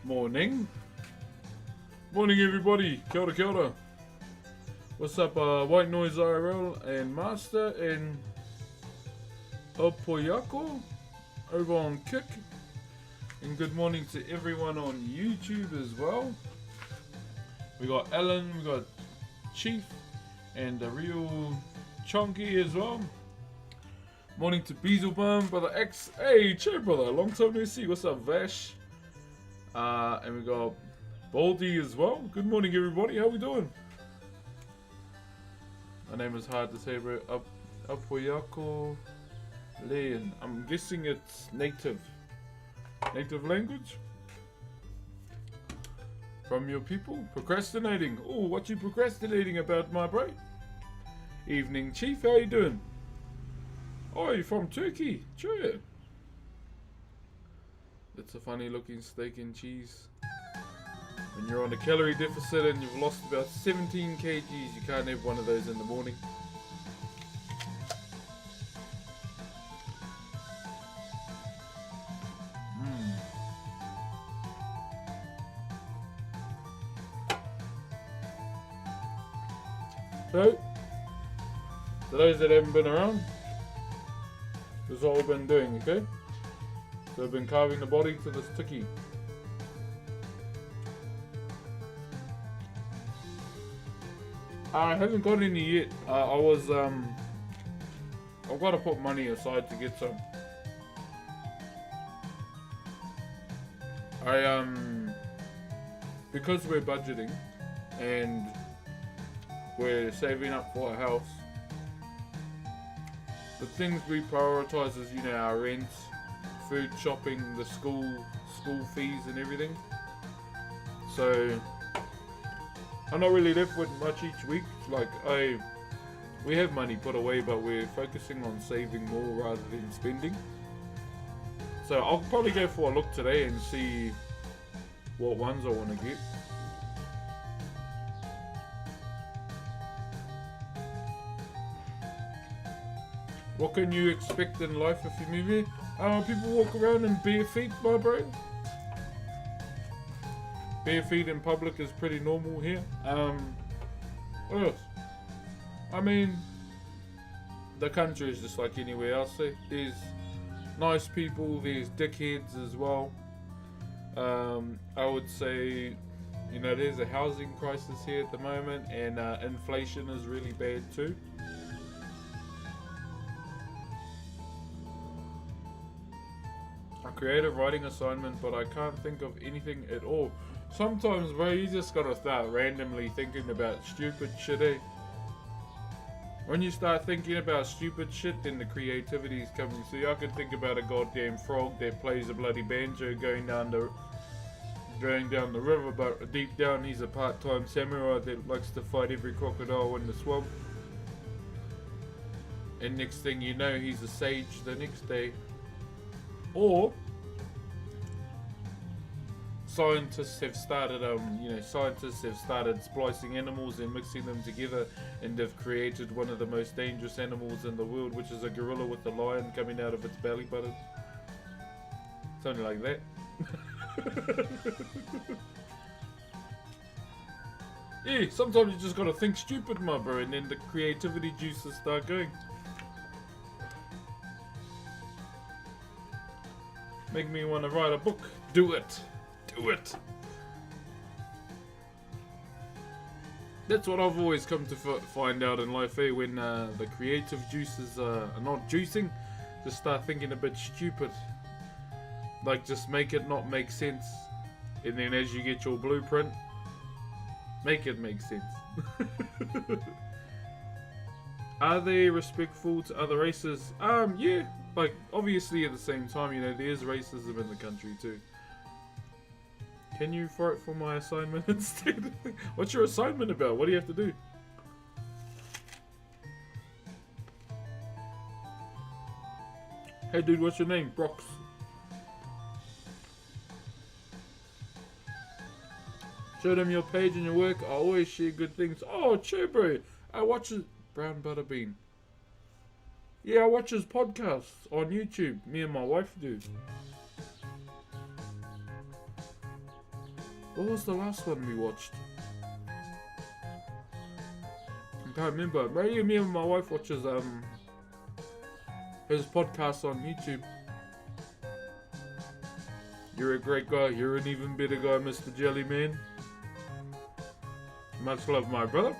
Morning. Morning, everybody. Kia ora, kia ora. What's up, White Noise IRL and Master and Opoyako over on Kick. And good morning to everyone on YouTube as well. We got Alan, we got Chief, and the real Chonky as well. Morning to Beazelbum, Brother X. Hey, cheer, brother. Long time no see. What's up, Vash? And we got Baldy as well. Good morning, everybody. How we doing? My name is hard to say, bro. Apoyako Leon. I'm guessing it's native language from your people. Procrastinating. Oh, what you procrastinating about, my bro? Evening, Chief. How you doing? Oh, you're from Turkey. Sure. It's a funny looking steak and cheese. When you're on a calorie deficit and you've lost about 17 kgs, you can't have one of those in the morning. So, for those that haven't been around, this is what we've been doing, okay? So we've been carving the body to this tiki. I haven't got any yet. I've got to put money aside to get some. Because we're budgeting and we're saving up for a house, the things we prioritize is, our rent, food, shopping, the school fees and everything. So I'm not really left with much each week. We have money put away, but we're focusing on saving more rather than spending. So I'll probably go for a look today and see what ones I want to get. What can you expect in life if you move here? People walk around in bare feet, my bro. Bare feet in public is pretty normal here. What else? I mean, the country is just like anywhere else. There's nice people, there's dickheads as well. I would say, there's a housing crisis here at the moment, and inflation is really bad too. A creative writing assignment, but I can't think of anything at all. Sometimes, bro, you just gotta start randomly thinking about stupid shit, eh? When you start thinking about stupid shit, then the creativity is coming. So I could think about a goddamn frog that plays a bloody banjo going down the river, but deep down he's a part-time samurai that likes to fight every crocodile in the swamp. And next thing you know, he's a sage the next day. Or scientists have started splicing animals and mixing them together, and they've created one of the most dangerous animals in the world, which is a gorilla with a lion coming out of its belly button. Something like that. Yeah, sometimes you just gotta think stupid, my bro, and then the creativity juices start going. Make me want to write a book. Do it. Do it. That's what I've always come to find out in life, eh? When the creative juices are not juicing, just start thinking a bit stupid. Like, just make it not make sense. And then as you get your blueprint, make it make sense. Are they respectful to other races? Yeah. Like, obviously at the same time, there's racism in the country too. Can you write for my assignment instead? What's your assignment about? What do you have to do? Hey dude, what's your name? Brox. Show them your page and your work. I always share good things. Oh, cheer, bro. I watch it. Brown Butter Bean. Yeah, I watch his podcasts on YouTube. Me and my wife do. What was the last one we watched? I can't remember. Maybe me and my wife watches his podcast on YouTube. You're a great guy. You're an even better guy, Mr. Jellyman. Much love, my brother.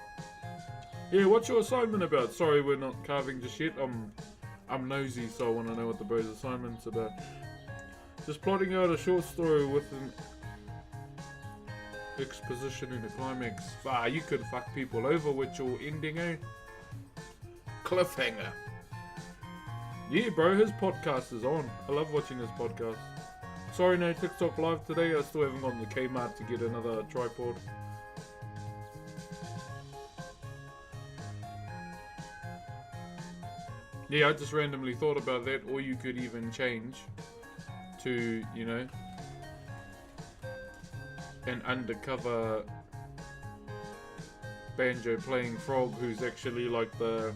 Yeah, what's your assignment about? Sorry, we're not carving just yet. I'm nosy, so I want to know what the bro's assignment's about. Just plotting out a short story with an exposition and a climax. Ah, you could fuck people over with your ending, eh? Cliffhanger. Yeah, bro, his podcast is on. I love watching his podcast. Sorry, no TikTok live today. I still haven't gone to Kmart to get another tripod. Yeah, I just randomly thought about that, or you could even change to, you know, an undercover banjo playing frog who's actually like the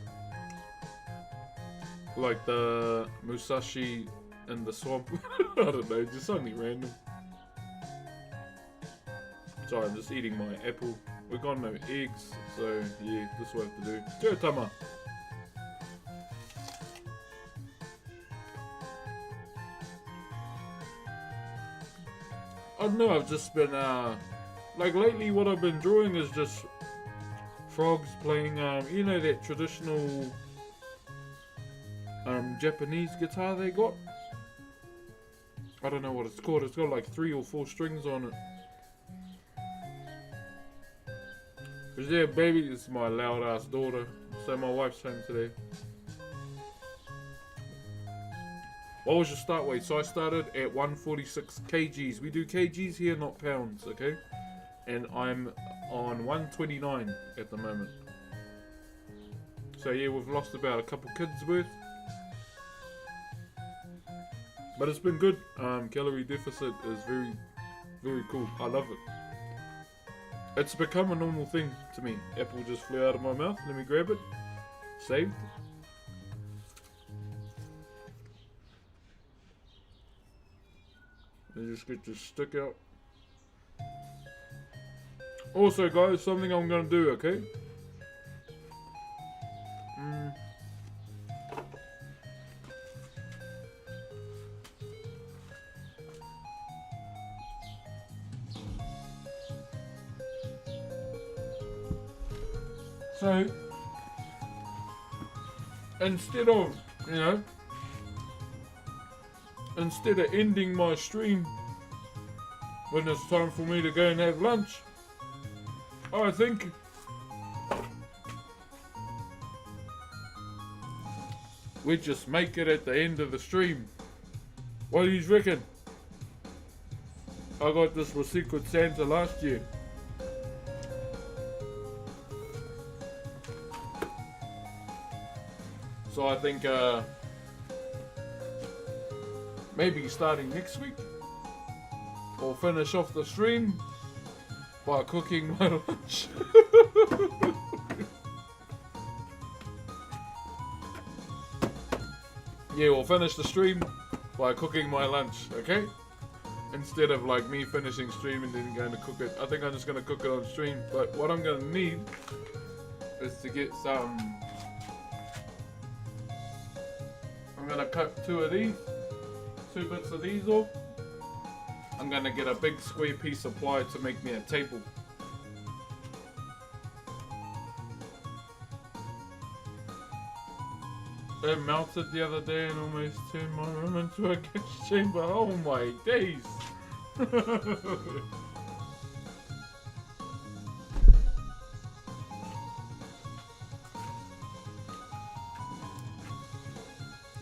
Musashi in the swamp. I don't know, just something random. Sorry, I'm just eating my apple. We got no eggs, so yeah, this is what I have to do. Go Tama! I don't know, I've just been, like lately what I've been drawing is just frogs playing, you know that traditional, Japanese guitar they got? I don't know what it's called, it's got like 3 or 4 strings on it. Is there a baby? It's my loud ass daughter, so my wife's home today. What was your start weight? So I started at 146 kgs. We do kgs here, not pounds, okay? And I'm on 129 at the moment. So yeah, we've lost about a couple kids worth. But it's been good. Calorie deficit is very, very cool. I love it. It's become a normal thing to me. Apple just flew out of my mouth. Let me grab it. Saved. And just get your stick out. Also guys, something I'm gonna do, okay? So, instead of, you know, instead of ending my stream when it's time for me to go and have lunch, I think we just make it at the end of the stream. What do you reckon? I got this for Secret Santa last year. So I think maybe starting next week, we'll finish off the stream by cooking my lunch. Yeah, we'll finish the stream by cooking my lunch, okay? Instead of like me finishing stream and then going to cook it. I think I'm just going to cook it on stream. But what I'm going to need is to get some... I'm going to cut 2 of these. 2 bits of these off. I'm going to get a big square piece of ply to make me a table. It melted the other day and almost turned my room into a gas chamber. Oh my days!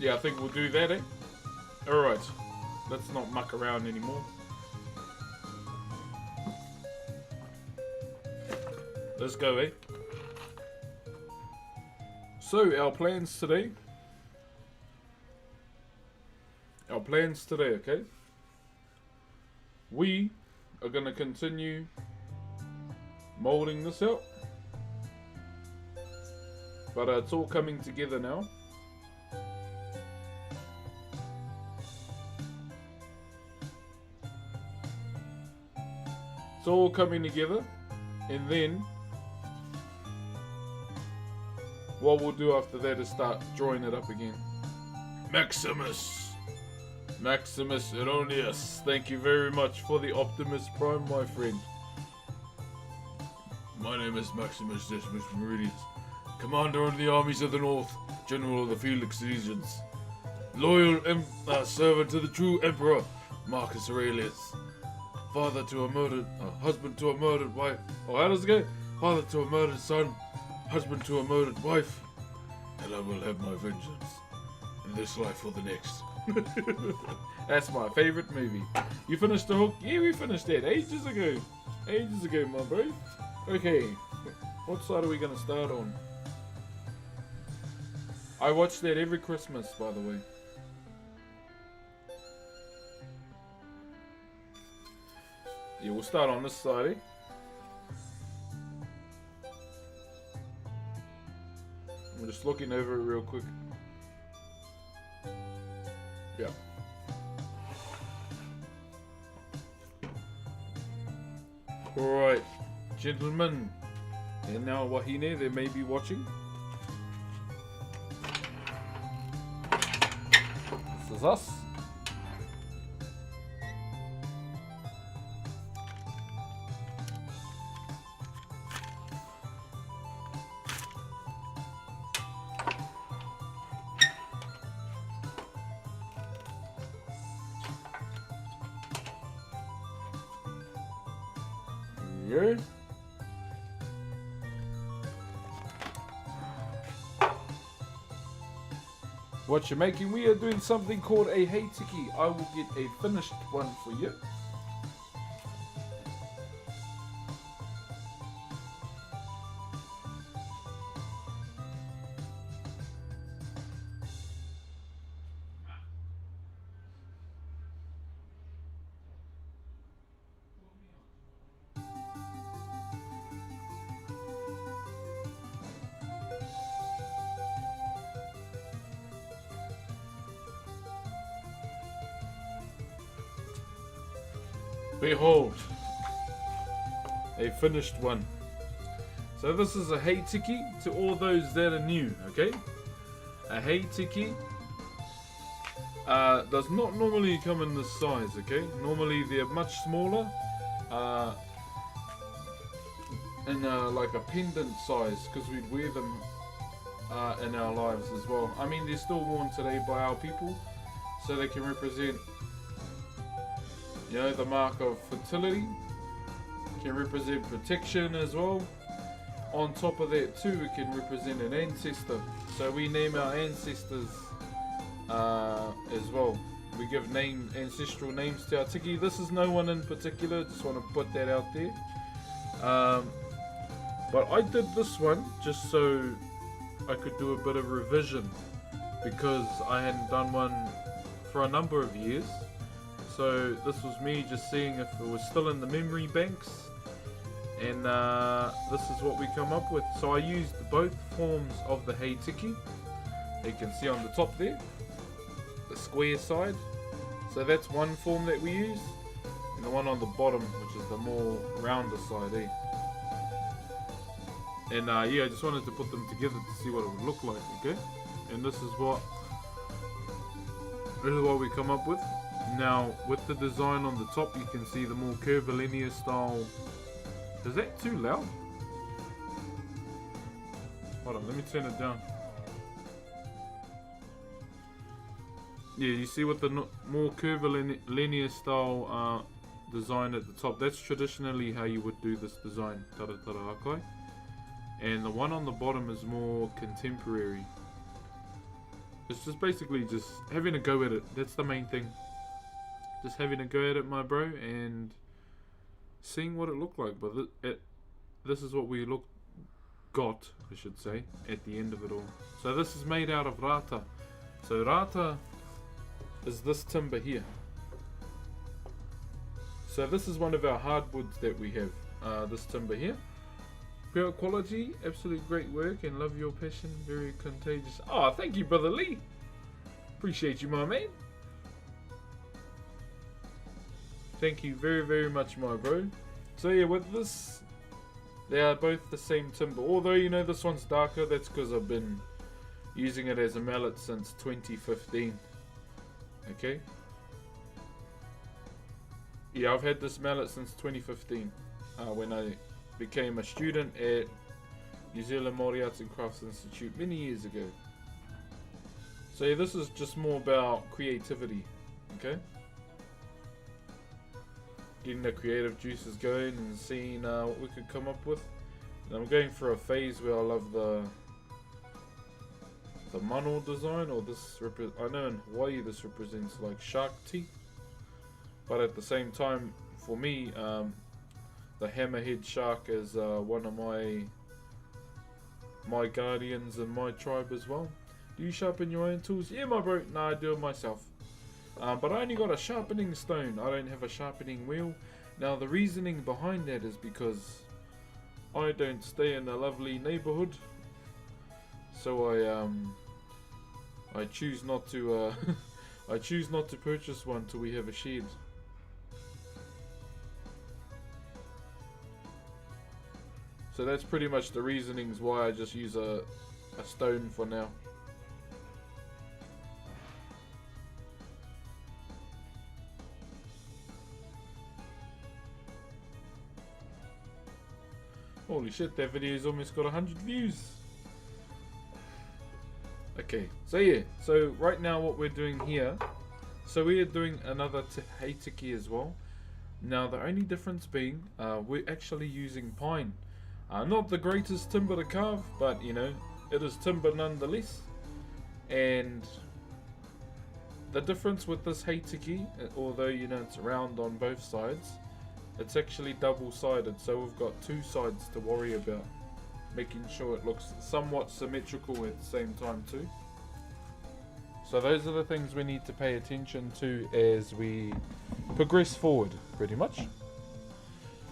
Yeah, I think we'll do that, eh? Alright, let's not muck around anymore. Let's go, eh? So, our plans today. Okay? We are going to continue molding this out. But it's all coming together now. It's all coming together, and then what we'll do after that is start drawing it up again. Maximus Erroneous, thank you very much for the Optimus Prime, my friend. My name is Maximus Decimus Meridius, Commander of the Armies of the North, General of the Felix Legions, loyal servant to the true Emperor Marcus Aurelius, husband to a murdered wife. Oh, how does it go? Father to a murdered son, husband to a murdered wife, and I will have my vengeance in this life or the next. That's my favorite movie. You finished The Hook? Yeah, we finished that ages ago. Ages ago, my bro. Okay, what side are we going to start on? I watch that every Christmas, by the way. Yeah, we'll start on this side, eh? I'm just looking over it real quick. Yeah. Alright, gentlemen. And now Wahine, they may be watching. This is us. Yeah. What you're making? We are doing something called a heitiki. I will get a finished one for you. Behold, a finished one. So this is a heitiki to all those that are new, okay? A heitiki does not normally come in this size, okay? Normally they're much smaller, in like a pendant size, because we'd wear them in our lives as well. I mean, they're still worn today by our people, so they can represent, you know, the mark of fertility, can represent protection as well. On top of that too, it can represent an ancestor. So we name our ancestors as well. We give ancestral names to our tiki. This is no one in particular, just want to put that out there. But I did this one just so I could do a bit of revision, because I hadn't done one for a number of years. So this was me just seeing if it was still in the memory banks, and this is what we come up with. So I used both forms of the heitiki. You can see on the top there, the square side. So that's one form that we use, and the one on the bottom, which is the more rounder side, eh? And yeah, I just wanted to put them together to see what it would look like, okay? And this is what we come up with. Now, with the design on the top, you can see the more curvilinear style. Is that too loud? Hold on, let me turn it down. Yeah, you see with the more curvilinear style design at the top, that's traditionally how you would do this design. Taratara hakai. And the one on the bottom is more contemporary. It's just basically just having a go at it. That's the main thing. Just having a go at it, my bro, and seeing what it looked like. But this is what we got, I should say, at the end of it all. So this is made out of rata. So rata is this timber here. So this is one of our hardwoods that we have. This timber here. Pure quality, absolute great work, and love your passion, very contagious. Oh, thank you, Brother Lee. Appreciate you, my man. Thank you very, very much, my bro. So yeah, with this, they are both the same timber. Although, you know, this one's darker, that's because I've been using it as a mallet since 2015. Okay? Yeah, I've had this mallet since 2015, when I became a student at New Zealand Maori Arts and Crafts Institute many years ago. So yeah, this is just more about creativity, okay? Getting the creative juices going and seeing what we could come up with. And I'm going through a phase where I love the mano design, or this. I know in Hawaii this represents like shark teeth, but at the same time, for me, the hammerhead shark is one of my guardians in my tribe as well. Do you sharpen your own tools? Yeah, my bro. No, I do it myself. But I only got a sharpening stone. I don't have a sharpening wheel. Now the reasoning behind that is because I don't stay in a lovely neighborhood, so I choose not to I choose not to purchase one till we have a shed. So that's pretty much the reasonings why I just use a stone for now. Holy shit, that video's almost got 100 views. Okay, so yeah, so right now what we're doing here, so we are doing another Heitiki as well. Now the only difference being, we're actually using pine. Not the greatest timber to carve, but you know, it is timber nonetheless. And the difference with this Heitiki, although you know it's round on both sides, it's actually double-sided, so we've got two sides to worry about, making sure it looks somewhat symmetrical at the same time too. So those are the things we need to pay attention to as we progress forward, pretty much.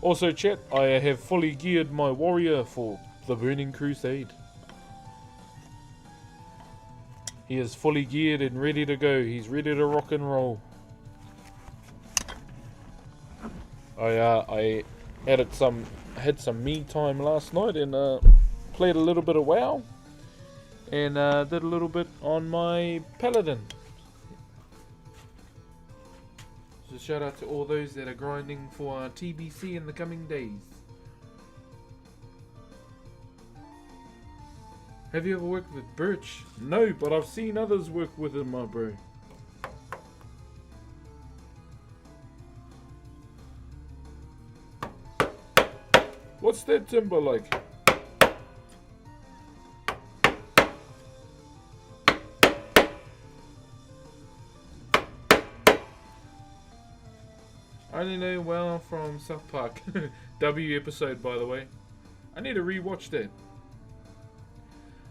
Also chat, I have fully geared my warrior for the Burning Crusade. He is fully geared and ready to go. He's ready to rock and roll. I had some me time last night and played a little bit of WoW and did a little bit on my paladin. So shout out to all those that are grinding for TBC in the coming days. Have you ever worked with birch? No, but I've seen others work with it, my bro. What's that timber like? I only know well from South Park. W episode, by the way. I need to rewatch that.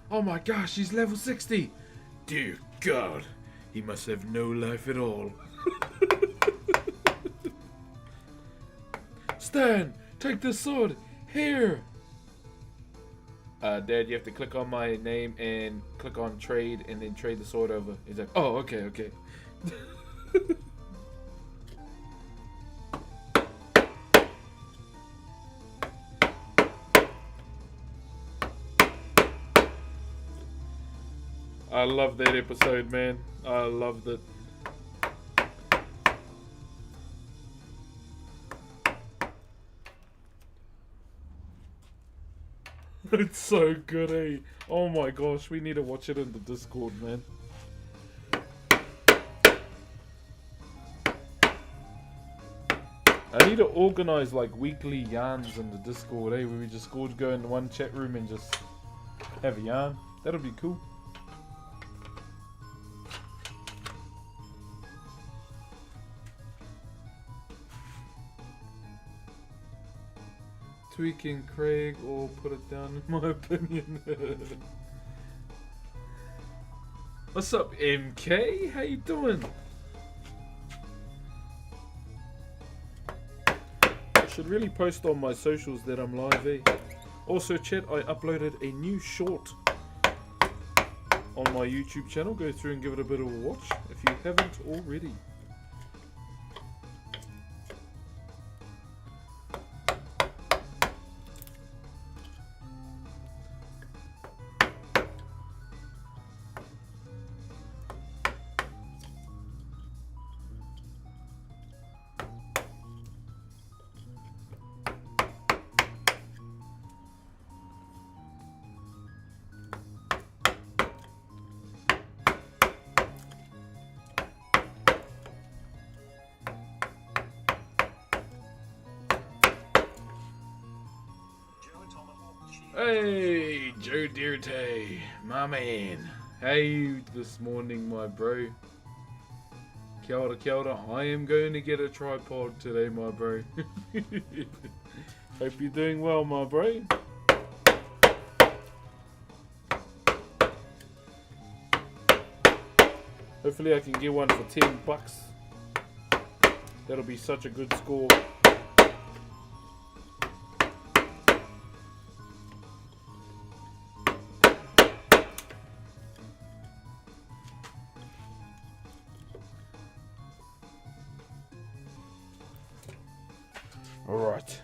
Oh my gosh, he's level 60! Dear God, he must have no life at all. Stan, take this sword! Here! Dad, you have to click on my name and click on trade and then trade the sword over. He's like, oh, okay, okay. I love that episode, man. I loved it. It's so good, eh? Oh my gosh, we need to watch it in the Discord, man. I need to organize like weekly yarns in the Discord, eh? Where we just go in one chat room and just have a yarn. That'll be cool. Tweaking Craig or put it down in my opinion. What's up, MK? How you doing? I should really post on my socials that I'm live, eh? Also chat, I uploaded a new short on my YouTube channel. Go through and give it a bit of a watch if you haven't already. Hey, Joe Dirte, my man. How you this morning, my bro? Kia ora, kia ora. I am going to get a tripod today, my bro. Hope you're doing well, my bro. Hopefully I can get one for $10. That'll be such a good score. All right.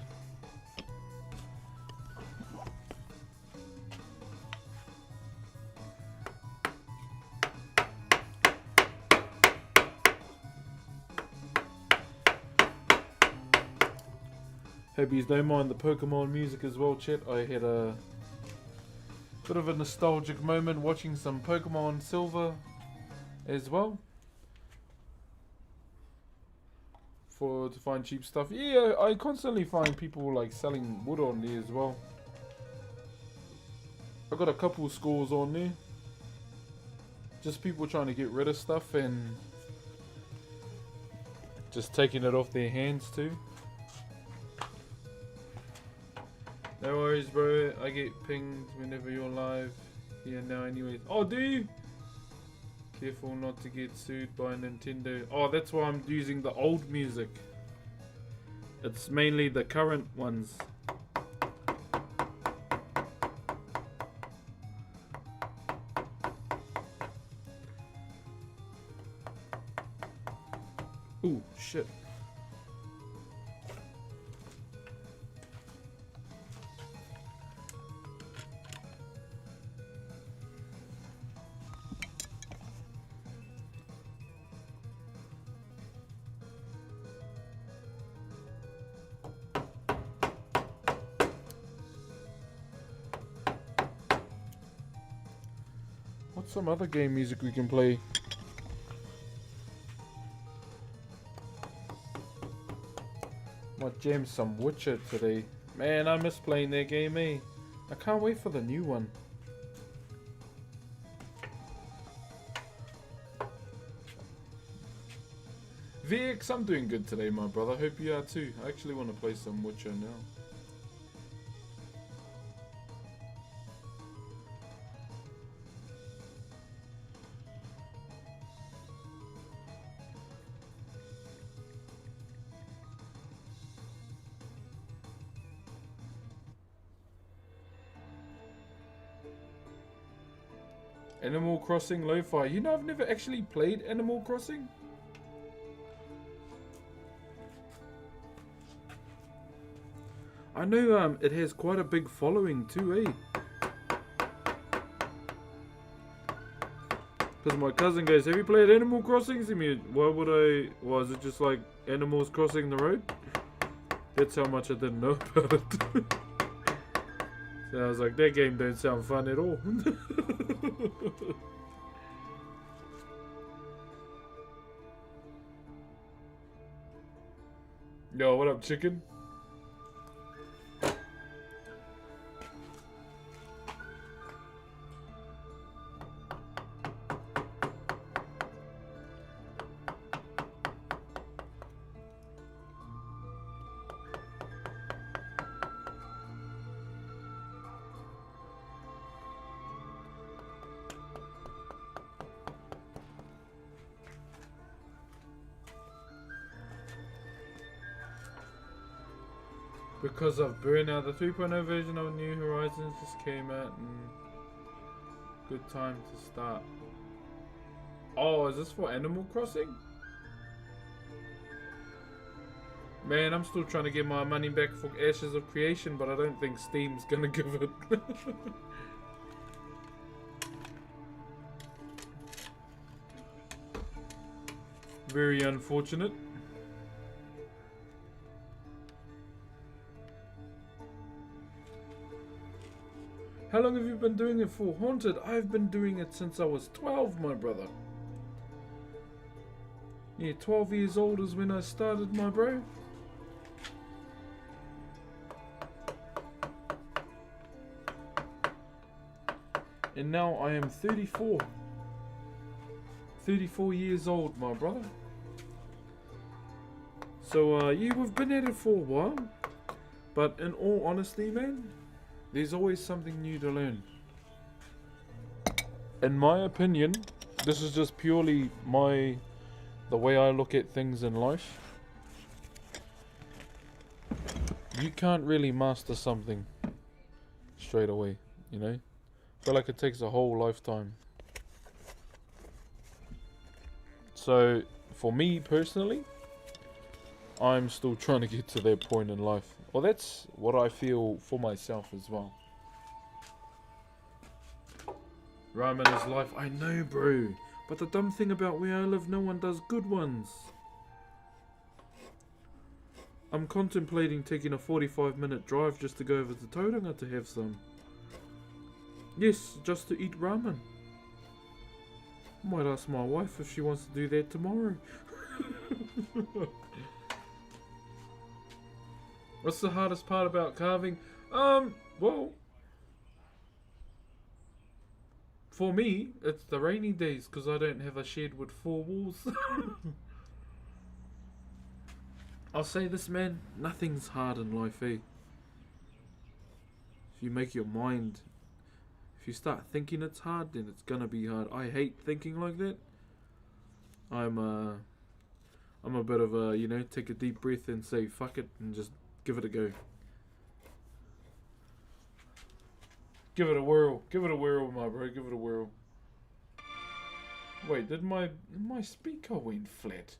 Hope you don't mind the Pokemon music as well, chat. I had a bit of a nostalgic moment watching some Pokemon Silver as well. To find cheap stuff. Yeah, I constantly find people like selling wood on there as well. I got a couple scores on there. Just people trying to get rid of stuff and just taking it off their hands too. No worries, bro. I get pinged whenever you're live here now anyways. Oh, do you? Careful not to get sued by Nintendo. Oh, that's why I'm using the old music. It's mainly the current ones. Ooh, shit. What's some other game music we can play? Might jam some Witcher today. Man, I miss playing that game, eh? I can't wait for the new one. VX, I'm doing good today, my brother. Hope you are too. I actually want to play some Witcher now. Animal Crossing Lo-Fi. You know, I've never actually played Animal Crossing. I know it has quite a big following too, eh? Because my cousin goes, have you played Animal Crossing? I mean, why would I? Was it just like animals crossing the road? That's how much I didn't know about it. So I was like, that game don't sound fun at all. Yo, what up, chicken? Because of Burnout, the 3.0 version of New Horizons just came out and good time to start. Oh, is this for Animal Crossing? Man, I'm still trying to get my money back for Ashes of Creation, but I don't think Steam's gonna give it. Very unfortunate. How long have you been doing it for? Haunted, I've been doing it since I was 12, my brother. Yeah, 12 years old is when I started, my bro. And now I am 34. 34 years old, my brother. So, yeah, we've been at it for a while. But in all honesty, man, there's always something new to learn. In my opinion, this is just purely the way I look at things in life. You can't really master something straight away, you know? I feel like it takes a whole lifetime. So, for me personally, I'm still trying to get to that point in life. Well, that's what I feel for myself as well. Ramen is life. I know, bro. But the dumb thing about where I live, no one does good ones. I'm contemplating taking a 45-minute drive just to go over to Tauranga to have some. Yes, just to eat ramen. Might ask my wife if she wants to do that tomorrow. What's the hardest part about carving? Well, for me, it's the rainy days because I don't have a shed with 4 walls. I'll say this, man, nothing's hard in life, eh? If you make your mind, if you start thinking it's hard, then it's gonna be hard. I hate thinking like that. I'm a bit of a, you know, take a deep breath and say fuck it and just give it a go. Give it a whirl. Give it a whirl, my bro. Give it a whirl. Wait, did my speaker went flat?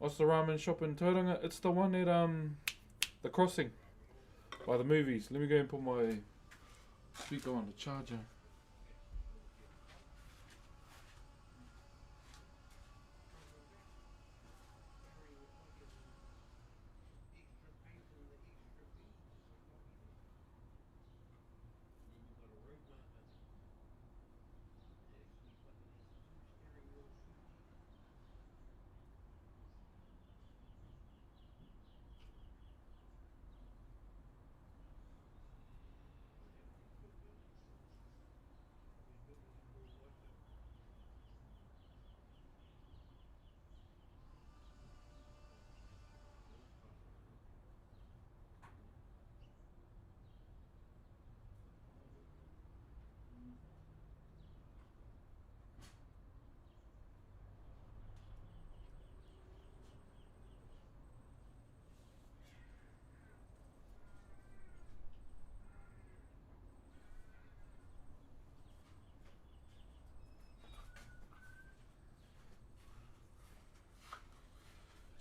What's the ramen shop in Tauranga? It's the one at the crossing by the movies. Let me go and put my speaker on the charger.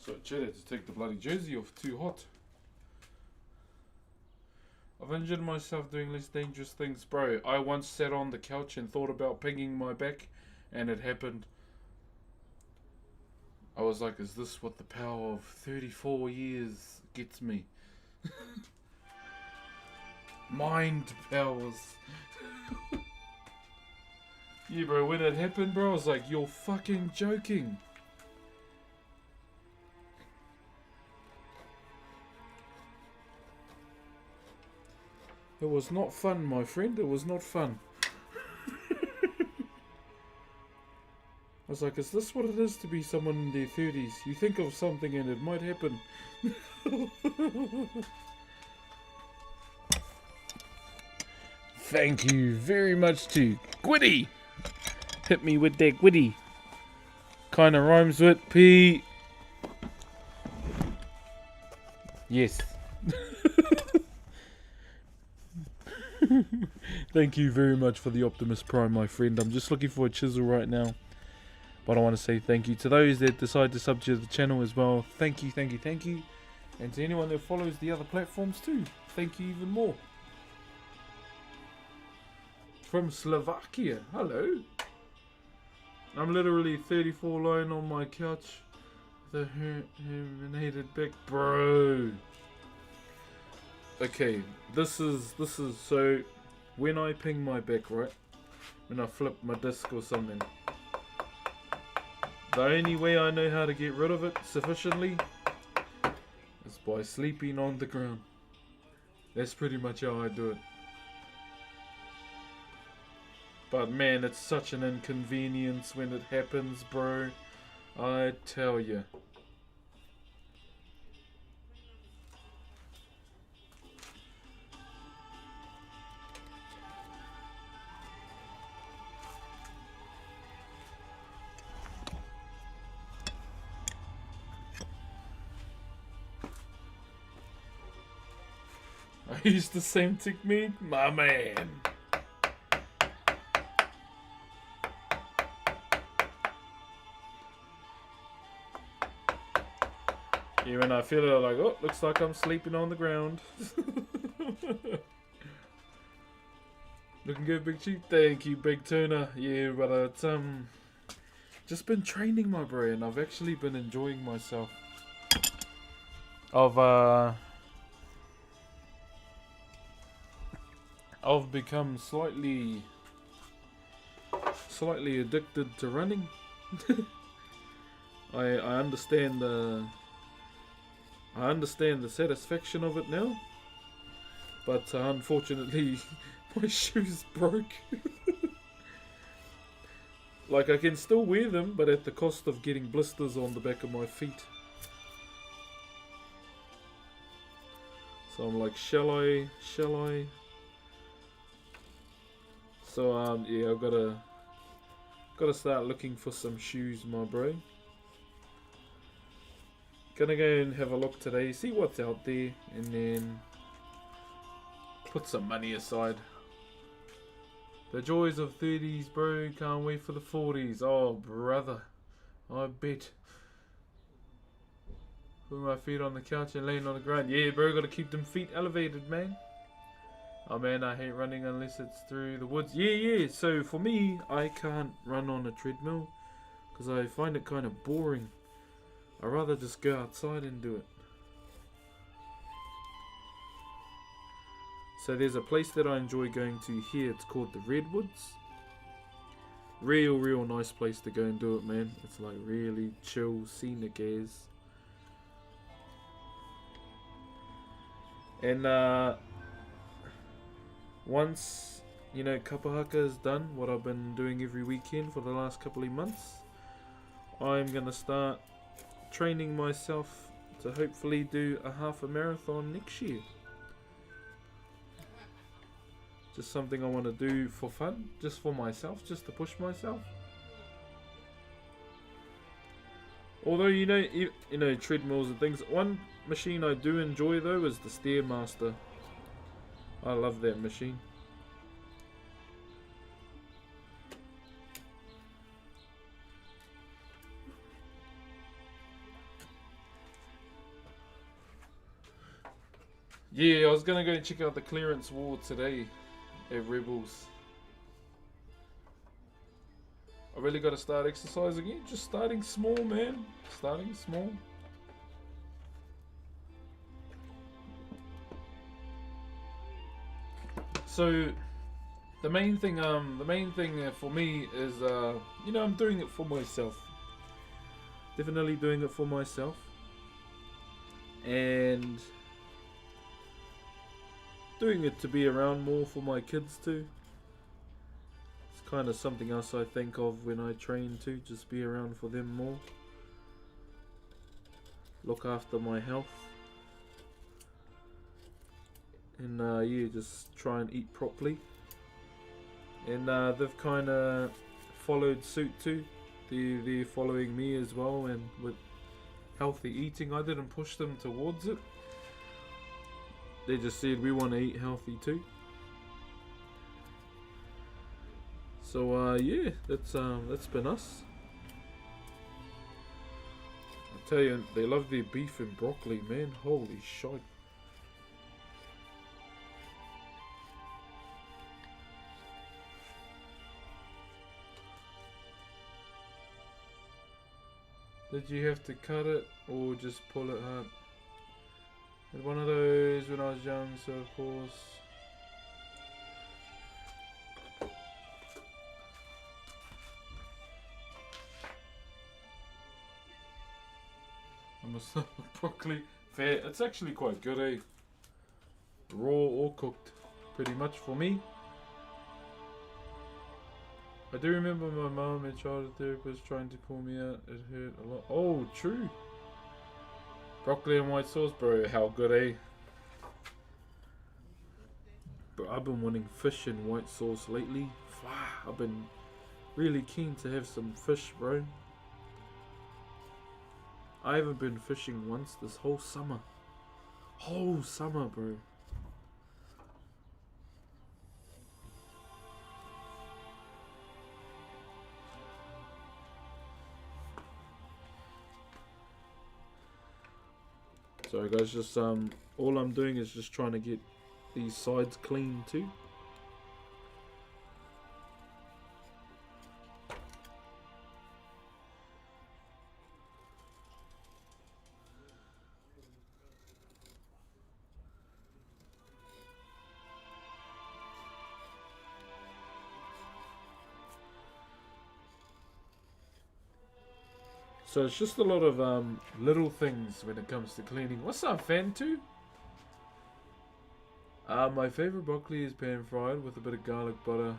So cheddar to take the bloody jersey off, too hot. I've injured myself doing less dangerous things, bro. I once sat on the couch and thought about pinging my back, and it happened. I was like, is this what the power of 34 years gets me? Mind powers. Yeah, bro, when it happened, bro, I was like, you're fucking joking. It was not fun, my friend. It was not fun. I was like, is this what it is to be someone in their 30s? You think of something and it might happen. Thank you very much to Gwitty. Hit me with that Gwitty. Kinda rhymes with P. Yes. Thank you very much for the Optimus Prime, my friend. I'm just looking for a chisel right now. But I want to say thank you to those that decide to sub to the channel as well. Thank you, thank you, thank you. And to anyone that follows the other platforms too. Thank you even more. From Slovakia. Hello. I'm literally 34 lying on my couch. The herniated back. Bro. Okay, this is so when I ping my back, right? When I flip my disc or something, the only way I know how to get rid of it sufficiently is by sleeping on the ground. That's pretty much how I do it. But man, it's such an inconvenience when it happens, bro. I tell you. I use the same technique, my man. Yeah, when I feel it, I'm like, oh, looks like I'm sleeping on the ground. Looking good, Big Chief. Thank you, Big Tuna. Yeah, but it's just been training my brain. I've actually been enjoying myself. I've become slightly addicted to running. I understand the satisfaction of it now, but unfortunately my shoes broke. Like, I can still wear them, but at the cost of getting blisters on the back of my feet. So I'm like, shall I? So yeah, I've gotta start looking for some shoes, my bro. Gonna go and have a look today, see what's out there, and then put some money aside. The joys of 30s, bro. Can't wait for the 40s. Oh, brother. I bet. Put my feet on the couch and laying on the ground. Yeah, bro. Gotta keep them feet elevated, man. Oh, man. I hate running unless it's through the woods. Yeah. So, for me, I can't run on a treadmill because I find it kind of boring. I'd rather just go outside and do it. So there's a place that I enjoy going to here. It's called the Redwoods. Real nice place to go and do it, man. It's like really chill, scenic as. And once, you know, kapahaka is done, what I've been doing every weekend for the last couple of months, I'm going to start training myself to hopefully do a half a marathon next year. Just something I want to do for fun, just for myself, just to push myself. Although, you know, treadmills and things. One machine I do enjoy though is the Stairmaster. I love that machine. Yeah, I was gonna go check out the clearance wall today at Rebels. I really gotta start exercising again. Just starting small, man. Starting small. So the main thing for me is you know, I'm doing it for myself. Definitely doing it for myself. And doing it to be around more for my kids too. It's kind of something else I think of when I train too, just be around for them more. Look after my health. And yeah, just try and eat properly. And they've kind of followed suit too. They're following me as well, and with healthy eating. I didn't push them towards it. They just said we want to eat healthy too. So yeah, that's been us. I tell you, they love their beef and broccoli, man. Holy shit. Did you have to cut it or just pull it out? Had one of those when I was young, so of course. I'm a broccoli. Fair. It's actually quite good, eh? Raw or cooked, pretty much for me. I do remember my mum and childhood therapist trying to call me out. It hurt a lot. Oh, true. Broccoli and white sauce, bro. How good, eh? But I've been wanting fish and white sauce lately. I've been really keen to have some fish, bro. I haven't been fishing once this whole summer. Whole summer, bro. Sorry guys, just all I'm doing is just trying to get these sides clean too. So it's just a lot of little things when it comes to cleaning. What's up, Fantu? My favorite broccoli is pan fried with a bit of garlic butter.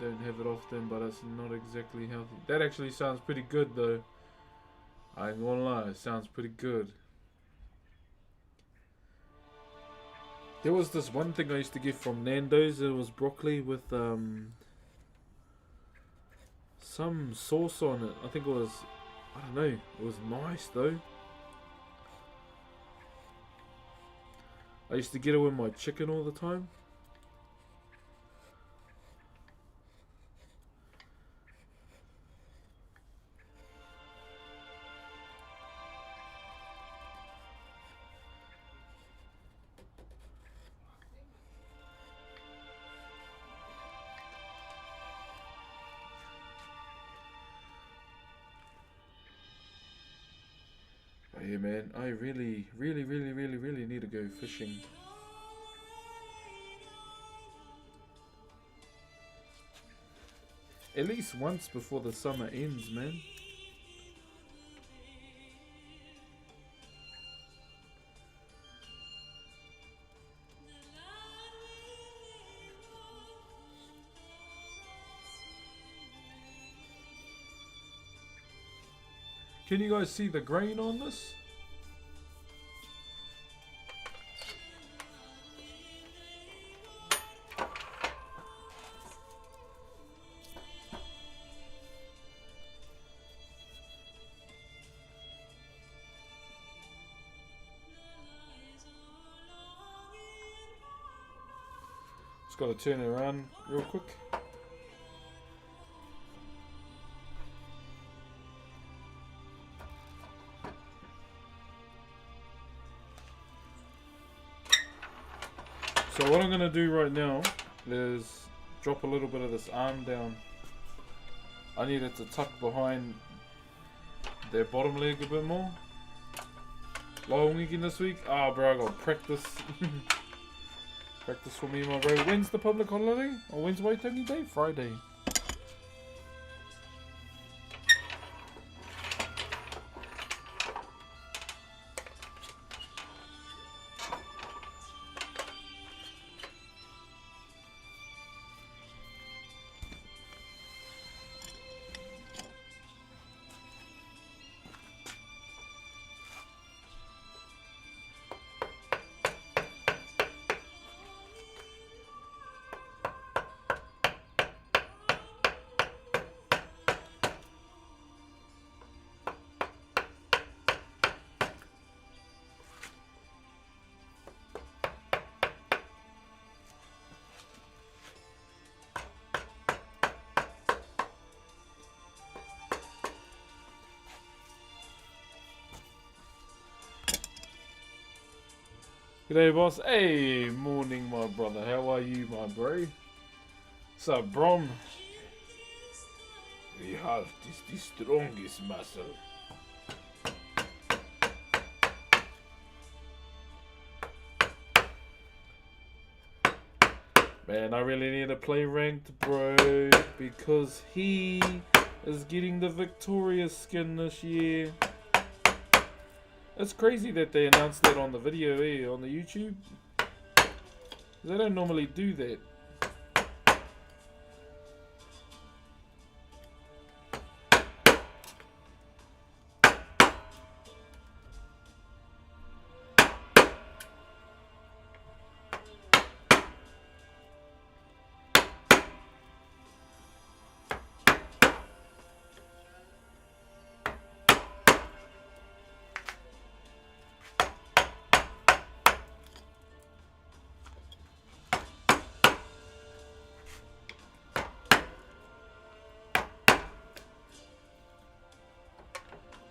Don't have it often, but it's not exactly healthy. That actually sounds pretty good though. I ain't gonna lie, it sounds pretty good. There was this one thing I used to get from Nando's. It was broccoli with some sauce on it. I think it was, I don't know, it was nice though. I used to get it with my chicken all the time. But yeah, man, I really need to go fishing. At least once before the summer ends, man. Can you guys see the grain on this? Just got to turn it around real quick. So what I'm going to do right now is drop a little bit of this arm down. I need it to tuck behind their bottom leg a bit more. Long weekend this week? Ah, bro, I got practice. Practice for me, my bro. When's the public holiday? Or when's Waitangi Day? Friday. G'day, boss. Hey, morning, my brother. How are you, my bro? What's up, Brom? The heart is the strongest muscle. Man, I really need to play ranked, bro, because he is getting the victorious skin this year. It's crazy that they announced that on the video, on the YouTube. They don't normally do that.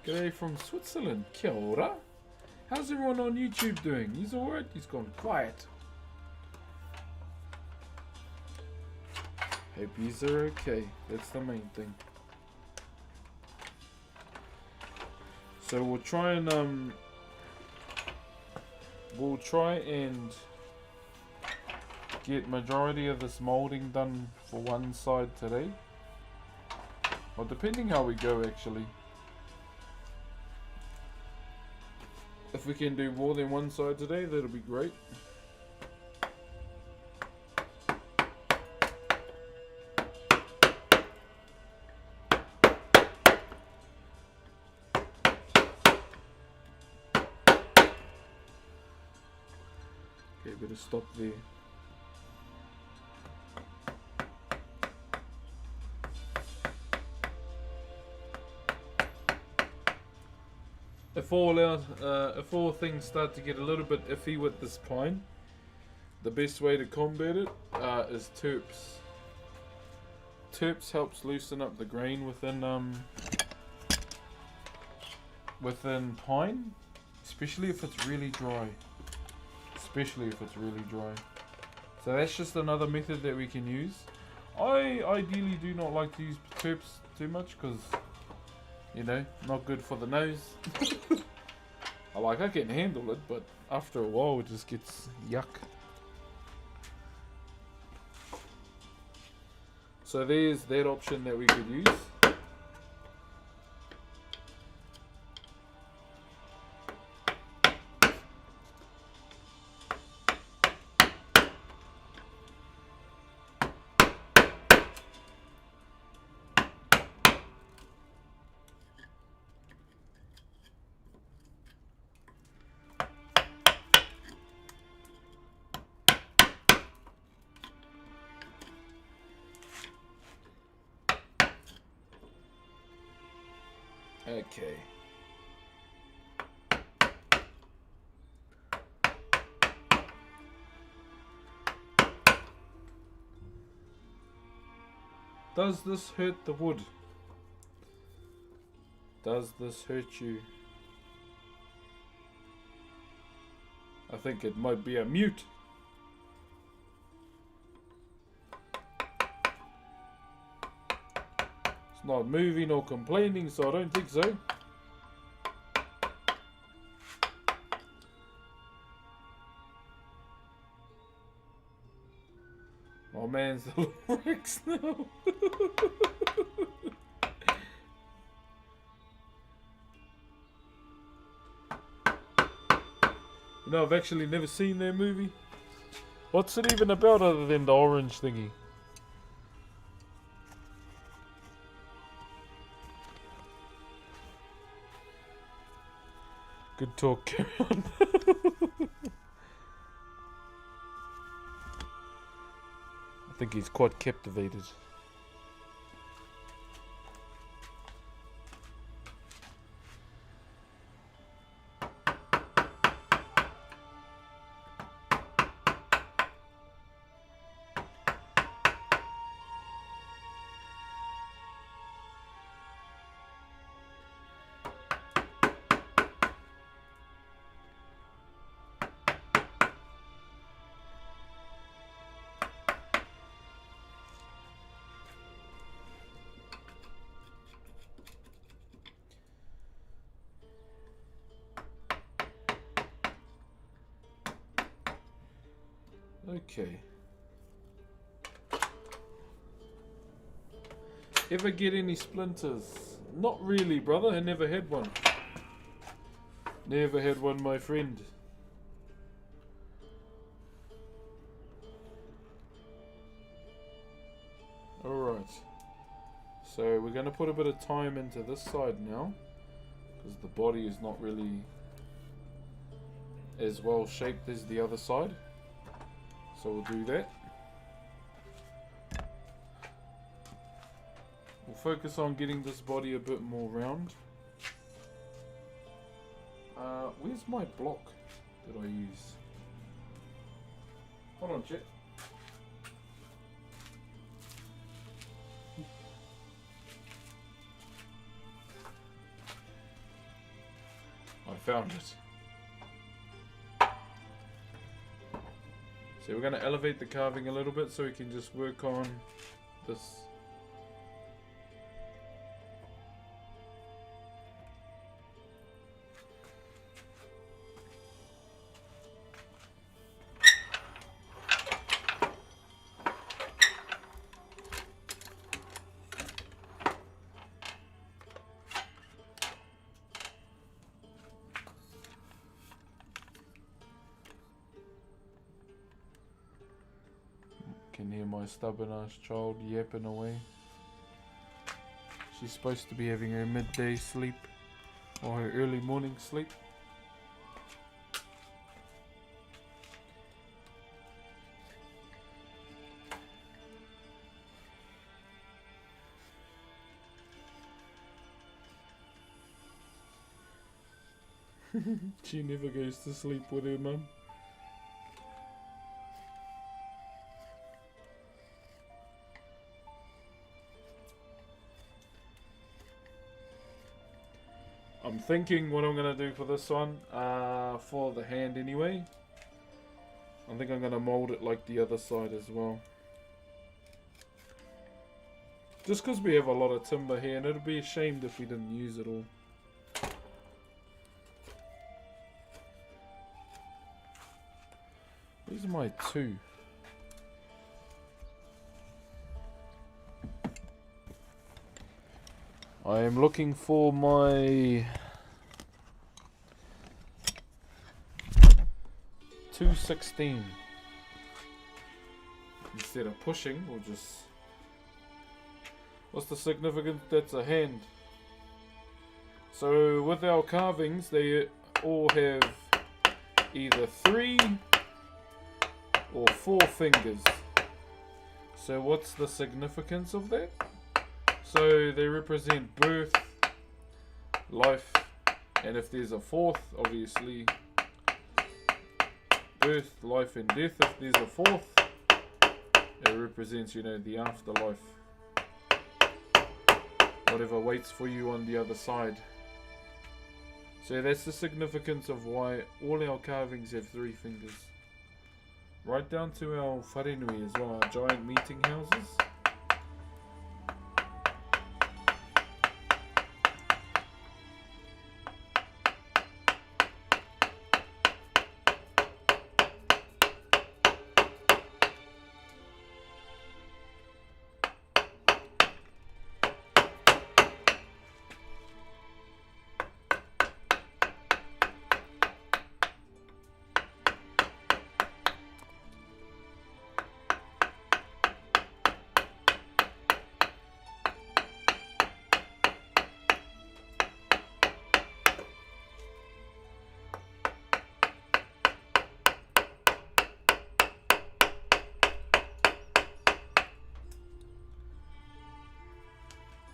G'day from Switzerland. Kia ora. How's everyone on YouTube doing? He's alright? He's gone quiet. Hope he's okay. That's the main thing. So we'll try and get majority of this molding done for one side today. Well, depending how we go actually. If we can do more than one side today, that'll be great. Okay, better stop there. If all things start to get a little bit iffy with this pine, the best way to combat it is terps. Terps helps loosen up the grain within pine, especially if it's really dry. So that's just another method that we can use. I ideally do not like to use terps too much because, you know, not good for the nose. I can handle it, but after a while it just gets yuck. So there's that option that we could use. Okay. Does this hurt the wood? Does this hurt you? I think it might be a mute. It's not moving or complaining, so I don't think so. Oh man's the Rex now. You know, I've actually never seen that movie. What's it even about other than the orange thingy? Good talk, carry on. I think he's quite captivated. Okay. Ever get any splinters? Not really, brother. I never had one. Never had one, my friend. Alright. So we're going to put a bit of time into this side now, because the body is not really as well shaped as the other side. So we'll do that. We'll focus on getting this body a bit more round. Where's my block that I use? Hold on, Chet. I found it. So we're going to elevate the carving a little bit so we can just work on this. Can hear my stubborn ass child yapping away. She's supposed to be having her midday sleep or her early morning sleep. She never goes to sleep with her mum. I'm thinking what I'm going to do for this one, for the hand anyway. I think I'm going to mould it like the other side as well. Just because we have a lot of timber here, and it'd be ashamed if we didn't use it all. These are my two. I am looking for my 216. Instead of pushing, we'll just... What's the significance? That's a hand. So with our carvings, they all have either 3 or 4 fingers. So what's the significance of that? So they represent birth, life, and if there's a 4th, obviously birth, life, and death. If there's a 4th, it represents, you know, the afterlife. Whatever waits for you on the other side. So that's the significance of why all our carvings have 3 fingers. Right down to our wharenui as well, our giant meeting houses.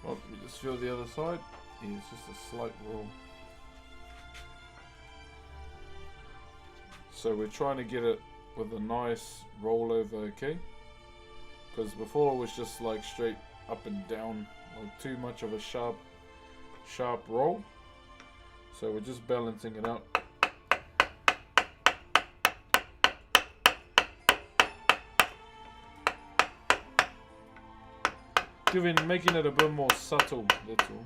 Well, let me just feel the other side. Yeah, it's just a slight roll. So we're trying to get it with a nice rollover, okay? Because before it was just like straight up and down, like too much of a sharp roll. So we're just balancing it out. Making it a bit more subtle, that's all.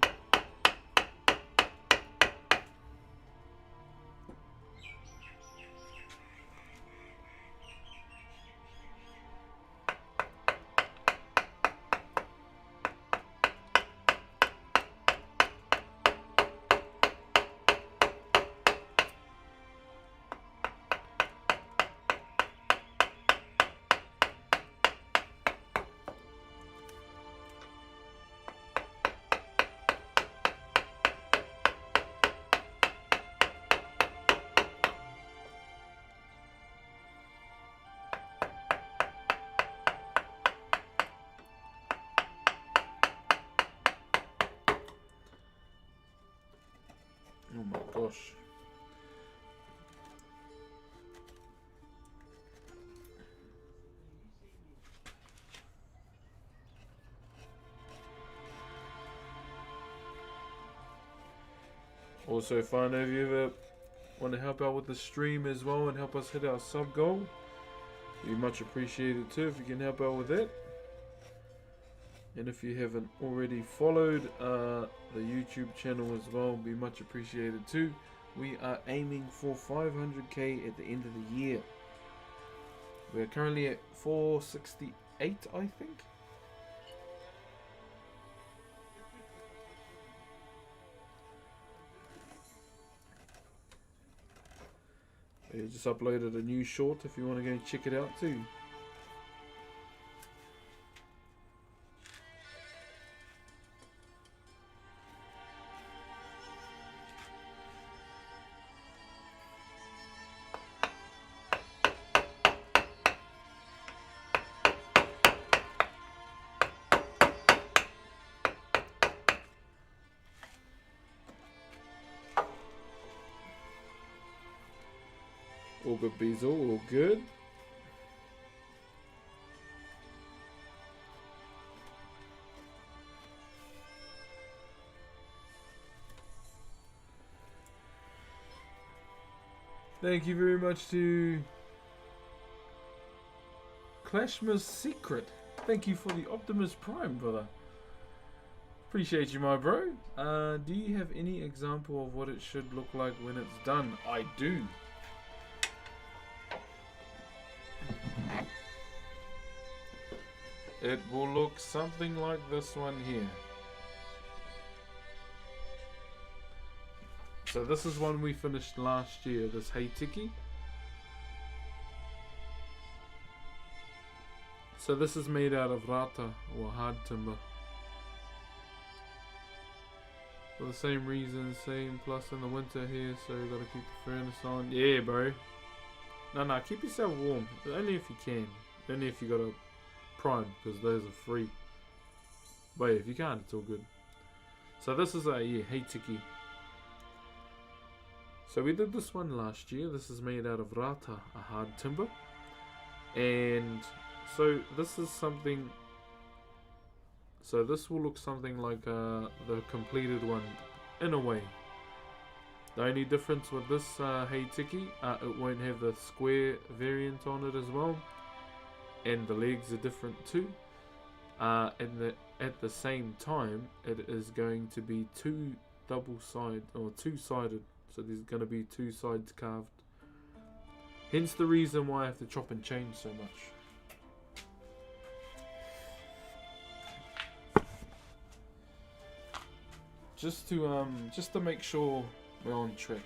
Oh my gosh. Also, if I know if you ever want to help out with the stream as well and help us hit our sub goal, be much appreciated too if you can help out with that. And if you haven't already followed the YouTube channel as well, be much appreciated too. We are aiming for 500k at the end of the year. We're currently at 468, I think. I just uploaded a new short if you want to go check it out too. All good, Beazle, all good. Thank you very much to Clashma's Secret. Thank you for the Optimus Prime, brother. Appreciate you, my bro. Do you have any example of what it should look like when it's done? I do. It will look something like this one here. So this is one we finished last year, this Heitiki. So this is made out of rata, or hard timber. For the same reason, same plus in the winter here, so you gotta keep the furnace on. Yeah, bro. No, keep yourself warm. Only if you can. Only if you got a Prime, because those are free. But yeah, if you can't, it's all good. So this is a Heitiki. So we did this one last year. This is made out of rata, a hard timber. And so this is something. So this will look something like the completed one, in a way. The only difference with this Heitiki, it won't have the square variant on it as well. And the legs are different too. And at the same time, it is going to be two-sided. So there's going to be two sides carved. Hence the reason why I have to chop and change so much. Just to make sure we're on track.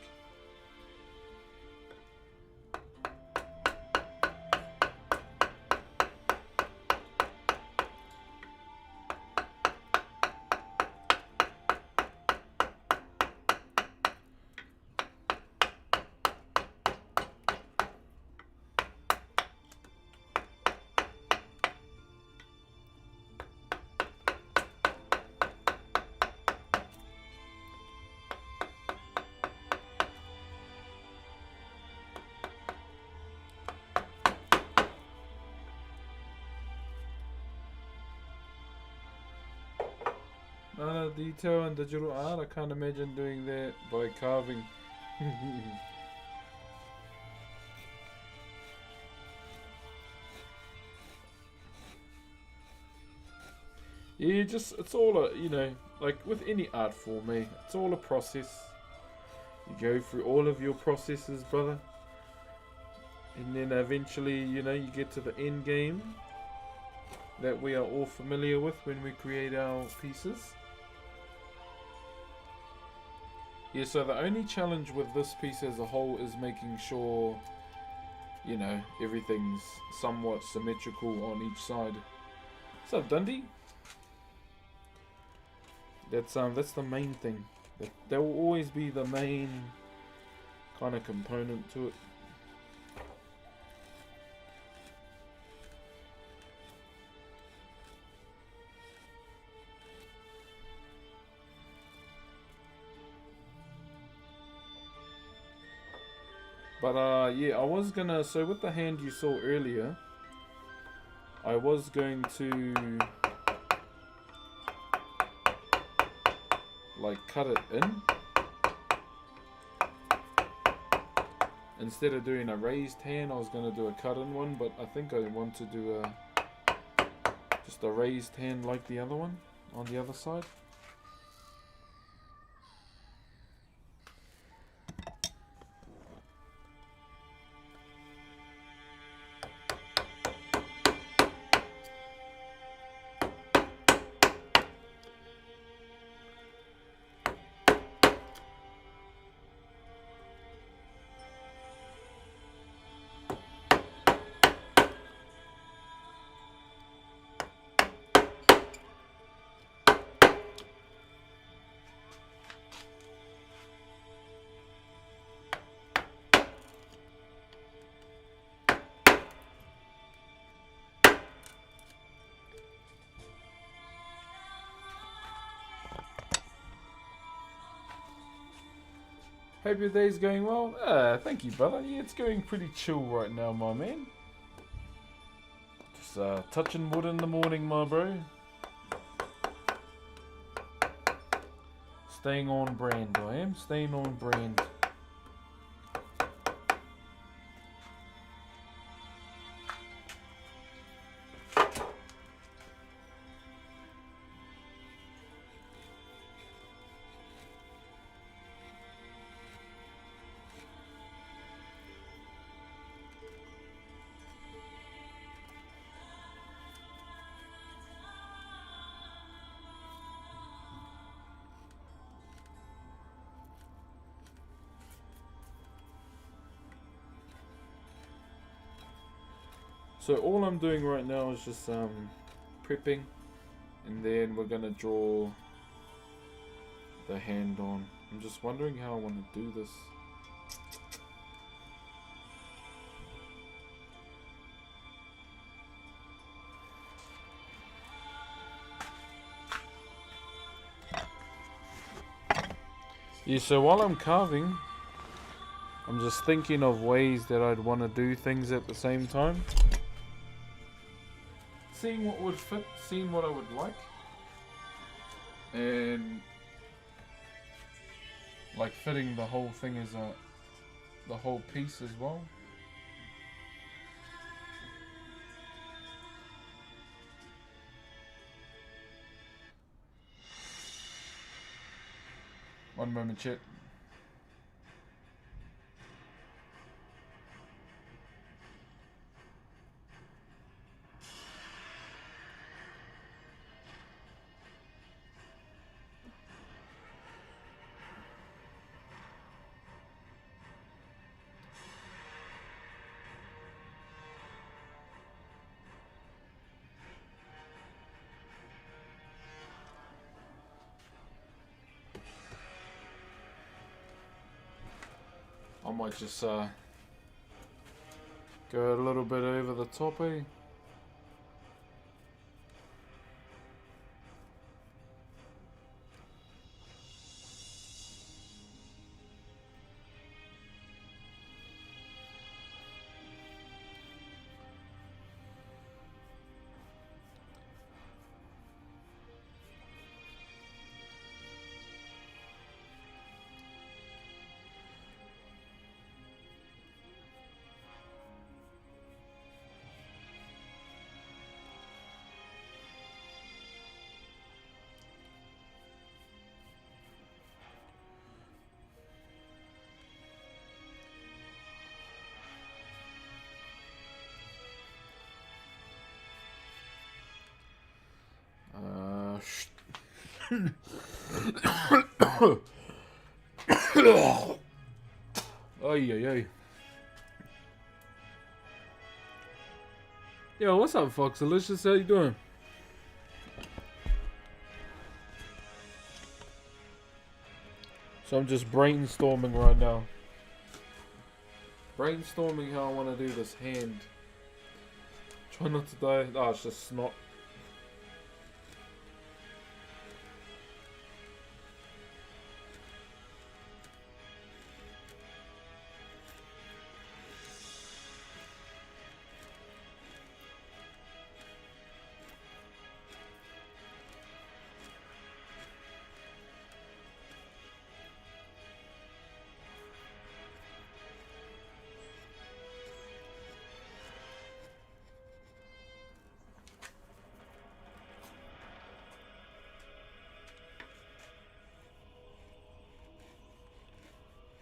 Detail and digital art, I can't imagine doing that by carving. Yeah, it's all a, like with any art form, it's all a process. You go through all of your processes, brother. And then eventually, you get to the end game that we are all familiar with when we create our pieces. Yeah, so the only challenge with this piece as a whole is making sure, everything's somewhat symmetrical on each side. What's up, Dundee? That's the main thing. That will always be the main kind of component to it. But yeah, I was gonna, so with the hand you saw earlier, I was going to like cut it in instead of doing a raised hand, I was going to do a cut-in one, but I think I want to do just a raised hand like the other one on the other side. Hope your day's going well. Thank you, brother. Yeah, it's going pretty chill right now, my man. Just touching wood in the morning, my bro. Staying on brand, I am. Staying on brand. So all I'm doing right now is just prepping, and then we're gonna draw the hand on. I'm just wondering how I want to do this. Yeah, so while I'm carving, I'm just thinking of ways that I'd want to do things at the same time. Seeing what would fit, seeing what I would like, and like fitting the whole thing as the whole piece as well. One moment, chat. I might just go a little bit over the top, eh? Ay, ay, ay. Yo, what's up, Fox Delicious? How you doing? So I'm just brainstorming right now. Brainstorming how I want to do this hand. Try not to die. Oh, it's just snot.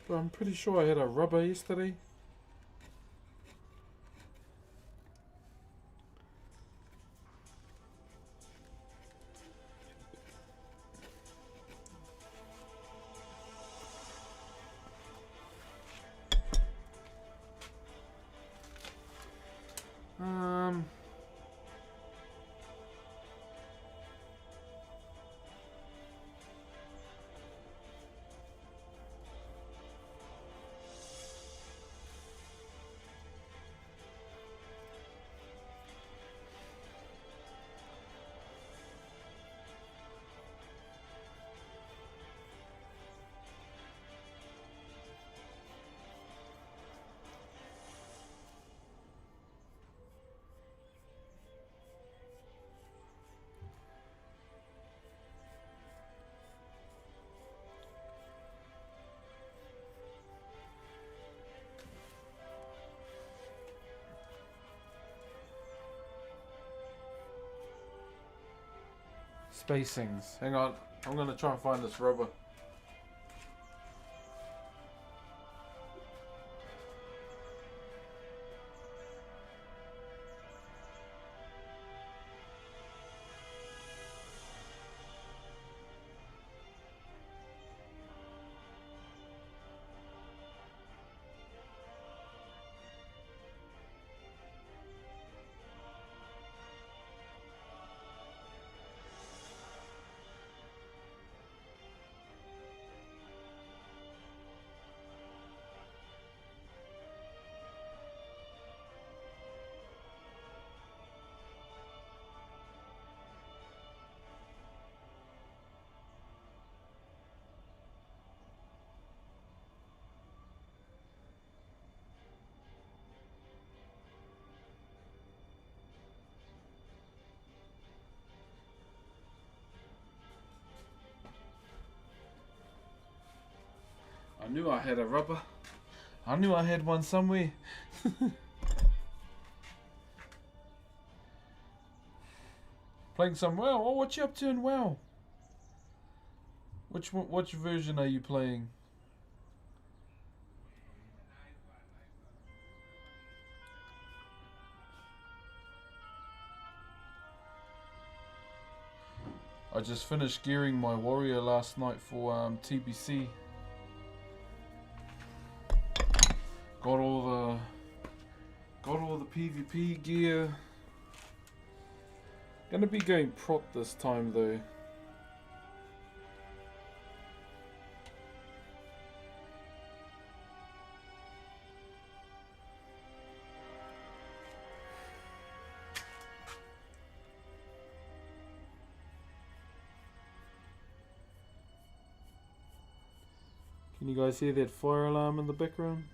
But I'm pretty sure I had a rubber yesterday. Spacings. Hang on. I'm gonna try and find this rubber. I knew I had a rubber. I knew I had one somewhere. Playing some WoW. Oh, what you up to in WoW? Which version are you playing? I just finished gearing my warrior last night for TBC. Got all the PvP gear. Gonna be going prot this time though. Can you guys hear that fire alarm in the background?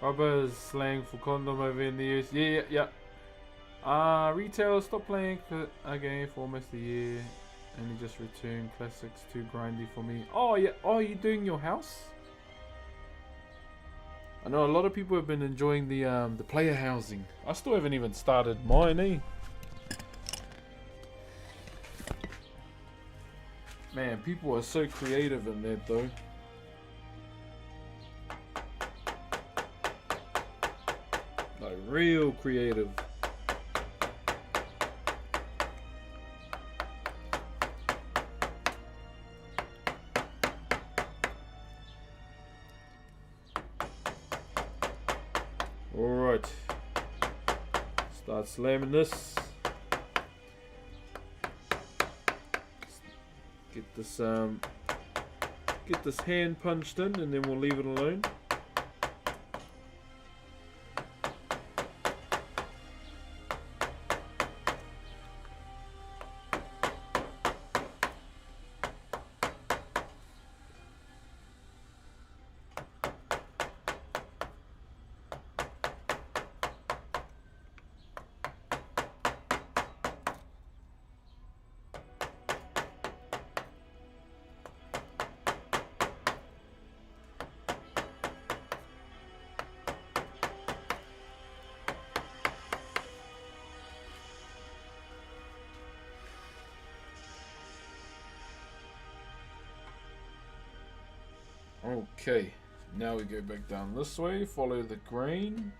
Rubber is slang for condom over in the US. Yeah. Retail stopped playing for a game for almost a year. And he just returned. Classics too grindy for me. Oh yeah. Oh, you doing your house? I know a lot of people have been enjoying the player housing. I still haven't even started mine, eh? Man, people are so creative in that though. Like real creative. Alright. Start slamming this. Get this hand punched in and then we'll leave it alone. Okay, now we go back down this way, follow the grain.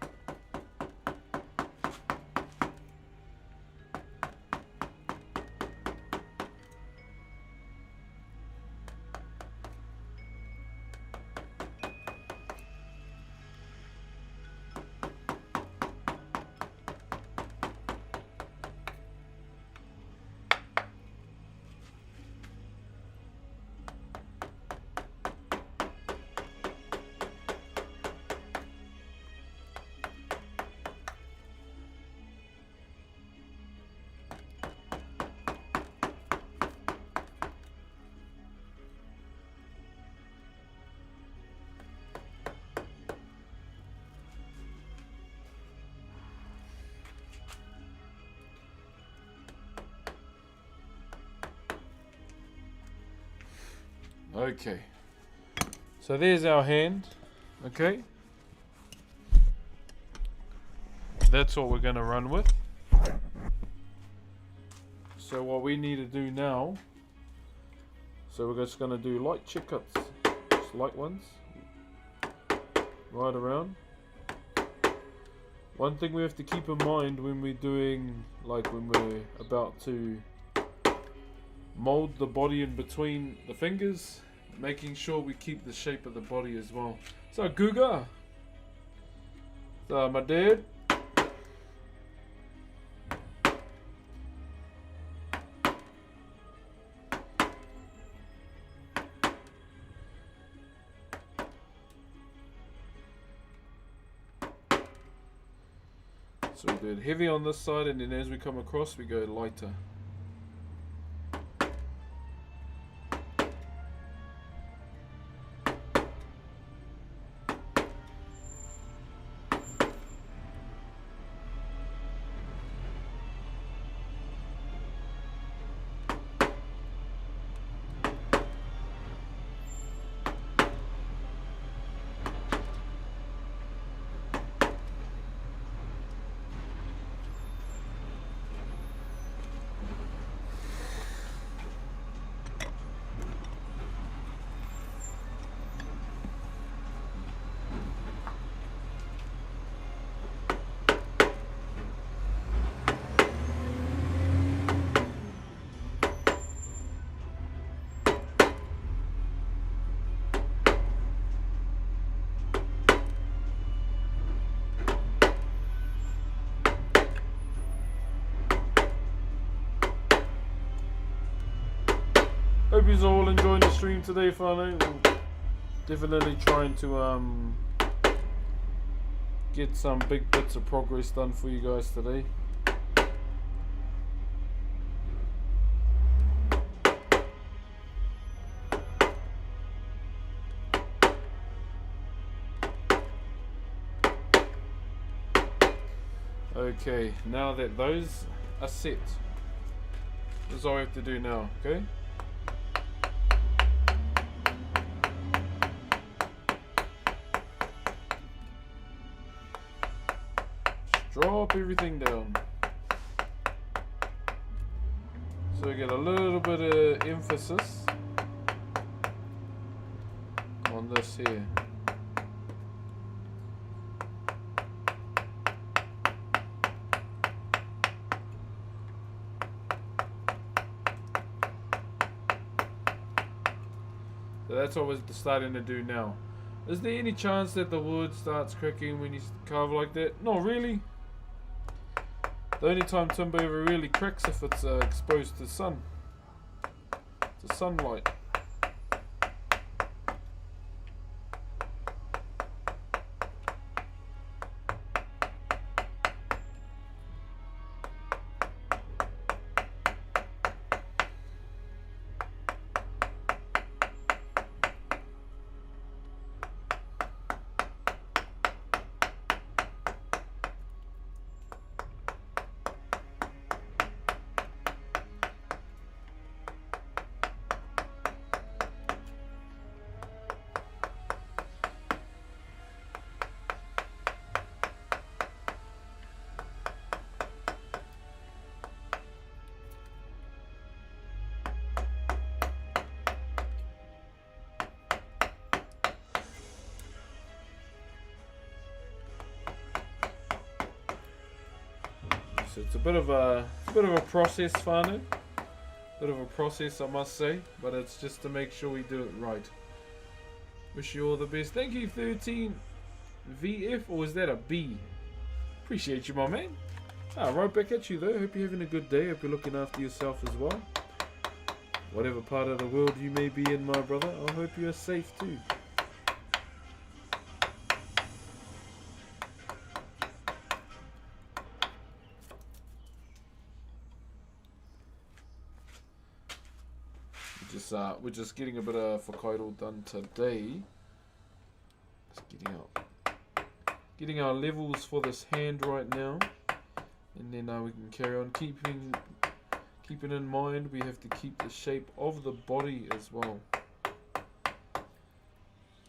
Okay, so there's our hand. Okay, that's what we're going to run with. So what we need to do now, so we're just going to do light chip cuts, just light ones, right around. One thing we have to keep in mind when we're doing, like when we're about to mold the body in between the fingers, making sure we keep the shape of the body as well. So Guga, so my dad. So we do it heavy on this side, and then as we come across we go lighter. Hope you're all enjoying the stream today, Fano. Definitely trying to get some big bits of progress done for you guys today. Okay, now that those are set, this is all we have to do now, okay? Drop everything down. So we get a little bit of emphasis on this here. So that's what we're starting to do now. Is there any chance that the wood starts cracking when you carve like that? Not really. The only time timber ever really cracks if it's exposed to sun, to sunlight. it's a bit of a process, whānau. Bit of a process, I must say, but it's just to make sure we do it right. Wish you all the best. Thank you, 13 VF, or is that a B? Appreciate you, my man. Right back at you though. Hope you're having a good day. Hope you're looking after yourself as well. Whatever part of the world you may be in, my brother, I hope you're safe too. We're just getting a bit of Whakairo done today. Just getting our levels for this hand right now, and then we can carry on keeping in mind we have to keep the shape of the body as well,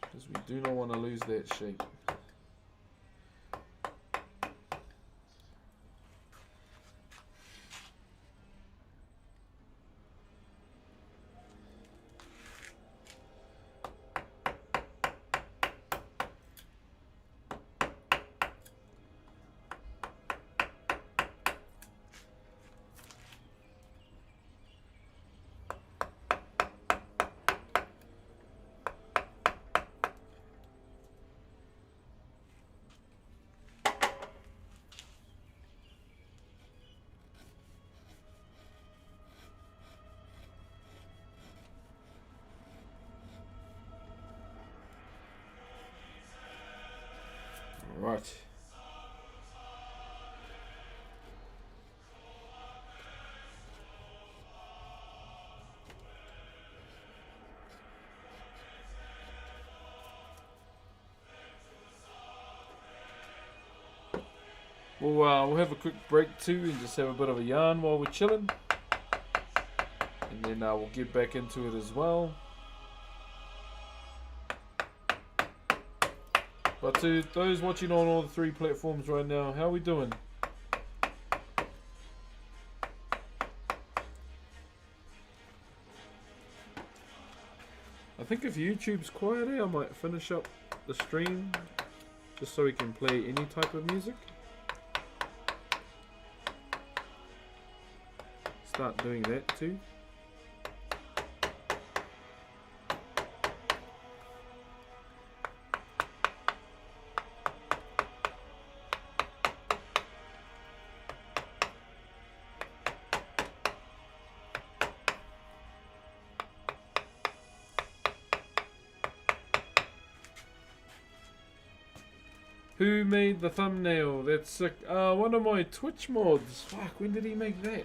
because we do not want to lose that shape. Right. We'll have a quick break too and just have a bit of a yarn while we're chilling. And then we'll get back into it as well. But to those watching on all the 3 platforms right now, how are we doing? I think if YouTube's quiet here, I might finish up the stream just so we can play any type of music. Start doing that too. Who made the thumbnail? That's sick. One of my Twitch mods. Fuck, when did he make that?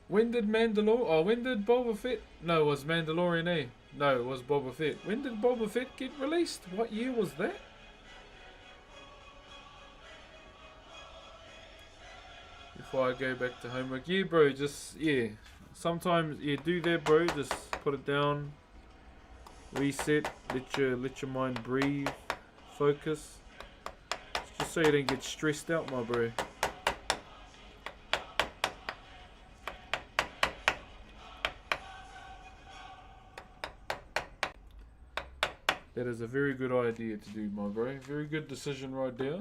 When did Mandalore? Oh, when did Boba Fett? No, it was Mandalorian, eh? No, it was Boba Fett. When did Boba Fett get released? What year was that? Before I go back to homework. Yeah, bro, just, yeah. Sometimes, yeah, do that, bro. Just put it down. Reset, let your mind breathe, focus, just so you don't get stressed out, my bro. That is a very good idea to do, my bro. Very good decision right there.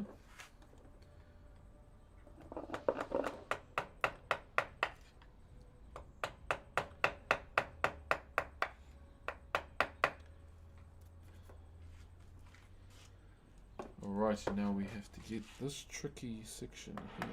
Alright, so now we have to get this tricky section here.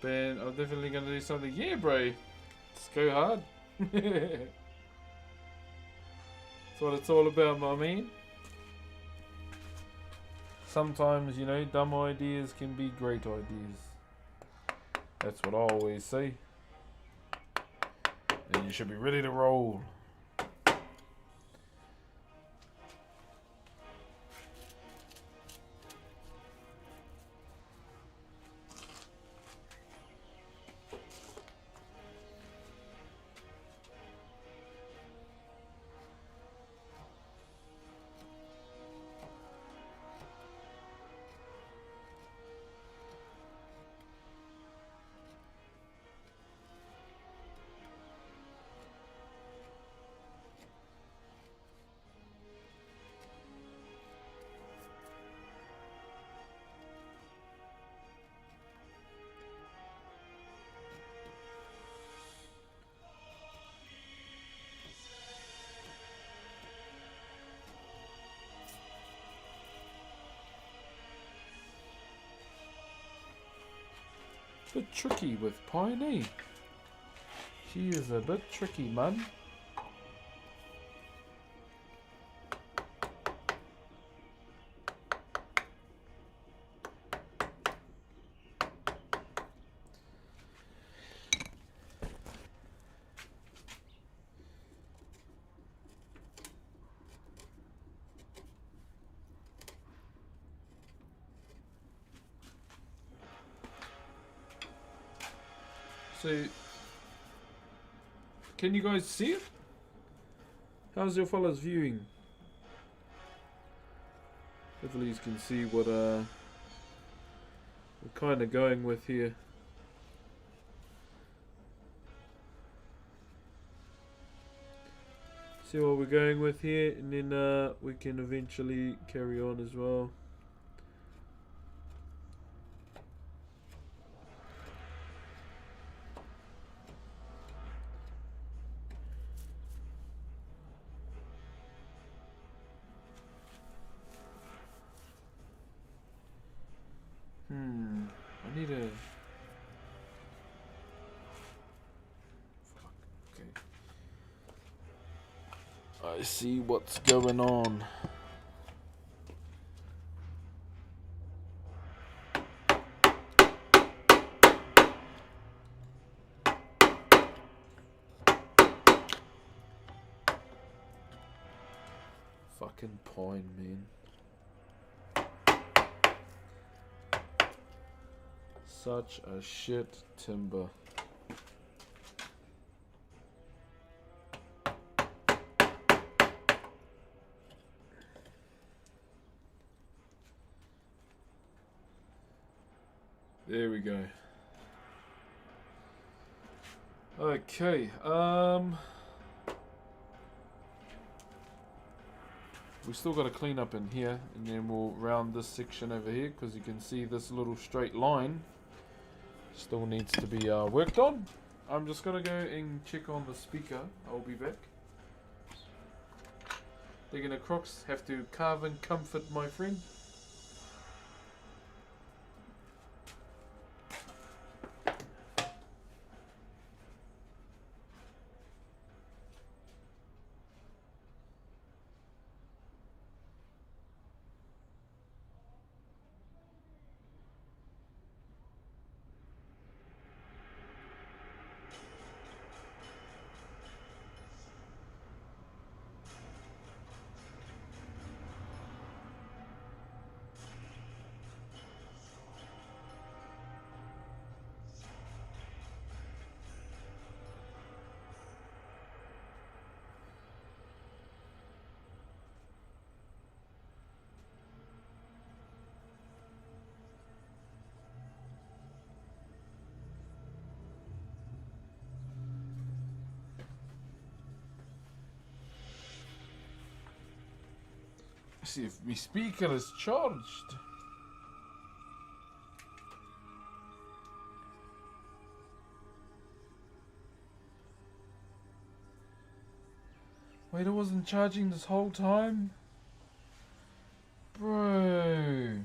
Ben, I'm definitely gonna do something. Yeah, bro. Let's go hard. That's what it's all about, my man. Sometimes, you know, dumb ideas can be great ideas. That's what I always say. And you should be ready to roll. Bit tricky with Piney. She is a bit tricky, man. So, can you guys see it? How's your fellas viewing? Hopefully you can see what we're kind of going with here. See what we're going with here, and then we can eventually carry on as well. I need a... Fuck, okay. I see what's going on. Fucking pine, man. Such a shit timber. There we go. Okay, we still got to clean up in here, and then we'll round this section over here, because you can see this little straight line still needs to be worked on. I'm just gonna go and check on the speaker. I'll be back. Digging across, have to carve and comfort, my friend. See if my speaker is charged. Wait, it wasn't charging this whole time? Bro.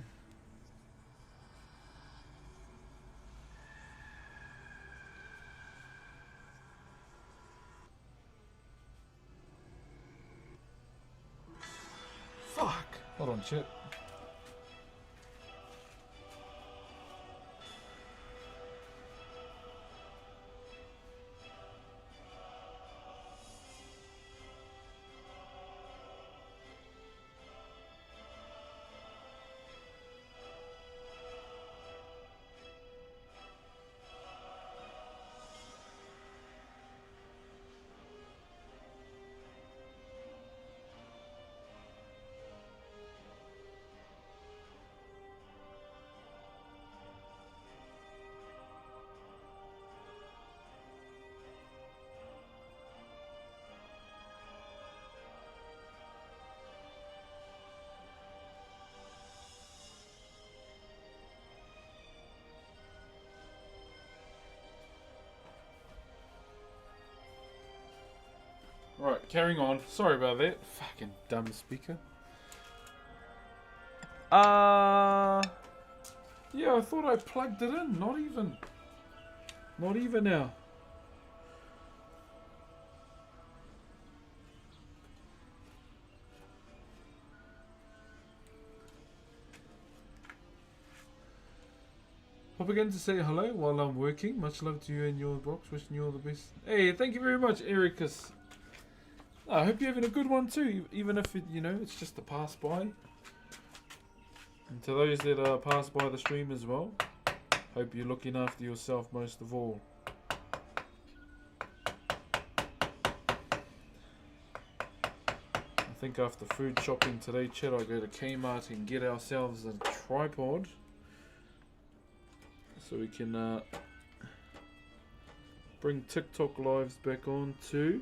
Fuck. Hold on, shit. Right, carrying on. Sorry about that. Fucking dumb speaker. Yeah, I thought I plugged it in. Not even. Not even now. Pop again to say hello while I'm working. Much love to you and your box. Wishing you all the best. Hey, thank you very much, Ericus. I hope you're having a good one too, even if it, it's just a pass by. And to those that pass by the stream as well, hope you're looking after yourself most of all. I think after food shopping today, Chad, I'll go to Kmart and get ourselves a tripod so we can bring TikTok lives back on too.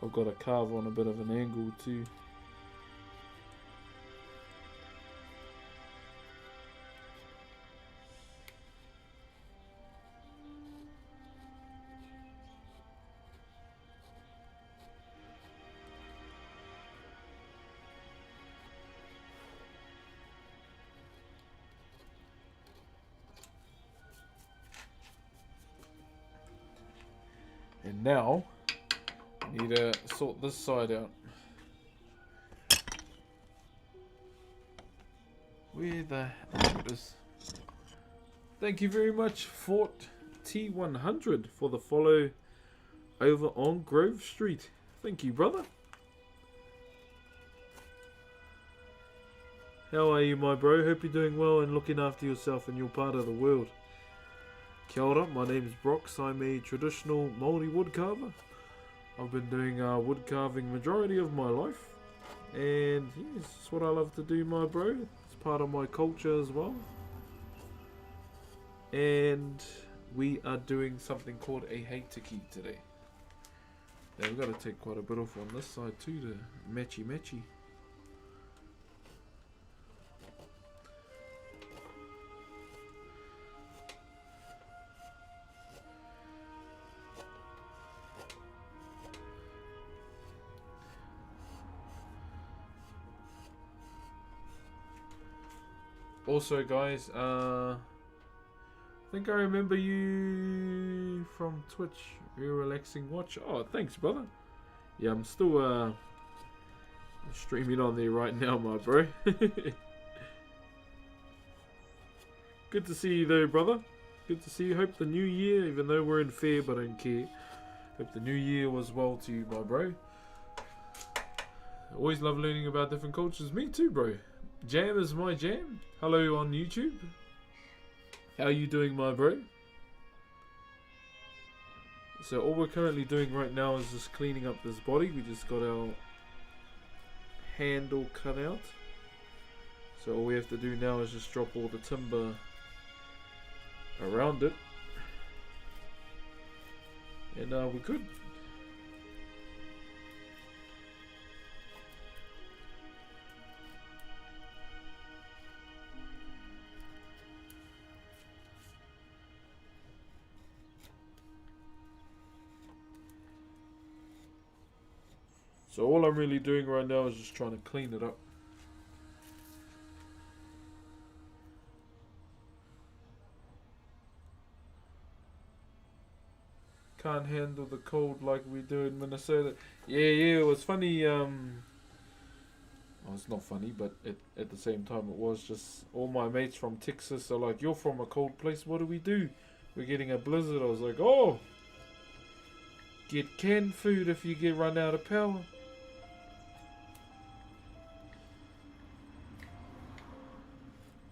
I've got a carve on a bit of an angle too. And now need to sort this side out. Where the hell is this? Thank you very much, Fort T100, for the follow over on Grove Street. Thank you, brother. How are you, my bro? Hope you're doing well and looking after yourself in your part of the world. Kia ora, my name is Brox. I'm a traditional Maori woodcarver. I've been doing wood carving majority of my life, and yes, it's what I love to do, my bro. It's part of my culture as well. And we are doing something called a heitiki today. Now we've got to take quite a bit off on this side too to matchy. Also, guys, I think I remember you from Twitch. Real relaxing watch. Oh, thanks, brother. Yeah, I'm still streaming on there right now, my bro. Good to see you though, brother. Good to see you. Hope the new year, even though we're in Feb, I don't care. Hope the new year was well to you, my bro. Always love learning about different cultures. Me too, bro. Jam is my jam. Hello on YouTube. How are you doing, my bro? So all we're currently doing right now is just cleaning up this body. We just got our handle cut out. So all we have to do now is just drop all the timber around it. And we're good. So all I'm really doing right now is just trying to clean it up. Can't handle the cold like we do in Minnesota. Yeah, it was funny. Well, it's not funny, but at the same time it was just all my mates from Texas are like, you're from a cold place, what do we do? We're getting a blizzard. I was like, oh, get canned food if you get run out of power.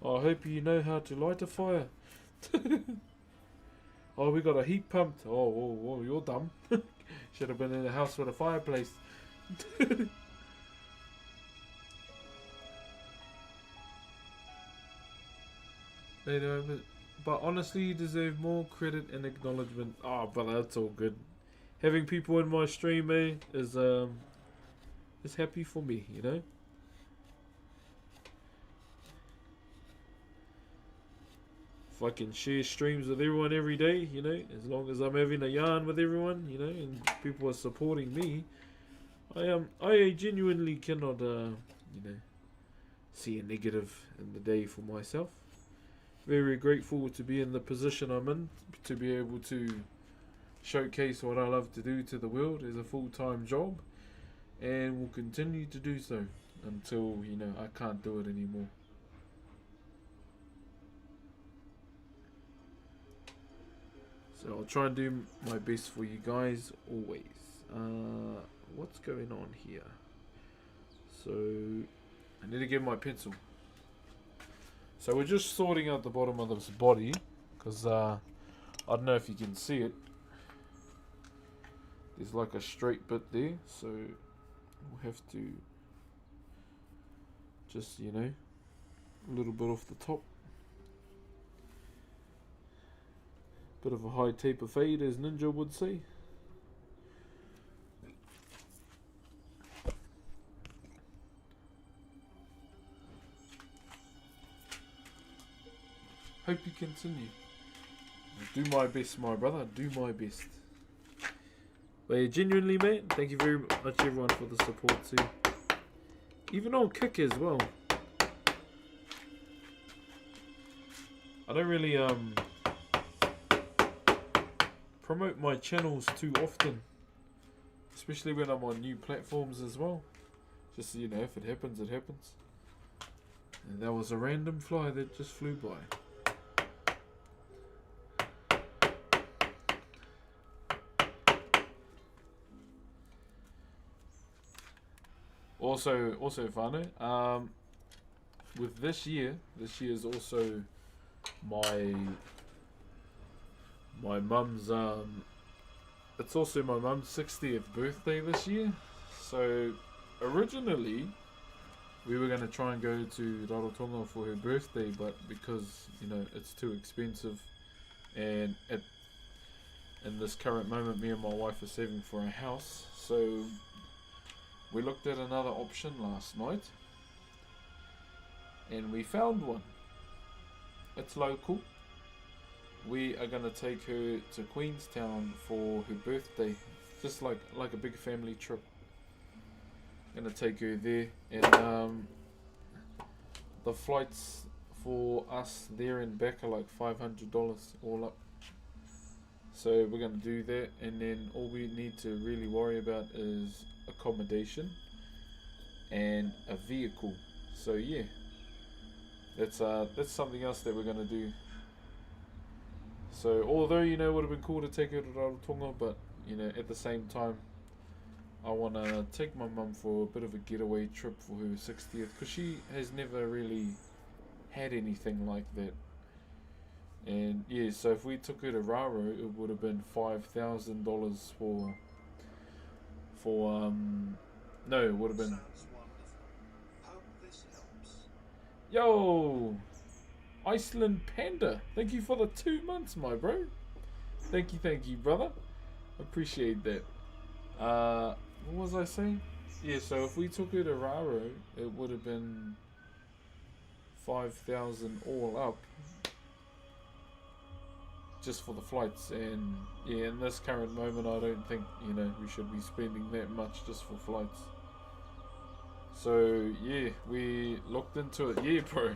I hope you know how to light a fire. Oh, we got a heat pump. Oh, you're dumb. Should have been in a house with a fireplace. But honestly, you deserve more credit and acknowledgement. Oh, but that's all good. Having people in my stream, is is happy for me, you know. If I can share streams with everyone every day, you know, as long as I'm having a yarn with everyone, you know, and people are supporting me, I genuinely cannot, you know, see a negative in the day for myself. Very grateful to be in the position I'm in, to be able to showcase what I love to do to the world as a full-time job, and will continue to do so until, you know, I can't do it anymore. So I'll try and do my best for you guys always. What's going on here? So I need to get my pencil. So we're just sorting out the bottom of this body, because I don't know if you can see it. There's like a straight bit there, so we'll have to just, you know, a little bit off the top. Bit of a high taper fade, as Ninja would say. Hope you continue. Do my best, my brother. Do my best. But yeah, genuinely, mate, thank you very much, everyone, for the support too. Even on Kick as well. I don't really promote my channels too often, especially when I'm on new platforms as well. Just, you know, if it happens, it happens. And that was a random fly that just flew by. Also, whānau, with this year is also my mum's it's also my mum's 60th birthday this year. So originally we were going to try and go to Rarotonga for her birthday, but because, you know, it's too expensive, and in this current moment me and my wife are saving for a house, so we looked at another option last night and we found one. It's local. We are going to take her to Queenstown for her birthday, just like a big family trip. Going to take her there, and the flights for us there and back are like $500 all up. So we're going to do that, and then all we need to really worry about is accommodation and a vehicle. So yeah, that's something else that we're going to do. So although, you know, it would have been cool to take her to Rarotonga, but, you know, at the same time I want to take my mum for a bit of a getaway trip for her 60th, because she has never really had anything like that. And yeah, so if we took her to Raro, it would have been $5,000 for no, it would have been. Yo, Iceland Panda, thank you for the 2 months, my bro. Thank you, brother. Appreciate that. What was I saying? Yeah, so if we took her to Raro, it would have been 5,000 all up, just for the flights. And yeah, in this current moment, I don't think, you know, we should be spending that much just for flights. So yeah, we looked into it. Yeah, bro.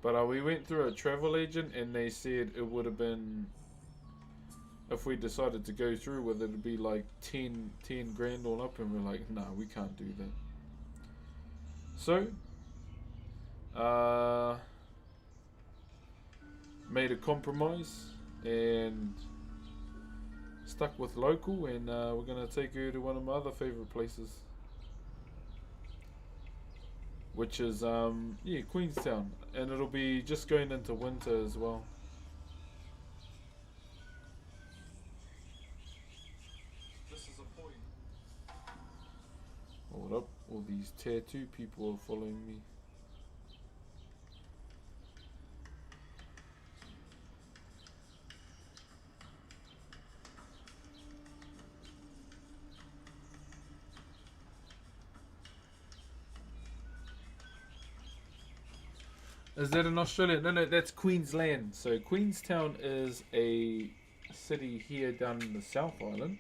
But we went through a travel agent, and they said it would have been, if we decided to go through with it, it'd be like 10 grand all up, and we're like, nah, we can't do that. So made a compromise and stuck with local, and we're gonna take her to one of my other favorite places, which is yeah, Queenstown, and it'll be just going into winter as well. This is a point. Hold up, all these tattoo people are following me. Is that in Australia? No, that's Queensland. So Queenstown is a city here down in the South Island.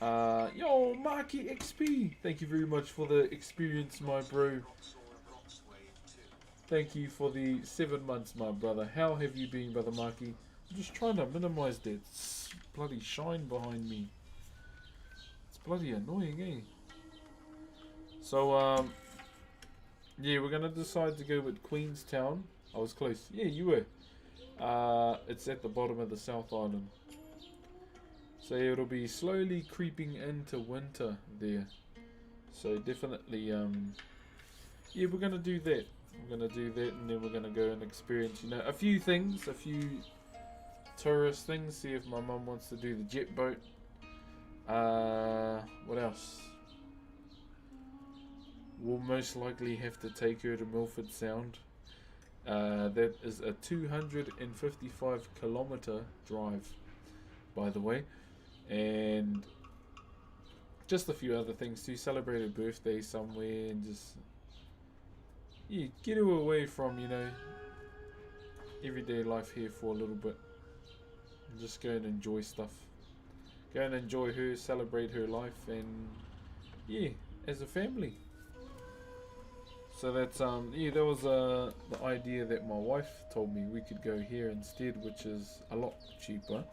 Yo, Marky XP. Thank you very much for the experience, my bro. Thank you for the 7 months, my brother. How have you been, brother Marky? I'm just trying to minimize that bloody shine behind me. It's bloody annoying, eh? So, yeah, we're gonna decide to go with Queenstown. I was close. Yeah, you were. It's at the bottom of the South Island. So it'll be slowly creeping into winter there. So definitely, yeah, we're gonna do that. We're gonna do that, and then we're gonna go and experience, you know, a few things, a few tourist things. See if my mum wants to do the jet boat. What else? We'll most likely have to take her to Milford Sound. That is a 255 kilometer drive, by the way, and just a few other things to celebrate her birthday somewhere, and just, yeah, get her away from, you know, everyday life here for a little bit, and just go and enjoy stuff. Go and enjoy her, celebrate her life, and yeah, as a family. So that's yeah, that was the idea that my wife told me we could go here instead, which is a lot cheaper,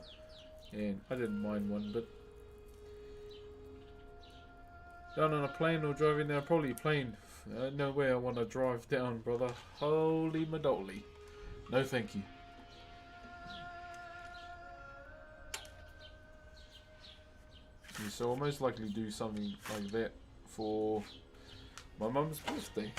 and I didn't mind one bit. Down on a plane or driving down? Probably plane. No way I want to drive down, brother. Holy madoli. No thank you. Yeah, so I'll most likely do something like that for my mum's birthday.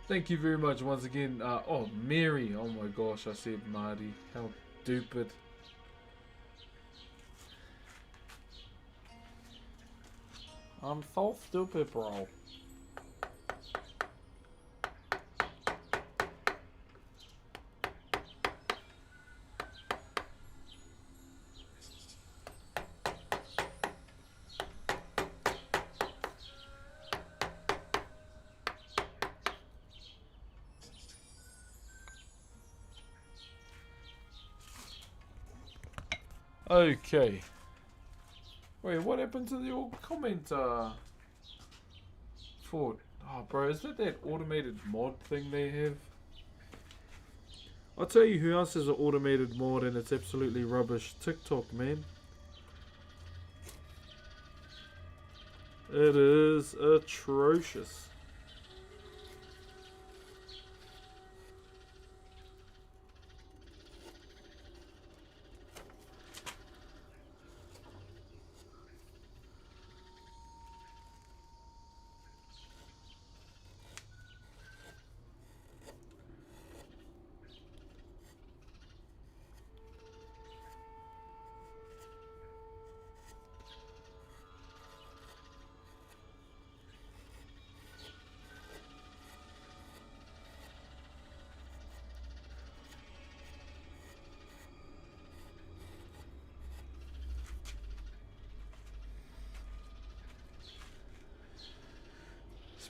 Thank you very much once again. Oh, Mary. Oh my gosh, I said Marty. How stupid. I'm so stupid, bro. Okay. Wait, what happened to your comment, Ford? Oh, bro, is that automated mod thing they have? I'll tell you who else has an automated mod and it's absolutely rubbish. TikTok, man. It is atrocious.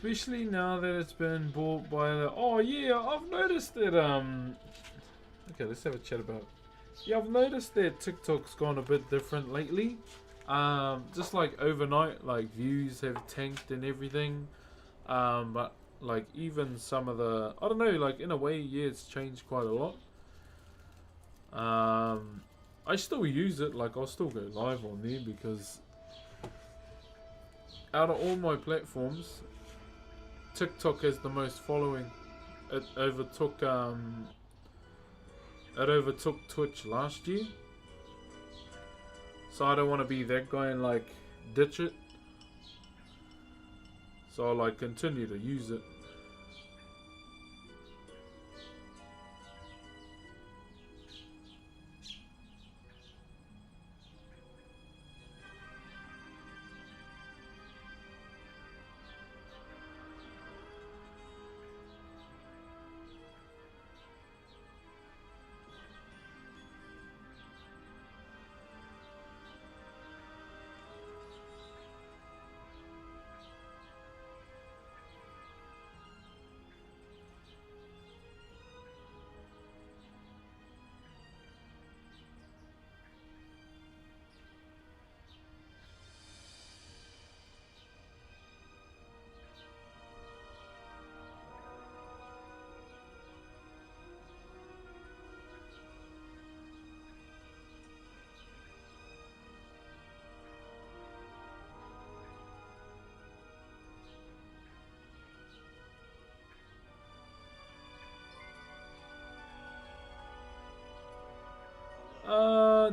Especially now that it's been bought by the... Oh yeah, I've noticed that, okay, let's have a chat about... Yeah, I've noticed that TikTok's gone a bit different lately. Just like overnight, like views have tanked and everything. But like even some of the... I don't know, like in a way, yeah, it's changed quite a lot. I still use it, like I'll still go live on there because... Out of all my platforms... TikTok has the most following. It overtook Twitch last year. So I don't want to be that guy and like ditch it. So I'll like continue to use it.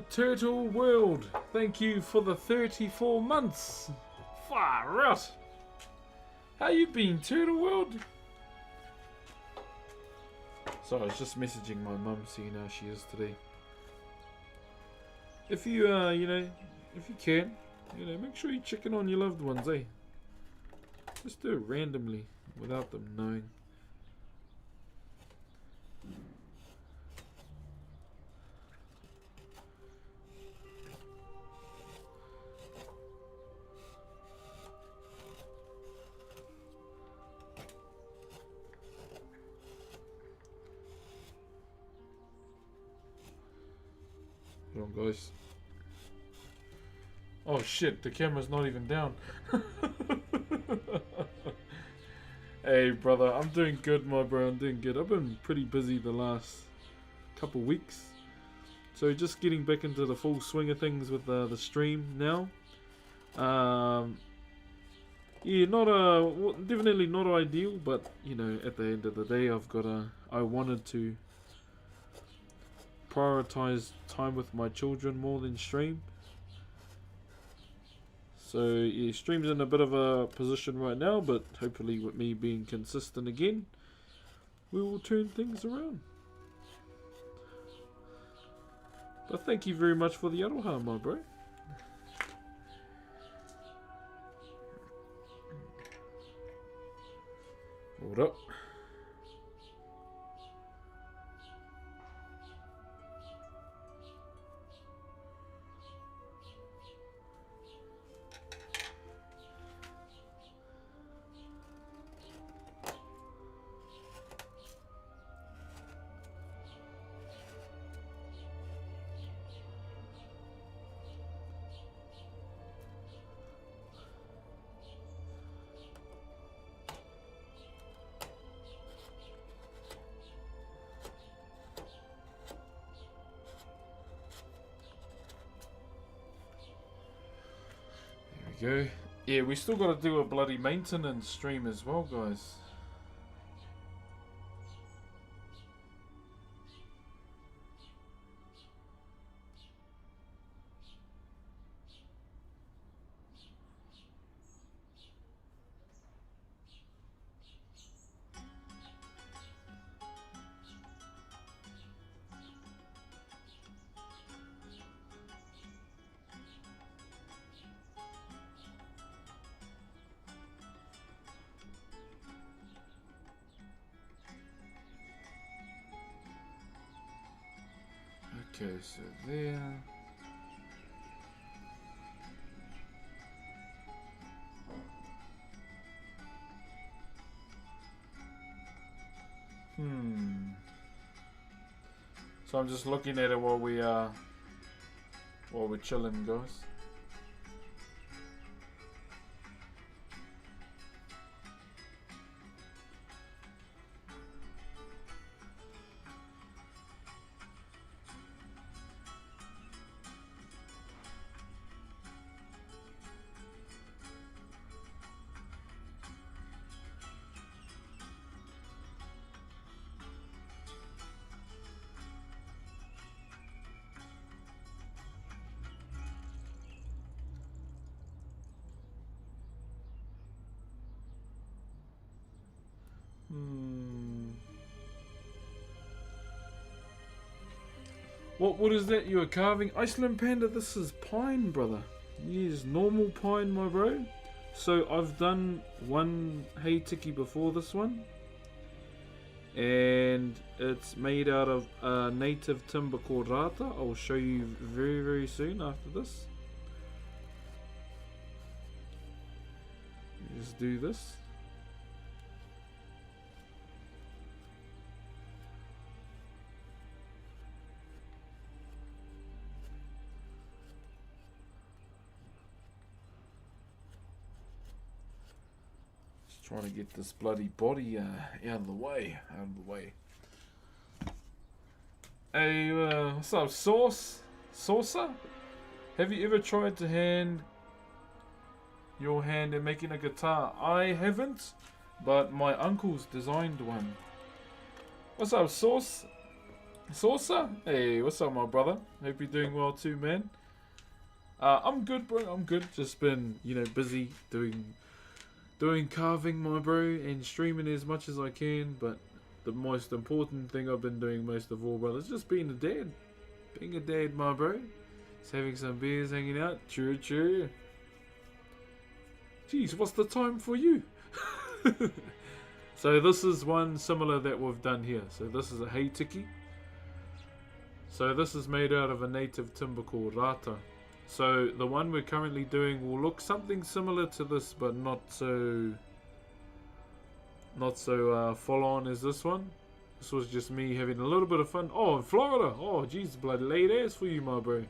Turtle World, thank you for the 34 months. Far out. How you been, Turtle World? So I was just messaging my mum, seeing how she is today. If you, if you can, make sure you check in on your loved ones, eh? Just do it randomly, without them knowing. Hold on, guys. Oh shit, the camera's not even down. Hey brother, I'm doing good, my bro. I'm doing good. I've been pretty busy the last couple weeks, so just getting back into the full swing of things with the stream now. Yeah, definitely not ideal, but at the end of the day, I wanted to prioritize time with my children more than stream. So yeah, stream's in a bit of a position right now, but hopefully with me being consistent again, we will turn things around. But thank you very much for the aroha, my bro. Hold up. Go. Yeah, we still got to do a bloody maintenance stream as well, guys. Okay, so there. So I'm just looking at it while we're chilling, guys. What is that you are carving? Iceland Panda, this is pine, brother. Yes, normal pine, my bro. So I've done one hay tiki before this one. And it's made out of a native timber called rata. I'll show you very, very soon after this. Just do this. Trying to get this bloody body out of the way. Hey, what's up, Saucer? Have you ever tried to hand your hand in making a guitar? I haven't, but my uncle's designed one. What's up, Saucer? Hey, what's up, my brother? Hope you're doing well too, man. I'm good, bro. I'm good. Just been, busy doing carving, my bro, and streaming as much as I can. But the most important thing I've been doing most of all, brother, is just being a dad. Being a dad, my bro. Just having some beers, hanging out. True. Jeez, what's the time for you? So this is one similar that we've done here. So this is a hay tiki. So this is made out of a native timber called rata. So the one we're currently doing will look something similar to this, but not so full on as this one. This was just me having a little bit of fun. Oh, in Florida. Oh, jeez, bloody laid ass for you, my bro.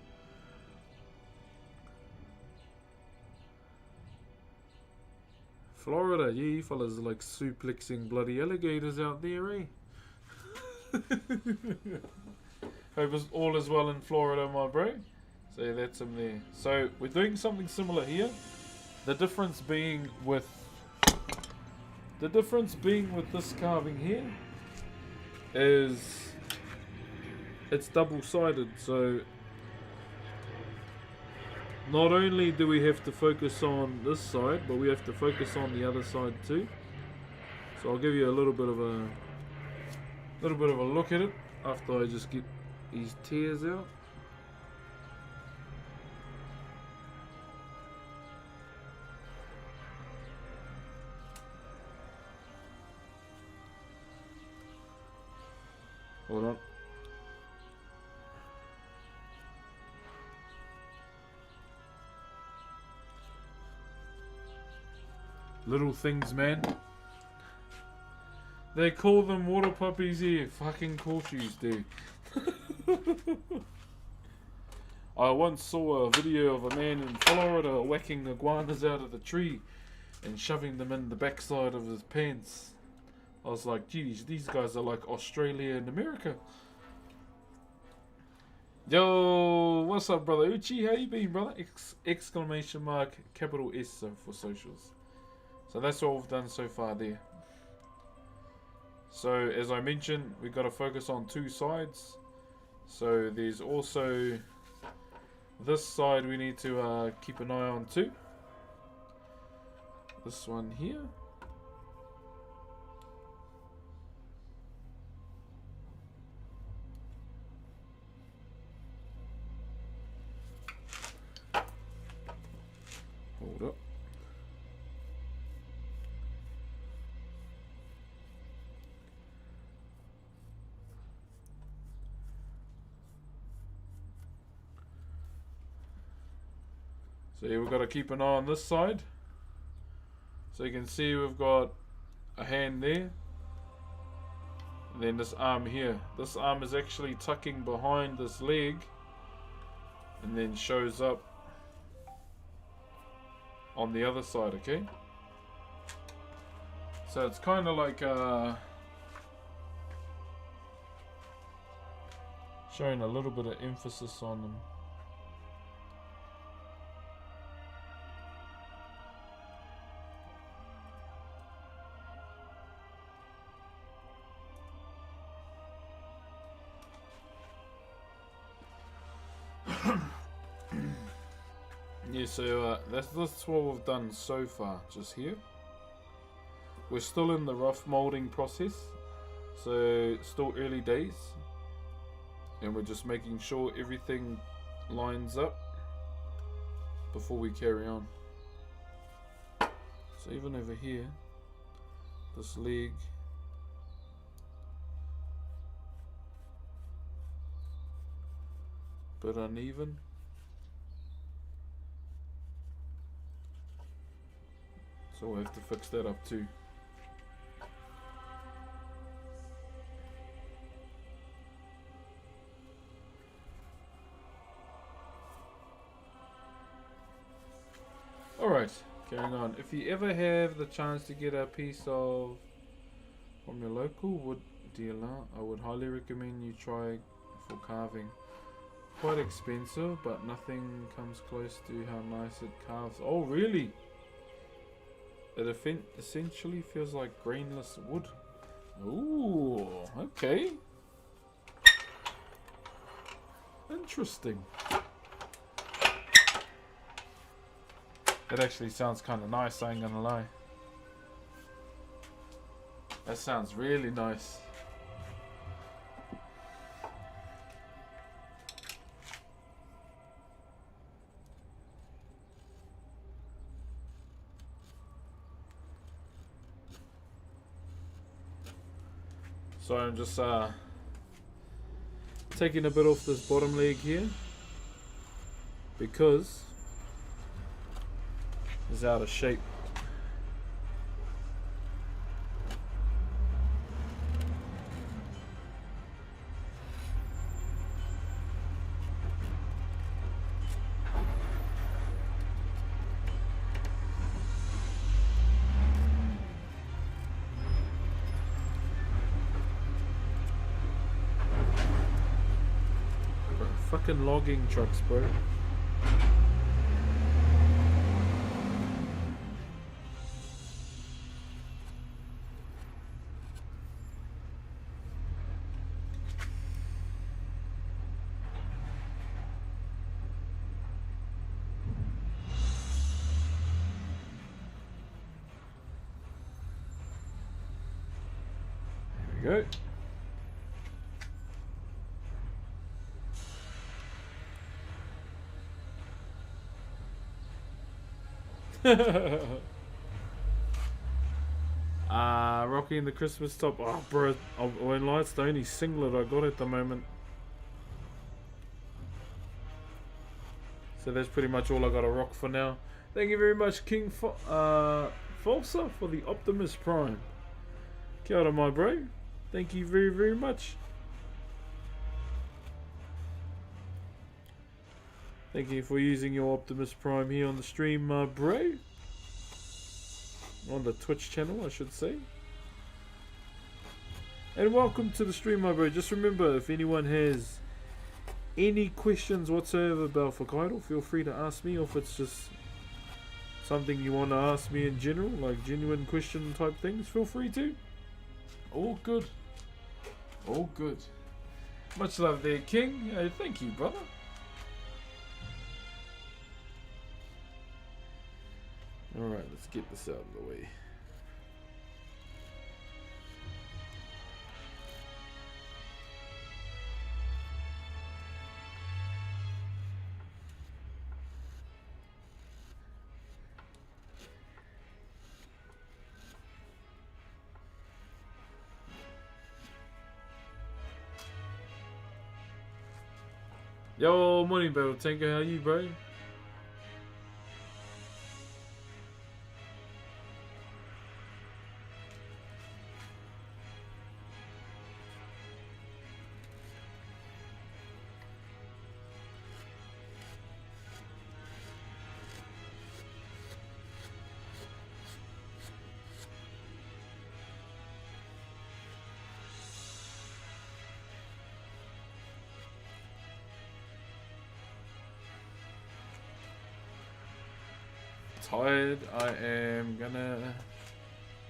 Florida, yeah, you fellas are like suplexing bloody alligators out there, eh? Hope all is well in Florida, my bro. So that's him there. So we're doing something similar here. The difference being with this carving here is it's double-sided. So not only do we have to focus on this side, but we have to focus on the other side too. So I'll give you a little bit of a look at it after I just get these tears out. Hold on. Little things, man. They call them water puppies here. Fucking course you do. I once saw a video of a man in Florida whacking iguanas out of the tree and shoving them in the backside of his pants. I was like, geez, these guys are like Australia and America. Yo, what's up, brother Uchi? How you been, brother? Exclamation mark, capital S for socials. So that's what we've done so far there. So as I mentioned, we've got to focus on two sides. So there's also this side we need to keep an eye on too. This one here. Hold up. So yeah, we've got to keep an eye on this side. So you can see we've got a hand there. And then this arm here. This arm is actually tucking behind this leg. And then shows up on the other side, okay? So it's kind of like showing a little bit of emphasis on them. Yeah, so that's what we've done so far, just here. We're still in the rough molding process, so still early days. And we're just making sure everything lines up before we carry on. So even over here, this leg, bit uneven. So we'll have to fix that up too. Alright, carrying on. If you ever have the chance to get a piece of from your local wood dealer, I would highly recommend you try for carving. Quite expensive, but nothing comes close to how nice it carves. Oh really? It essentially feels like grainless wood. Ooh, okay. Interesting. That actually sounds kind of nice, I ain't gonna lie. That sounds really nice. So I'm just taking a bit off this bottom leg here because it's out of shape. Fucking logging trucks, bro. There we go. Rocking the Christmas top. Oh, bro, I won't lie, it's the only singlet I got at the moment. So that's pretty much all I got to rock for now. Thank you very much, King Falsa, for the Optimus Prime. Kia ora, my bro. Thank you very, very much. Thank you for using your Optimus Prime here on the stream, my bro. On the Twitch channel, I should say. And welcome to the stream, my bro. Just remember, if anyone has any questions whatsoever about Whakairo, feel free to ask me. Or if it's just something you want to ask me in general, like genuine question type things, feel free to. All good. All good. Much love there, King. Thank you, brother. Alright, let's get this out of the way. Yo, morning, Battle Tanker. How you, bro? Tired. I am gonna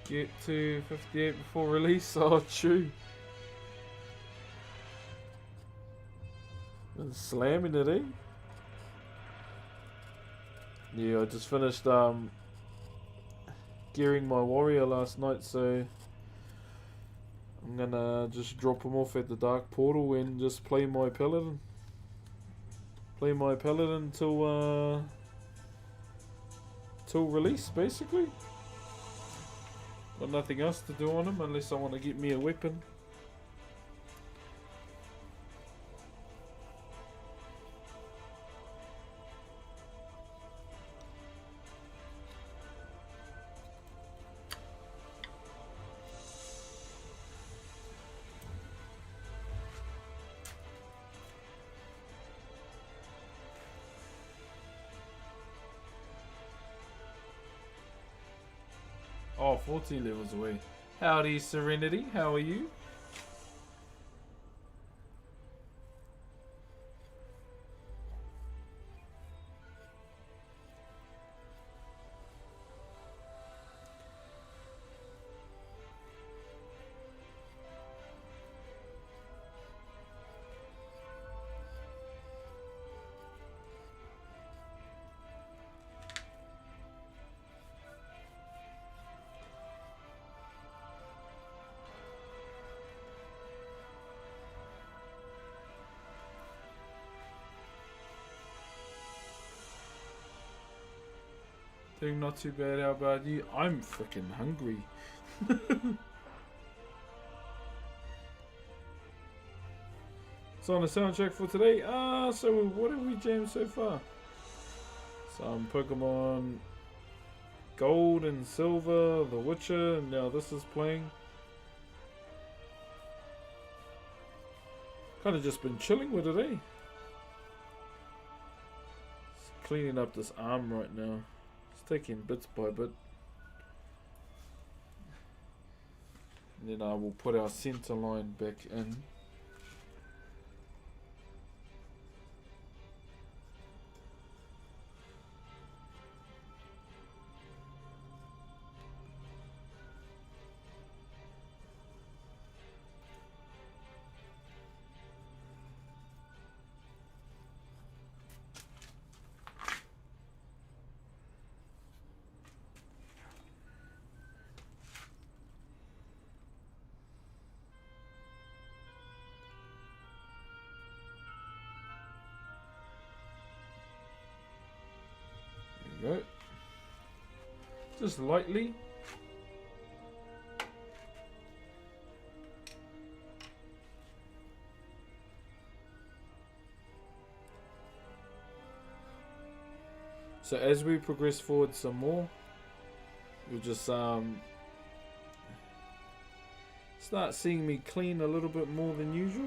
get to 58 before release. Oh, true. Been slamming it, eh? Yeah, I just finished gearing my warrior last night, so I'm I'm gonna just drop him off at the Dark Portal and just play my Paladin. Play my Paladin till release, basically. Got nothing else to do on him unless I want to get me a weapon. Oh, 14 levels away. Howdy, Serenity. How are you? Doing not too bad. How about you? I'm freaking hungry. So on the soundtrack for today, so what have we jammed so far? Some Pokemon Gold and Silver, The Witcher, and now this is playing. Kind of just been chilling with it, eh? Just cleaning up this arm right now. It's taking bits by bit. And then I will put our center line back in. Go. Just lightly. So as we progress forward some more, you'll just start seeing me clean a little bit more than usual.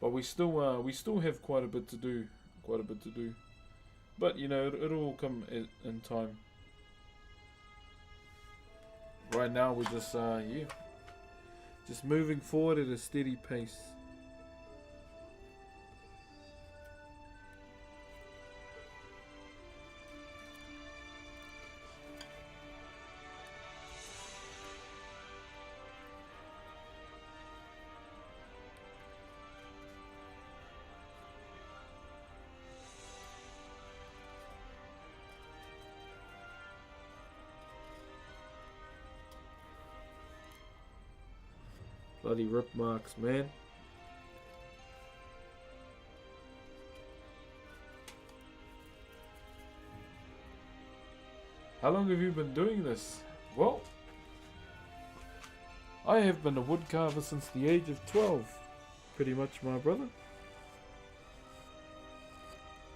But we still have quite a bit to do, But you know, it'll all come in time. Right now we're just just moving forward at a steady pace. Bloody rip marks, man. How long have you been doing this? Well, I have been a woodcarver since the age of 12. Pretty much, my brother.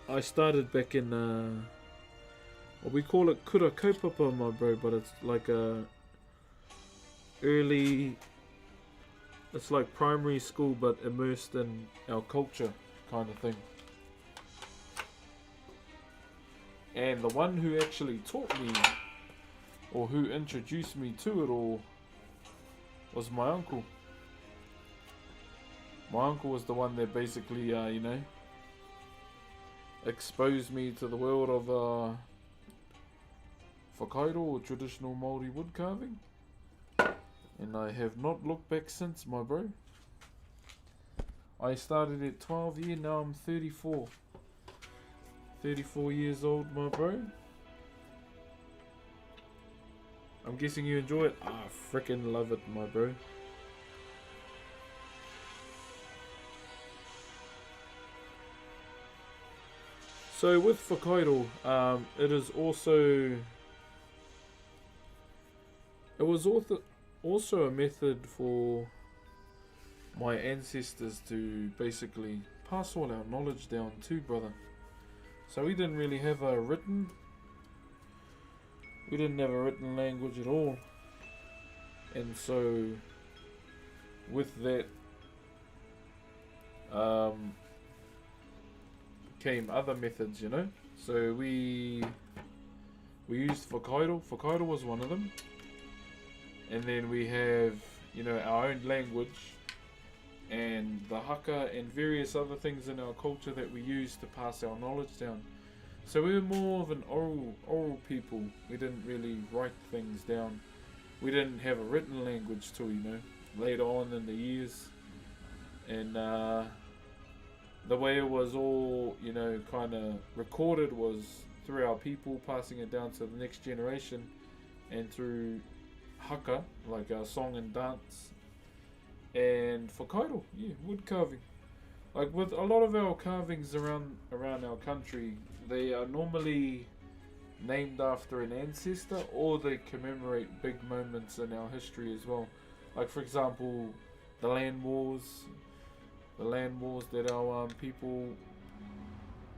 I started back in, well, we call it kura kaupapa, my bro, but it's like a early... It's like primary school but immersed in our culture kind of thing. And the one who actually taught me, or who introduced me to it all, was my uncle. My uncle was the one that basically, you know, exposed me to the world of Whakairo, or traditional Maori wood carving. And I have not looked back since, my bro. I started at 12 years, now I'm 34. 34 years old, my bro. I'm guessing you enjoy it. I freaking love it, my bro. So with Whakairo, it was also a method for my ancestors to basically pass all our knowledge down too, brother. So we didn't have a written language at all. And so with that came other methods, you know. So we used Whakairo. Whakairo was one of them. And then we have, you know, our own language and the haka and various other things in our culture that we use to pass our knowledge down. So we were more of an oral people. We didn't really write things down. We didn't have a written language till, you know, later on in the years. And the way it was all, you know, kind of recorded was through our people passing it down to the next generation and through haka, like our song and dance, and Whakairo, yeah, wood carving. Like with a lot of our carvings around our country, they are normally named after an ancestor or they commemorate big moments in our history as well. Like for example, the land wars that our people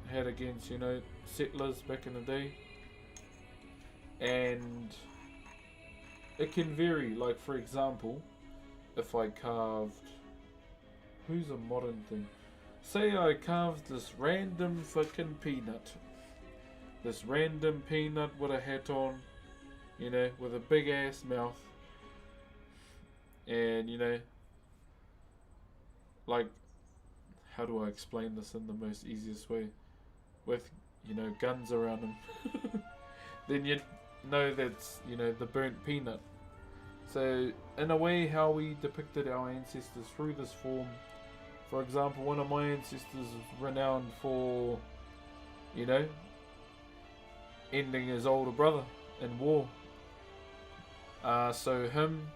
had against, you know, settlers back in the day. And it can vary. Like for example, if I carved, who's a modern thing? Say I carved this random fucking peanut. This random peanut with a hat on, you know, with a big ass mouth. And, you know, like, how do I explain this in the most easiest way? With, you know, guns around him. Then you'd know that's, you know, the burnt peanut. So, in a way, how we depicted our ancestors through this form. For example, one of my ancestors was renowned for, you know, ending his older brother in war. So him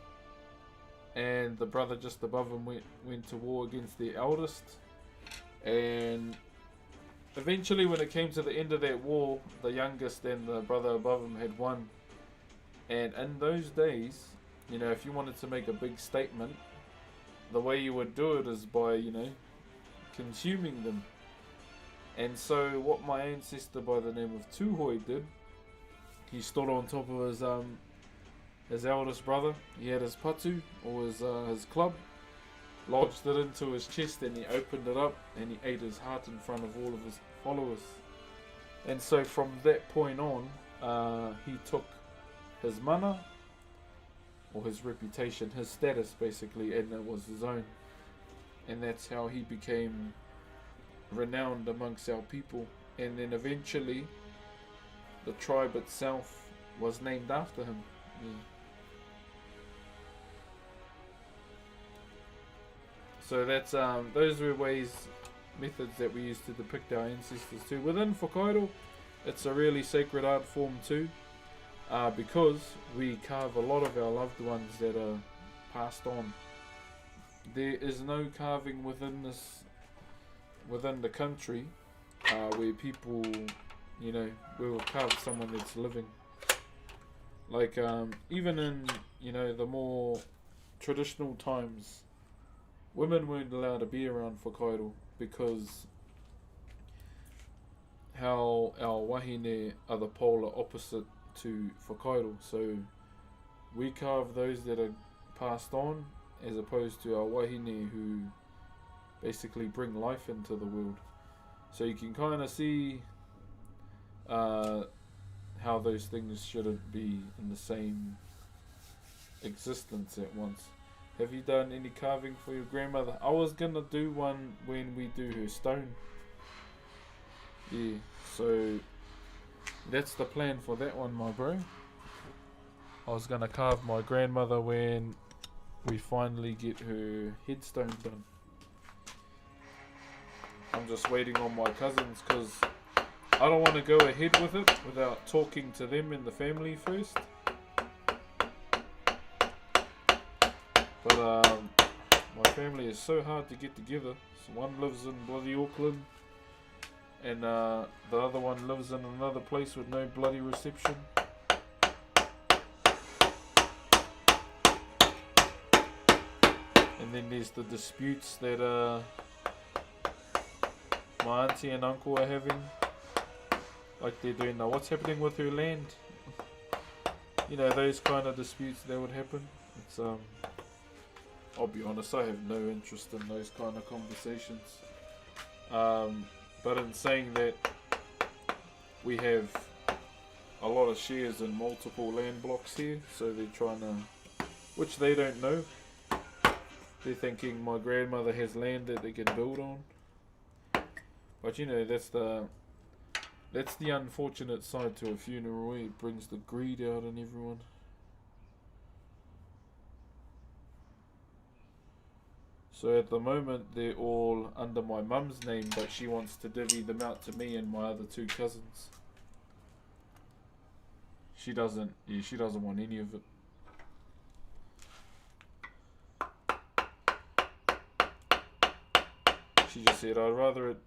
and the brother just above him went to war against the eldest. And eventually when it came to the end of that war, the youngest and the brother above him had won. And in those days, you know, if you wanted to make a big statement, the way you would do it is by, you know, consuming them. And so what my ancestor by the name of Tuhoi did, he stood on top of his eldest brother. He had his patu, or his club, lodged it into his chest, and he opened it up and he ate his heart in front of all of his followers. And so from that point on, he took his mana, or his reputation, his status basically, and it was his own. And that's how he became renowned amongst our people. And then eventually the tribe itself was named after him. Yeah. So that's those were methods that we used to depict our ancestors too. Within Whakairo, it's a really sacred art form too, because we carve a lot of our loved ones that are passed on. There is no carving within the country where people, you know, will carve someone that's living. Like even in, you know, the more traditional times, women weren't allowed to be around Whakairo because how our wahine are the polar opposite to Whakairo. So we carve those that are passed on as opposed to our wahine who basically bring life into the world. So you can kind of see how those things shouldn't be in the same existence at once. Have you done any carving for your grandmother? I was gonna do one when we do her stone. Yeah, so that's the plan for that one, my bro. I was gonna carve my grandmother when we finally get her headstone done. I'm just waiting on my cousins because I don't want to go ahead with it without talking to them and the family first. But my family is so hard to get together. So one lives in bloody Auckland, and the other one lives in another place with no bloody reception. And then there's the disputes that my auntie and uncle are having. Like they're doing now, what's happening with her land? You know, those kind of disputes that would happen. It's I'll be honest, I have no interest in those kind of conversations. But in saying that, we have a lot of shares in multiple land blocks here, so they're trying to, which they don't know. They're thinking my grandmother has land that they can build on. But you know, that's the unfortunate side to a funeral. It brings the greed out in everyone. So at the moment they're all under my mum's name, but she wants to divvy them out to me and my other two cousins. She doesn't want any of it. She just said, I'd rather it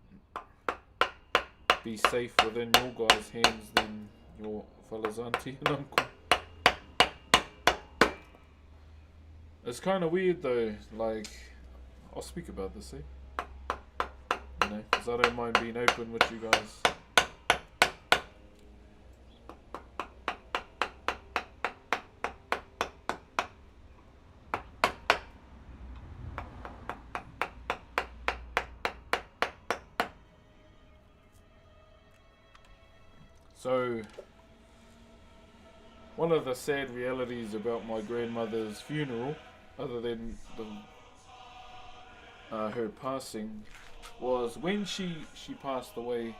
be safe within your guys' hands than your fella's auntie and uncle. It's kind of weird though, like, I'll speak about this, eh? You know, because I don't mind being open with you guys. So, one of the sad realities about my grandmother's funeral, other than her passing, was when she passed away.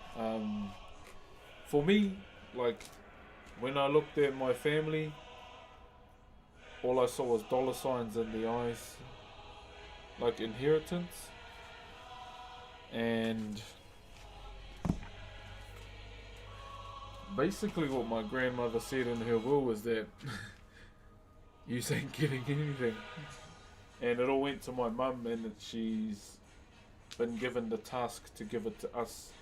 For me, like, when I looked at my family, all I saw was dollar signs in the eyes, like inheritance. And basically what my grandmother said in her will was that you ain't getting anything. And it all went to my mum, and she's been given the task to give it to us.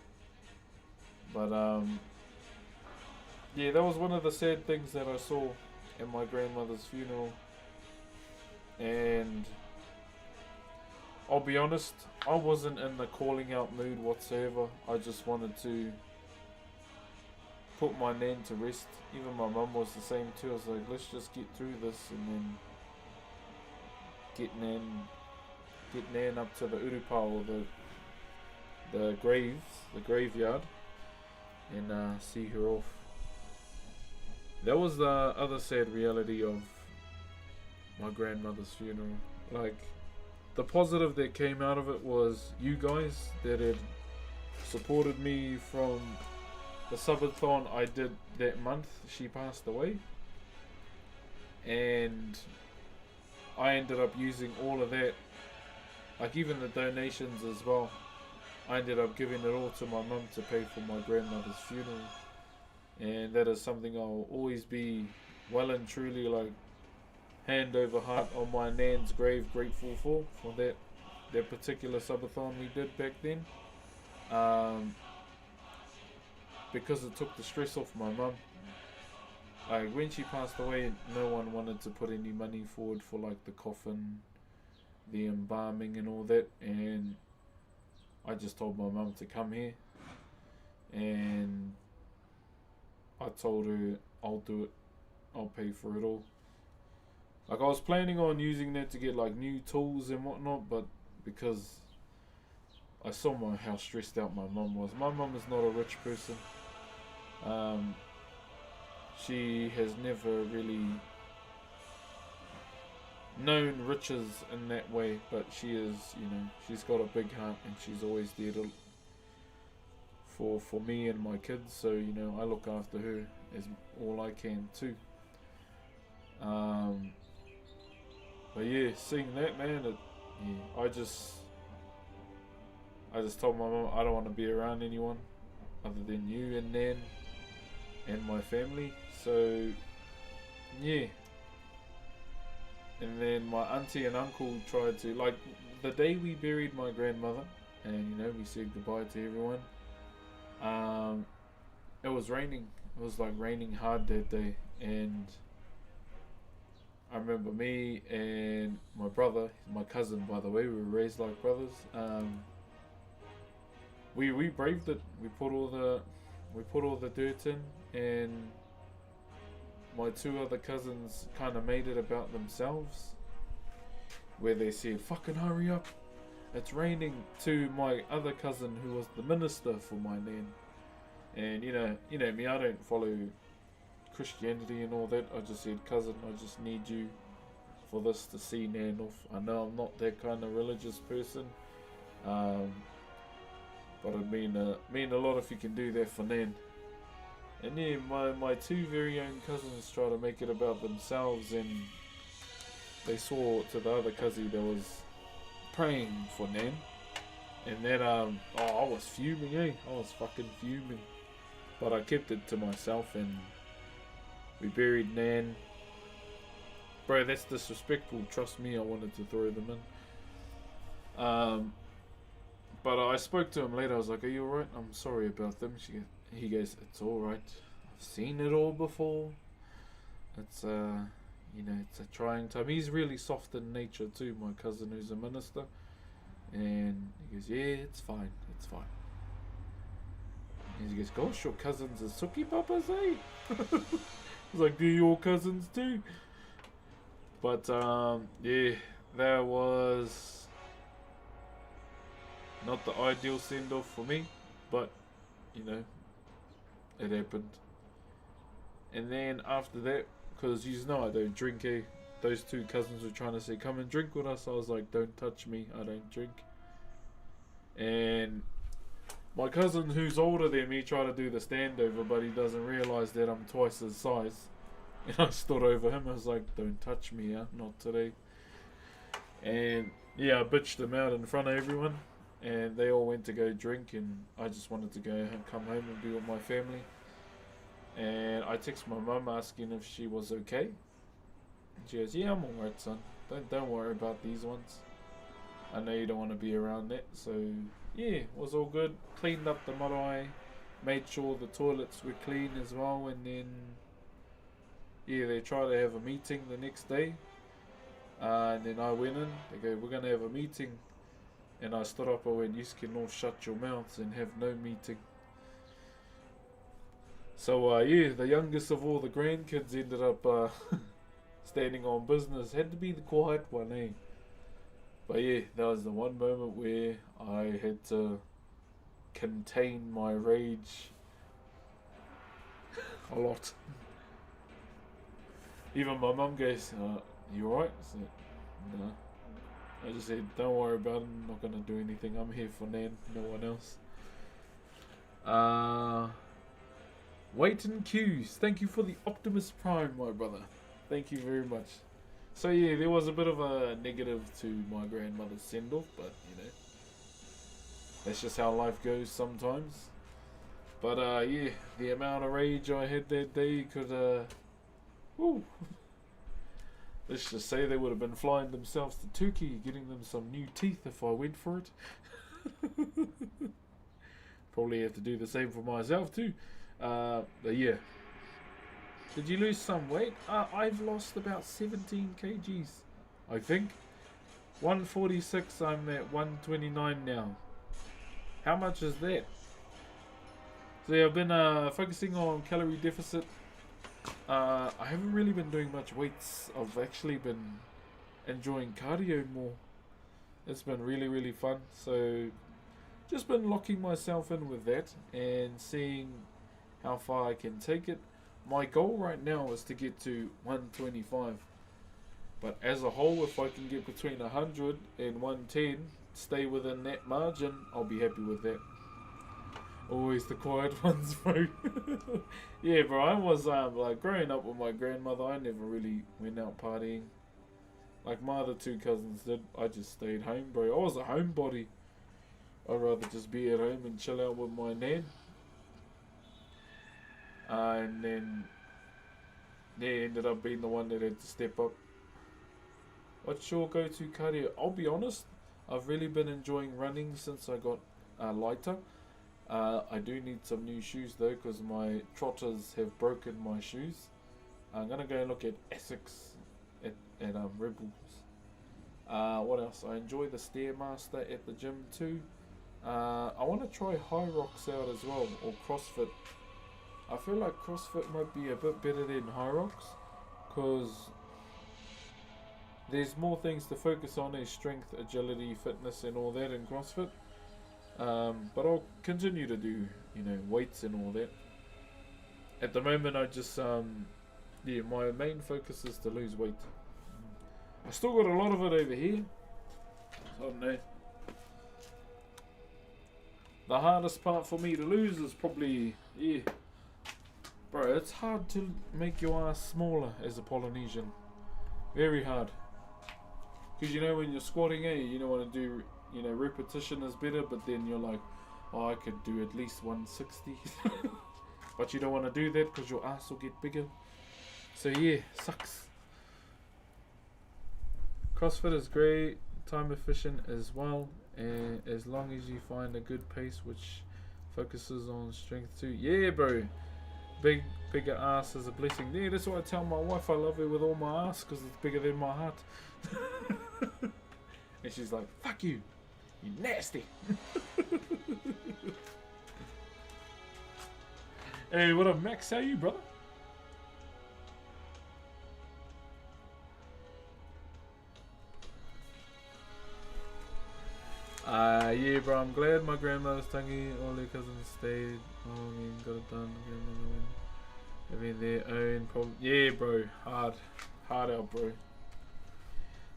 But yeah, that was one of the sad things that I saw at my grandmother's funeral. And I'll be honest, I wasn't in the calling out mood whatsoever. I just wanted to put my nan to rest. Even my mum was the same too. I was like, let's just get through this and then get nan up to the urupa, or the graveyard, and see her off. That was the other sad reality of my grandmother's funeral. Like, the positive that came out of it was you guys that had supported me from the subathon I did that month she passed away, and I ended up using all of that, like even the donations as well. I ended up giving it all to my mum to pay for my grandmother's funeral, and that is something I'll always be well and truly, like, hand over heart on my nan's grave grateful for that particular subathon we did back then, because it took the stress off my mum. Like, when she passed away, no one wanted to put any money forward for, like, the coffin, the embalming and all that, and I just told my mum to come here, and I told her I'll do it, I'll pay for it all. Like, I was planning on using that to get, like, new tools and whatnot, but because I saw how stressed out my mum was. My mum is not a rich person. She has never really known riches in that way, but she is, you know, she's got a big heart, and she's always there for me and my kids. So, you know, I look after her as all I can too. But yeah, seeing that, man, I just told my mum I don't want to be around anyone other than you and Nan and my family. So yeah, And then my auntie and uncle tried to, like, the day we buried my grandmother, and you know, we said goodbye to everyone. Um, it was raining. It was like raining hard that day, and I remember me and my brother, my cousin, by the way, we were raised like brothers. We braved it. We put all the dirt in, and my two other cousins kind of made it about themselves, where they said, "Fucking hurry up, it's raining," to my other cousin who was the minister for my nan. And you know me, I don't follow Christianity and all that. I just said, "Cousin, I just need you for this to see nan off." I know I'm not that kind of religious person, um, but it'd mean a lot if you can do that for nan. And yeah, my two very own cousins try to make it about themselves, and they saw to the other cousin that was praying for nan. And then I was fuming, I was fucking fuming. But I kept it to myself, and we buried nan. Bro, that's disrespectful. Trust me, I wanted to throw them in. But I spoke to him later. I was like, "Are you alright? I'm sorry about them." He goes, "It's alright. I've seen it all before. It's it's a trying time." He's really soft in nature too, my cousin who's a minister. And he goes, "Yeah, it's fine. It's fine." And he goes, "Gosh, your cousins are sookie papas, eh?" I was like, "Do your cousins too?" But yeah, that was not the ideal send off for me, but you know, it happened. And then after that, because you know I don't drink, those two cousins were trying to say, "Come and drink with us." I was like, "Don't touch me, I don't drink." And my cousin who's older than me tried to do the standover, but he doesn't realise that I'm twice his size. And I stood over him, I was like, "Don't touch me, not today." And yeah, I bitched him out in front of everyone, and they all went to go drink, and I just wanted to come home and be with my family. And I texted my mum asking if she was okay. And she goes, "Yeah, I'm alright, son. Don't worry about these ones. I know you don't want to be around that." So yeah, it was all good. Cleaned up the marae, made sure the toilets were clean as well, and then yeah, they tried to have a meeting the next day. And then I went in. They go, "We're gonna have a meeting." And I stood up. I went, "You can all shut your mouths and have no meeting." So yeah, the youngest of all the grandkids ended up standing on business. Had to be the quiet one, eh? But yeah, that was the one moment where I had to contain my rage a lot. Even my mum goes, "You alright?" I said, "No." I just said, "Don't worry about it. I'm not gonna do anything. I'm here for nan, no one else." Wait in queues. Thank you for the Optimus Prime, my brother. Thank you very much. So yeah, there was a bit of a negative to my grandmother's send-off, but you know, that's just how life goes sometimes. But yeah, the amount of rage I had that day could woo. Let's just say they would have been flying themselves to Turkey, getting them some new teeth if I went for it. Probably have to do the same for myself too. But yeah. Did you lose some weight? I've lost about 17 kgs, I think. 146, I'm at 129 now. How much is that? So yeah, I've been focusing on calorie deficit. I haven't really been doing much weights. I've actually been enjoying cardio more. It's been really, really fun. So just been locking myself in with that and seeing how far I can take it. My goal right now is to get to 125. But as a whole, if I can get between 100 and 110, stay within that margin, I'll be happy with that. Always the quiet ones, bro. Yeah, bro, I was like growing up with my grandmother, I never really went out partying. Like my other two cousins did. I just stayed home, bro. I was a homebody. I'd rather just be at home and chill out with my nan. And then they ended up being the one that had to step up. What's your go-to cardio? I'll be honest, I've really been enjoying running since I got lighter. I do need some new shoes though, because my trotters have broken my shoes. I'm gonna go and look at Essex at Rebels. What else? I enjoy the Stairmaster at the gym too. I want to try High Rocks out as well, or CrossFit. I feel like CrossFit might be a bit better than High Rocks, because there's more things to focus on, is strength, agility, fitness and all that in CrossFit. But I'll continue to do, weights and all that. At the moment I just, my main focus is to lose weight. I still got a lot of it over here. So I don't know. The hardest part for me to lose is probably, bro, it's hard to make your ass smaller as a Polynesian. Very hard. Because when you're squatting, you don't want to do, repetition is better, but then you're like, oh, I could do at least 160. But you don't want to do that because your ass will get bigger. So yeah, sucks. CrossFit is great, time efficient as well, and as long as you find a good pace which focuses on strength too. Yeah, bro. Bigger ass is a blessing. Yeah, that's why I tell my wife I love her with all my ass, because it's bigger than my heart. And she's like, fuck you, you nasty. Hey, what up, Max? How you, brother? Yeah, bro, I'm glad my grandmother's tangy. All their cousins stayed. Oh, man, got it done. Having their own problem. Yeah, bro, hard out, bro.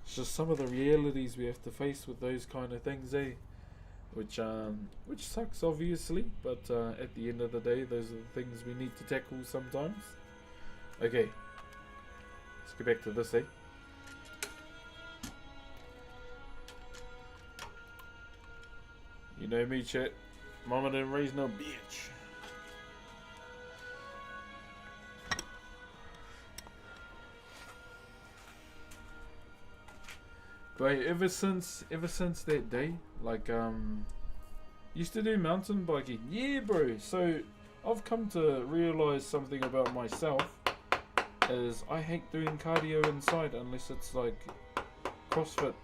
It's just some of the realities we have to face with those kind of things, which sucks, obviously, but at the end of the day, those are the things we need to tackle sometimes. Okay, let's get back to this, You know me, chat. Mama didn't raise no bitch. But ever since that day, like used to do mountain biking. Yeah, bro. So I've come to realize something about myself, is I hate doing cardio inside unless it's like CrossFit.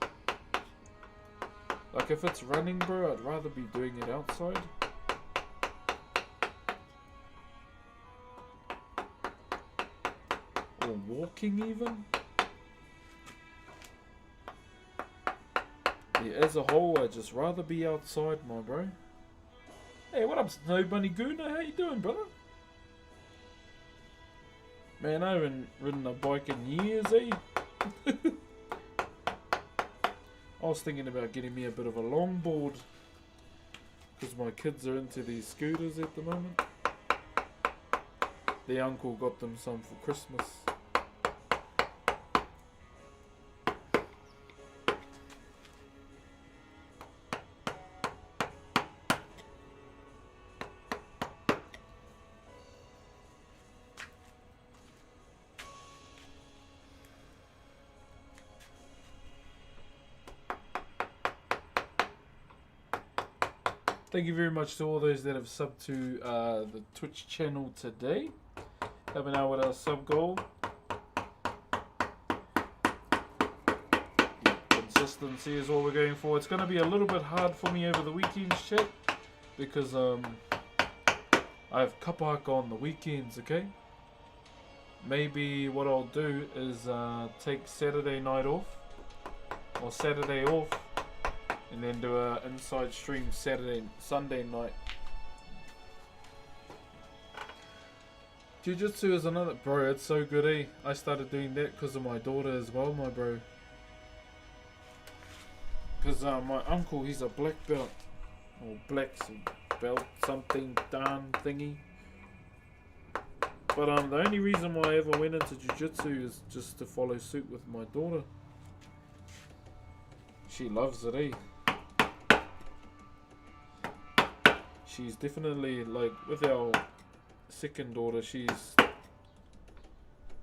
Like if it's running, bro, I'd rather be doing it outside. Or walking even. Yeah, as a whole, I'd just rather be outside, my bro. Hey, what up, Snow Bunny Gooner? How you doing, brother? Man, I haven't ridden a bike in years, I was thinking about getting me a bit of a longboard, because my kids are into these scooters at the moment. The uncle got them some for Christmas. Thank you very much to all those that have subbed to the Twitch channel today. Helping out with our sub goal. Consistency is what we're going for. It's going to be a little bit hard for me over the weekends, chat, because I have kapahaka on the weekends, okay? Maybe what I'll do is take Saturday night off, or Saturday off, and then do a inside stream Sunday night. Jiu-Jitsu is another, bro, it's so good, I started doing that because of my daughter as well, my bro. Because my uncle, he's a black belt, or black belt something darn thingy. But the only reason why I ever went into Jiu-Jitsu is just to follow suit with my daughter. She loves it, She's definitely, like, with our second daughter, she's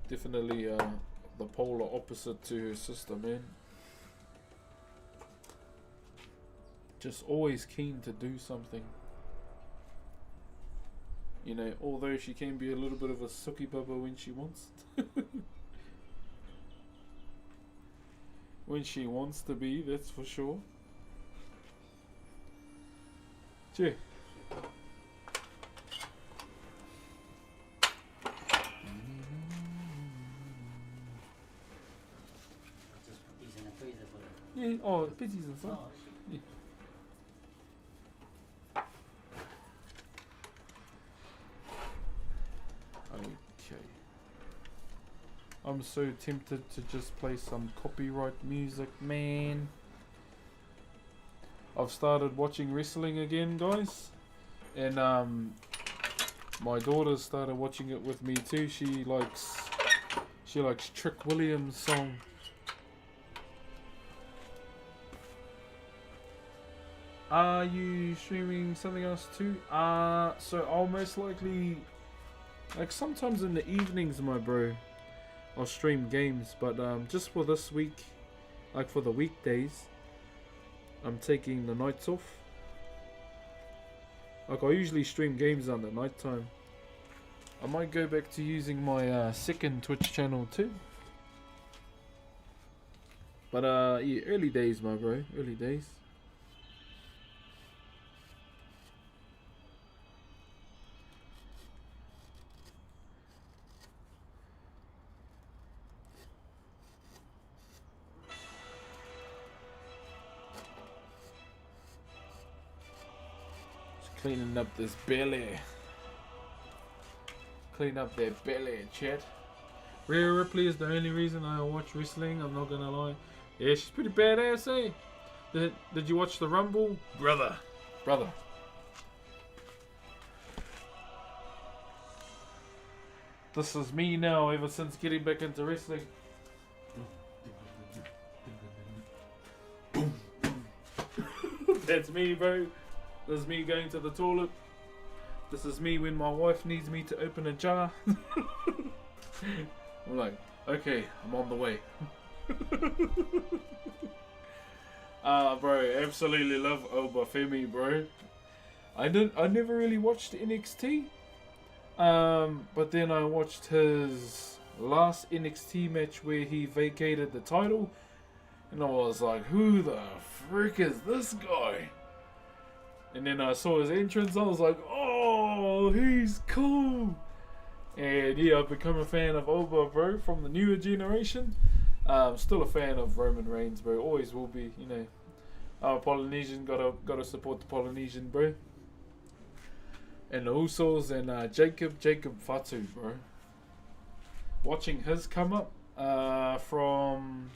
definitely the polar opposite to her sister, man. Just always keen to do something. You know, although she can be a little bit of a sookie bubba when she wants. When she wants to be, that's for sure. Gee. Yeah, oh, Betty's inside. Yeah. Okay. I'm so tempted to just play some copyright music, man. I've started watching wrestling again, guys. And my daughter started watching it with me too. She likes Trick Williams' song. Are you streaming something else too? So I'll most likely, like sometimes in the evenings, my bro, I'll stream games. But just for this week, like for the weekdays, I'm taking the nights off. Like I usually stream games on the night time. I might go back to using my second Twitch channel too. But yeah, early days, my bro, early days. Cleaning up this belly. Clean up that belly, chat. Rhea Ripley is the only reason I watch wrestling, I'm not gonna lie. Yeah, she's pretty badass, eh? Did you watch the Rumble? Brother. This is me now ever since getting back into wrestling. That's me, bro. This is me going to the toilet. This is me when my wife needs me to open a jar. I'm like, okay, I'm on the way. Bro, absolutely love Obafemi, bro. I never really watched NXT. But then I watched his last NXT match where he vacated the title. And I was like, who the frick is this guy? And then I saw his entrance, I was like, oh, he's cool. And yeah, I've become a fan of Oba, bro, from the newer generation. Still a fan of Roman Reigns, bro. Always will be, you know. Our Polynesian, gotta support the Polynesian, bro. And the Usos and Jacob Fatu, bro. Watching his come up from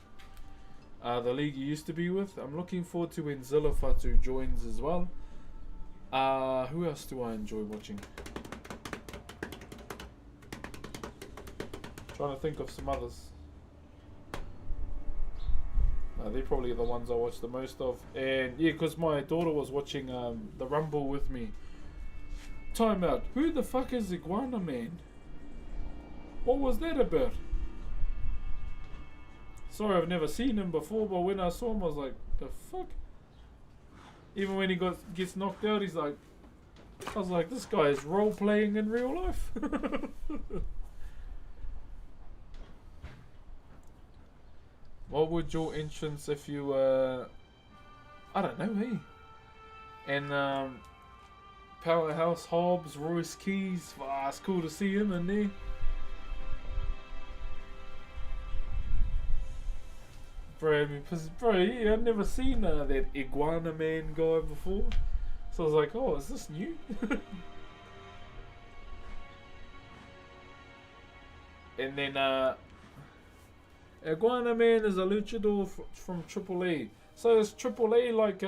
the league he used to be with. I'm looking forward to when Zilla Fatu joins as well. Who else do I enjoy watching? Trying to think of some others. They're probably the ones I watch the most of. And yeah, because my daughter was watching the Rumble with me. Time out. Who the fuck is Iguana Man? What was that about? Sorry, I've never seen him before, but when I saw him, I was like, the fuck? Even when he gets knocked out, he's like, I was like, this guy is role playing in real life. What would your entrance if you I don't know, hey. And Powerhouse Hobbs, Royce Keys, it's cool to see him in there. Bro, yeah, I've never seen that Iguana Man guy before. So I was like, oh, is this new? And then Iguana Man is a luchador from AAA. So is AAA like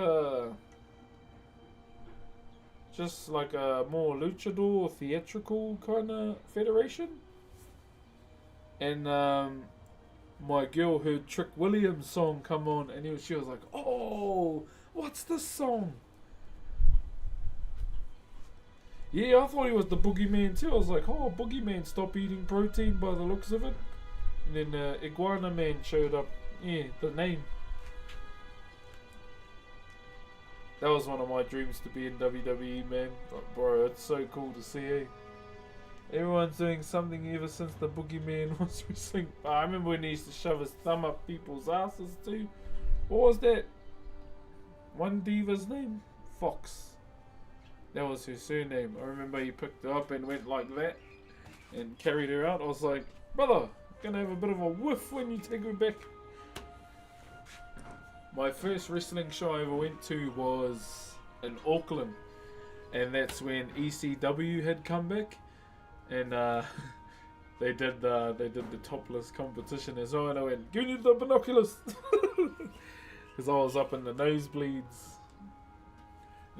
just like a more luchador, theatrical kind of federation? And my girl heard Trick Williams' song come on, and she was like, oh, what's this song? Yeah, I thought he was the Boogeyman too. I was like, oh, Boogeyman, stop eating protein by the looks of it. And then Iguana Man showed up. Yeah, the name. That was one of my dreams to be in WWE, man. But bro, it's so cool to see, eh? Everyone's doing something ever since the Boogeyman was wrestling. I remember when he used to shove his thumb up people's asses too. What was that? One diva's name? Fox. That was her surname. I remember he picked her up and went like that and carried her out. I was like, brother, gonna have a bit of a whiff when you take her back. My first wrestling show I ever went to was in Auckland, and that's when ECW had come back, and they did the topless competition as well, and I went, give me the binoculars, because I was up in the nosebleeds.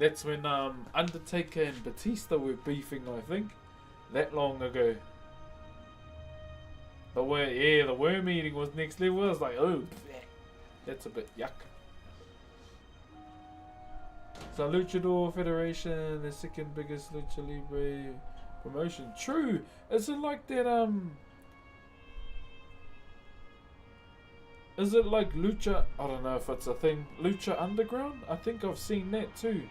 That's when Undertaker and Batista were beefing, I think, that long ago. The worm eating was next level. I was like, oh, that's a bit yuck. So Luchador Federation, the second biggest Lucha Libre promotion. True. Is it like that? Is it like Lucha? I don't know if it's a thing. Lucha Underground. I think I've seen that too.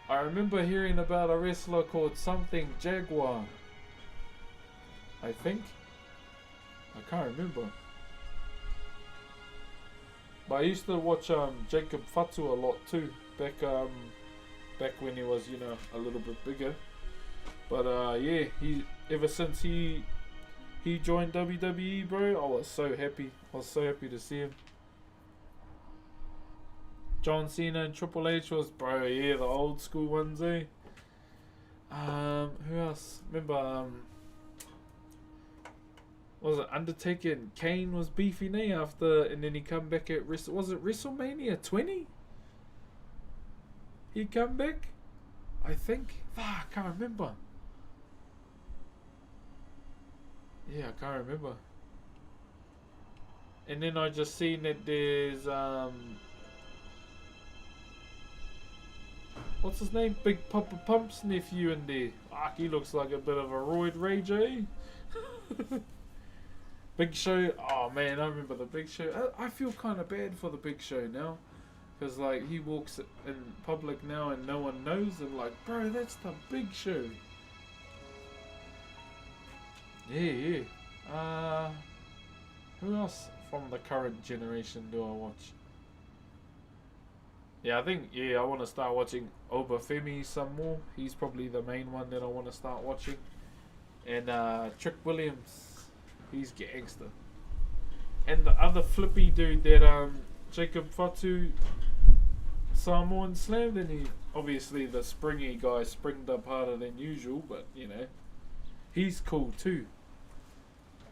I remember hearing about a wrestler called something Jaguar. I think. I can't remember. But I used to watch Jacob Fatu a lot too, back when he was, you know, a little bit bigger. But yeah, ever since he joined WWE, bro, I was so happy. I was so happy to see him. John Cena and Triple H was, bro, yeah, the old school ones, eh? Who else? Remember was it Undertaker and Kane was beefing after, and then he come back at was it WrestleMania 20? He come back, I think. I can't remember. Yeah, I can't remember. And then I just seen that there's what's his name? Big Papa Pump's nephew in there. He looks like a bit of a roid rage, eh? Big Show, oh man, I remember the Big Show. I feel kind of bad for the Big Show now, because like he walks in public now and no one knows him. Like, bro, that's the Big Show. Yeah. Who else from the current generation do I watch? Yeah, I think I want to start watching Obafemi some more. He's probably the main one that I want to start watching, and Trick Williams. He's gangster. And the other flippy dude that Jacob Fatu Samoan slammed, and he obviously the springy guy springed up harder than usual, but you know, he's cool too.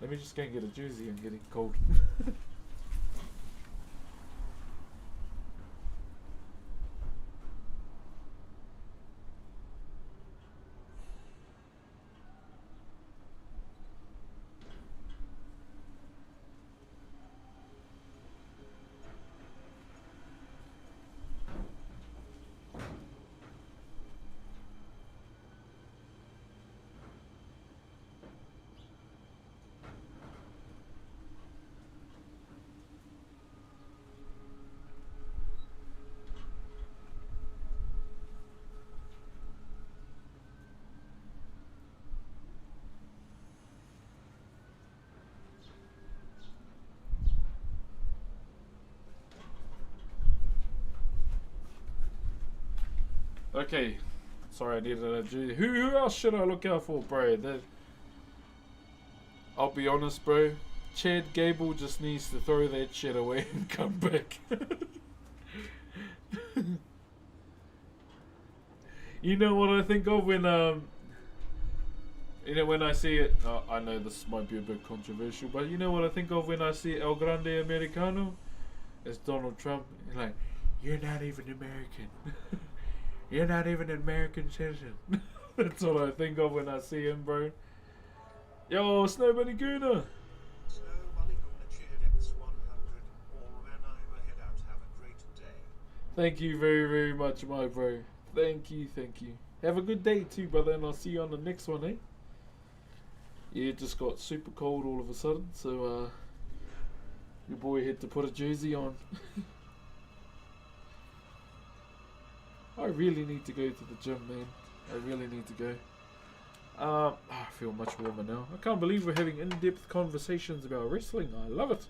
Let me just go and get a jersey. I'm getting cold. Okay, sorry I needed a jersey. Who else should I look out for, bro? I'll be honest, bro. Chad Gable just needs to throw that shit away and come back. You know what I think of when when I see it. I know this might be a bit controversial, but you know what I think of when I see El Grande Americano? It's Donald Trump. Like, you're not even American. You're not even an American citizen. That's what I think of when I see him, bro. Yo, Snow Bunny Gooner. Snow Bunny Gooner cheered X100. All men overhead out. Have a great day. Thank you very, very much, my bro. Thank you. Have a good day too, brother, and I'll see you on the next one, eh? Yeah, it just got super cold all of a sudden, so your boy had to put a jersey on. I really need to go to the gym, man. I really need to go. I feel much warmer now. I can't believe we're having in-depth conversations about wrestling. I love it.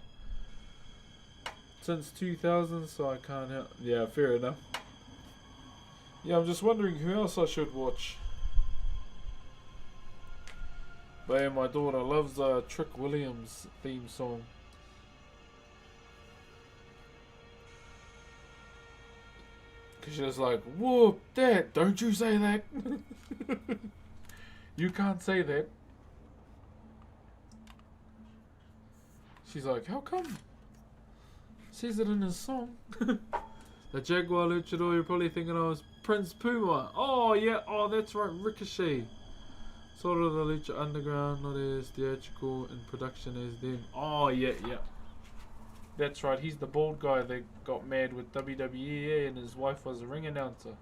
Since 2000, so I can't help. Yeah, fair enough. Yeah, I'm just wondering who else I should watch. But yeah, my daughter loves Trick Williams' theme song. Because she was like, whoop, Dad, don't you say that. You can't say that. She's like, how come? Says it in his song. The Jaguar Luchador, you're probably thinking I was Prince Puma. Oh, yeah. Oh, that's right. Ricochet. Sort of the Lucha Underground, not as theatrical in production as them. Oh, yeah, yeah. That's right. He's the bald guy that got mad with WWE and his wife was a ring announcer.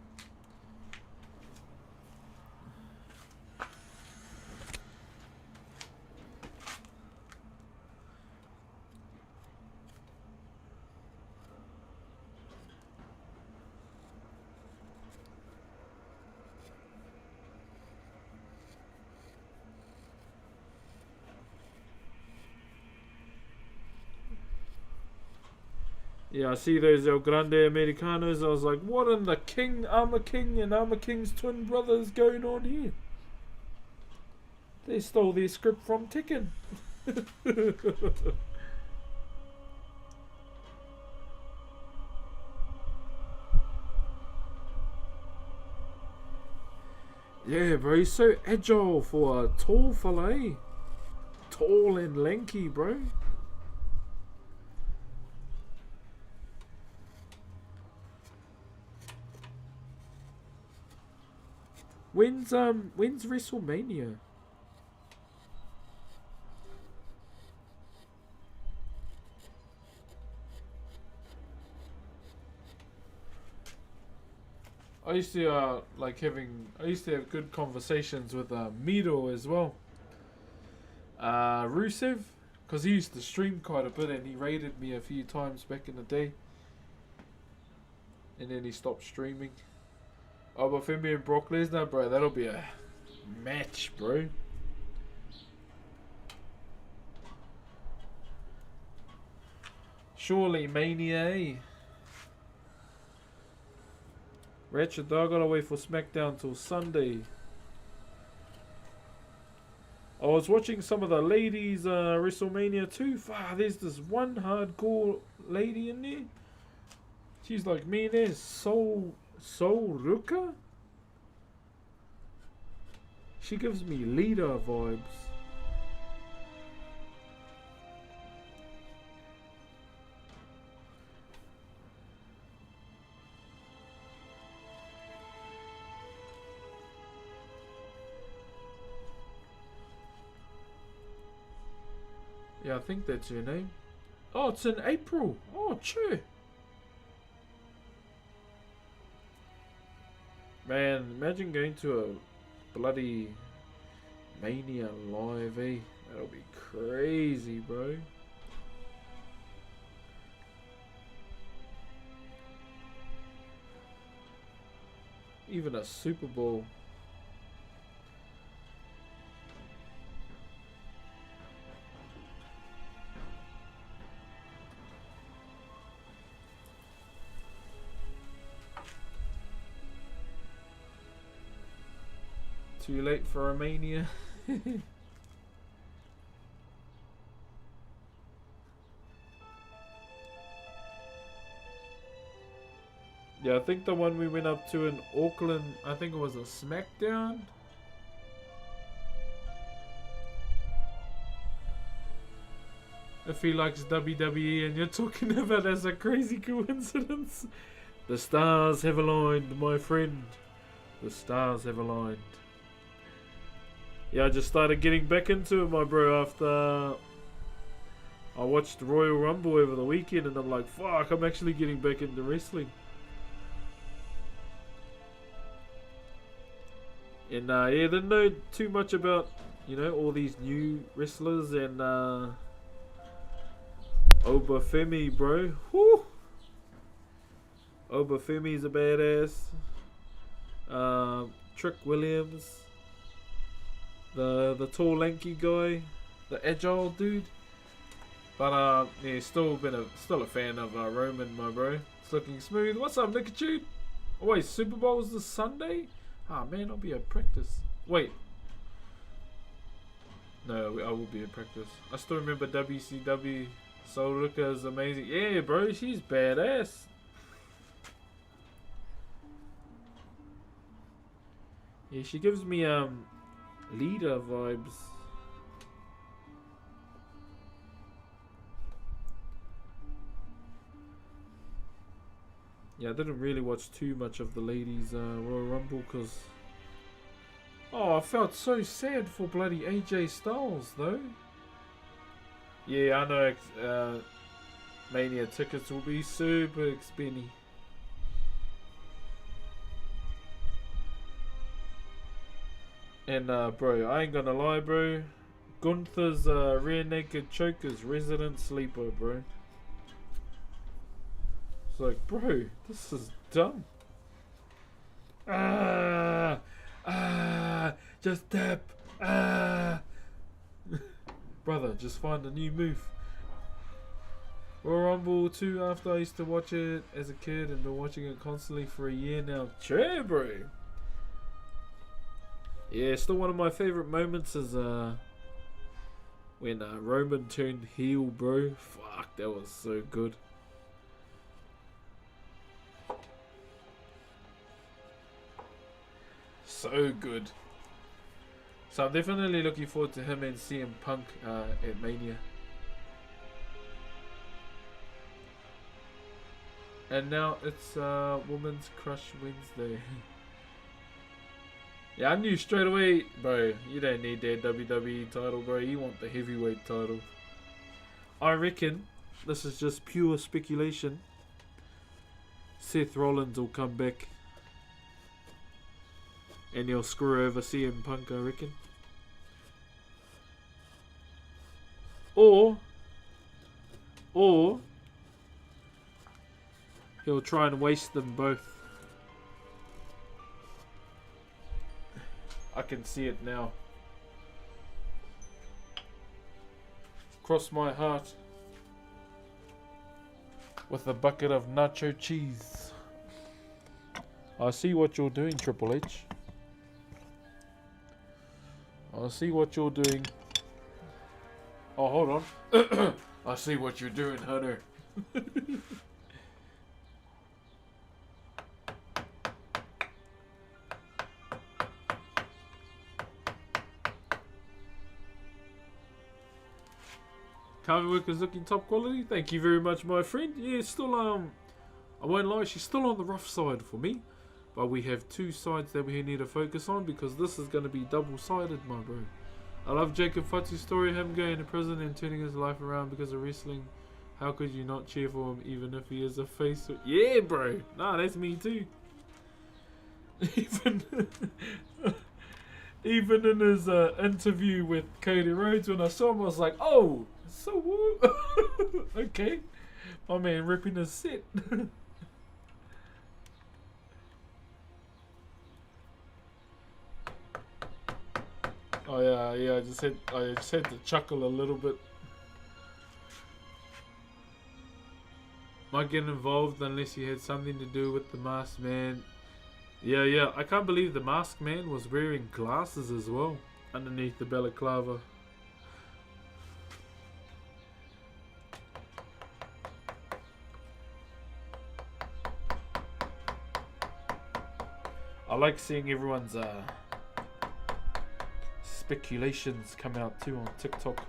Yeah, I see those El Grande Americanos. I was like, what in the King, Armor King, and Armor King's twin brothers going on here? They stole their script from Tekken. Yeah, bro, he's so agile for a tall fella, eh? Tall and lanky, bro. When's WrestleMania? I used to I used to have good conversations with Miro as well. Rusev, because he used to stream quite a bit and he raided me a few times back in the day. And then he stopped streaming. Oh, but Femi and Brock Lesnar, bro, that'll be a match, bro. Surely Mania, eh? Ratchet Dog, gotta wait for SmackDown till Sunday. I was watching some of the ladies WrestleMania 2. There's this one hardcore lady in there. She's like me and there's Soul Ruka. She gives me leader vibes. Yeah, I think that's her name. Oh, it's in April. Oh, true. Man, imagine going to a bloody Mania live, eh? That'll be crazy, bro. Even a Super Bowl. Too late for Romania. Yeah, I think the one we went up to in Auckland, I think it was a SmackDown. If he likes WWE and you're talking about as a crazy coincidence. The stars have aligned, my friend. The stars have aligned. Yeah, I just started getting back into it, my bro, after I watched Royal Rumble over the weekend and I'm like, fuck, I'm actually getting back into wrestling. And yeah, didn't know too much about, you know, all these new wrestlers and Obafemi, bro. Whew. Obafemi's a badass. Trick Williams, the tall lanky guy, the agile dude. But yeah, still a fan of Roman, my bro. It's looking smooth. What's up, Nicitude? Oh wait, Super Bowl's this Sunday? Ah man, I'll be at practice. Wait. No, I will be at practice. I still remember WCW. Solruka is amazing. Yeah, bro, she's badass. Yeah, she gives me leader vibes. Yeah, I didn't really watch too much of the ladies Royal Rumble because I felt so sad for bloody AJ Styles though. Yeah, I know Mania tickets will be super expensive. And bro, I ain't gonna lie, bro. Gunther's rear naked choke is resident sleeper, bro. It's like, bro, this is dumb. Just tap. Brother, just find a new move. Royal Rumble 2 after I used to watch it as a kid and been watching it constantly for a year now. Sure, bro. Yeah, still one of my favorite moments is when Roman turned heel, bro. Fuck, that was so good. So good. So I'm definitely looking forward to him and CM Punk at Mania. And now it's Women's Crush Wednesday. Yeah, I knew straight away, bro, you don't need that WWE title, bro. You want the heavyweight title. I reckon, this is just pure speculation, Seth Rollins will come back and he'll screw over CM Punk, I reckon. Or he'll try and waste them both. I can see it now. Cross my heart with a bucket of nacho cheese. I see what you're doing, Triple H. I see what you're doing. Oh, hold on. I see what you're doing, Hunter. Carving work is looking top quality. Thank you very much, my friend. Yeah, it's still I won't lie, she's still on the rough side for me. But we have two sides that we need to focus on because this is going to be double-sided, my bro. I love Jacob Fatu's story, him going to prison and turning his life around because of wrestling. How could you not cheer for him even if he is a face? Yeah, bro. Nah, that's me too. Even in his interview with Cody Rhodes, when I saw him, I was like, oh, so what? Okay. My man ripping his set. Oh yeah, I just had to chuckle a little bit. Might get involved unless he had something to do with the Masked Man. Yeah, I can't believe the Masked Man was wearing glasses as well underneath the balaclava. I like seeing everyone's speculations come out too on TikTok.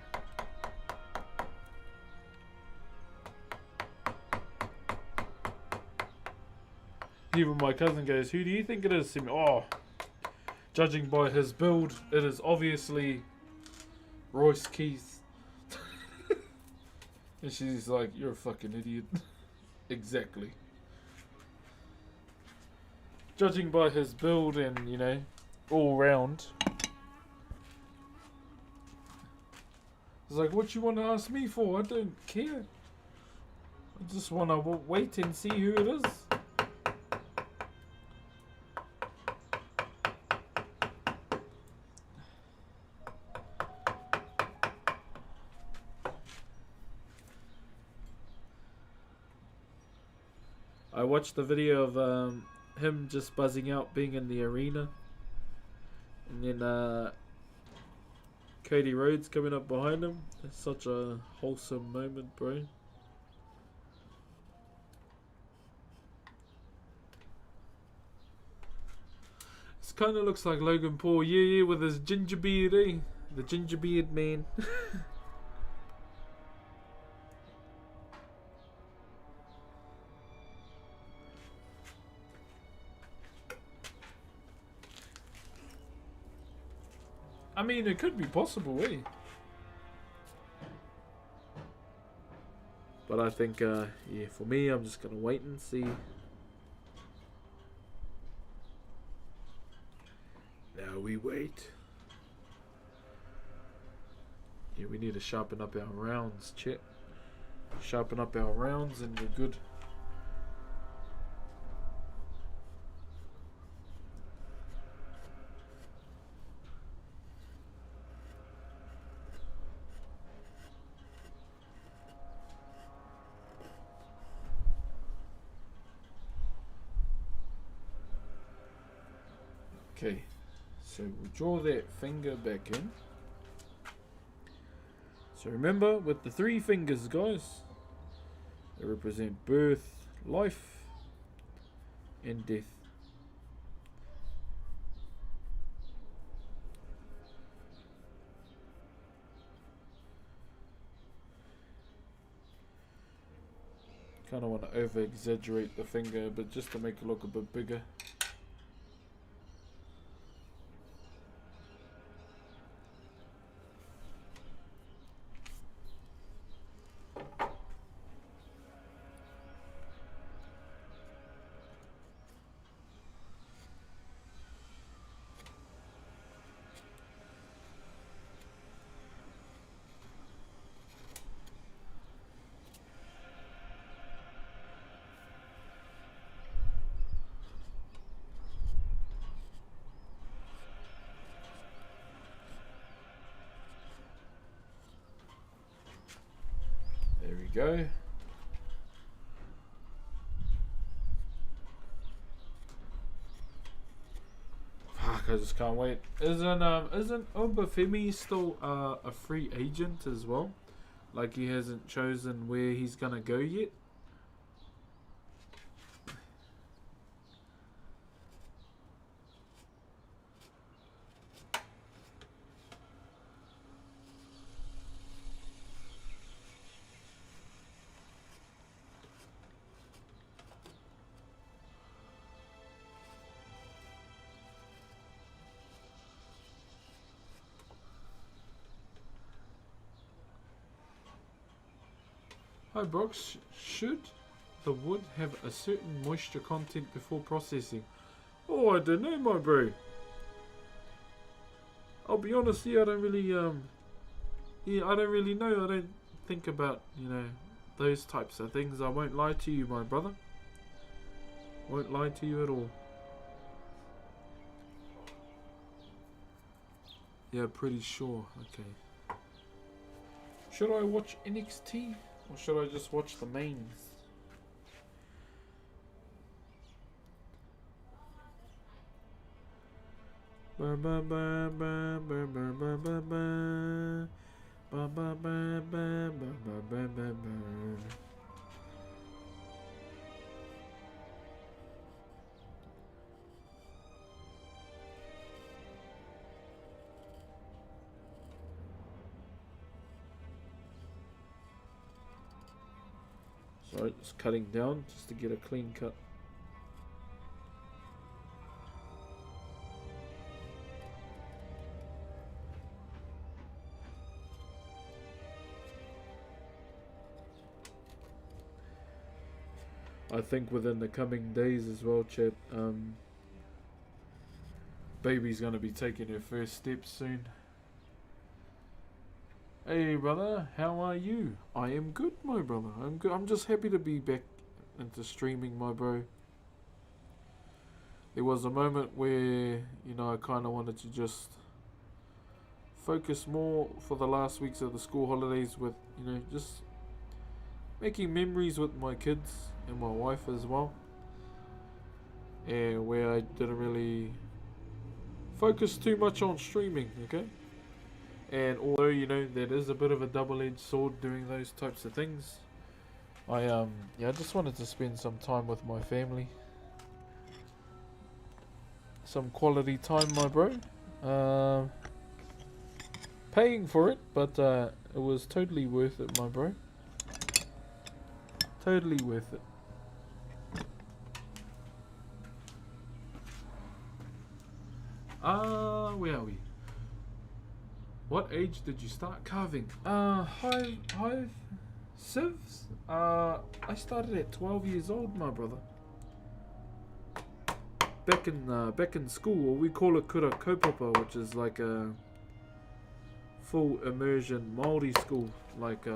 Even my cousin goes, who do you think it is? Oh, judging by his build, it is obviously Royce Keith. And she's like, you're a fucking idiot. Exactly. Judging by his build and, you know, all round. It's like, what you want to ask me for? I don't care. I just want to wait and see who it is. I watched the video of him just buzzing out being in the arena. And then Cody Rhodes coming up behind him. It's such a wholesome moment, bro. This kind of looks like Logan Paul, yeah, with his ginger beard, eh? The ginger beard man. I mean, it could be possible, eh? But I think, yeah, for me, I'm just gonna wait and see. Now we wait. Yeah, we need to sharpen up our rounds, chat. Sharpen up our rounds and we're good. Okay, so we'll draw that finger back in. So remember, with the 3 fingers, guys, they represent birth, life, and death. Kind of want to over-exaggerate the finger, but just to make it look a bit bigger. There we go. Fuck, I just can't wait. Isn't Obafemi still a free agent as well? Like he hasn't chosen where he's gonna go yet? Hi Brox, should the wood have a certain moisture content before processing? Oh, I don't know, my bro. I'll be honest, yeah, I don't really know. I don't think about, those types of things. I won't lie to you, my brother. Won't lie to you at all. Yeah, pretty sure. Okay. Should I watch NXT? Or should I just watch the mains? Sorry, just cutting down just to get a clean cut. I think within the coming days as well, chat, baby's gonna be taking her first steps soon. Hey brother, how are you? I am good, my brother. I'm good. I'm just happy to be back into streaming, my bro. There was a moment where, I kind of wanted to just focus more for the last weeks of the school holidays with, just making memories with my kids and my wife as well. and where I didn't really focus too much on streaming, okay? And although, you know, that is a bit of a double-edged sword doing those types of things, yeah, I just wanted to spend some time with my family. Some quality time, my bro. Paying for it, but it was totally worth it, my bro. Totally worth it. Where are we? What age did you start carving? Hive sieves? I started at 12 years old, my brother. Back in school, we call it kura kaupapa, which is like a full immersion Maori school, like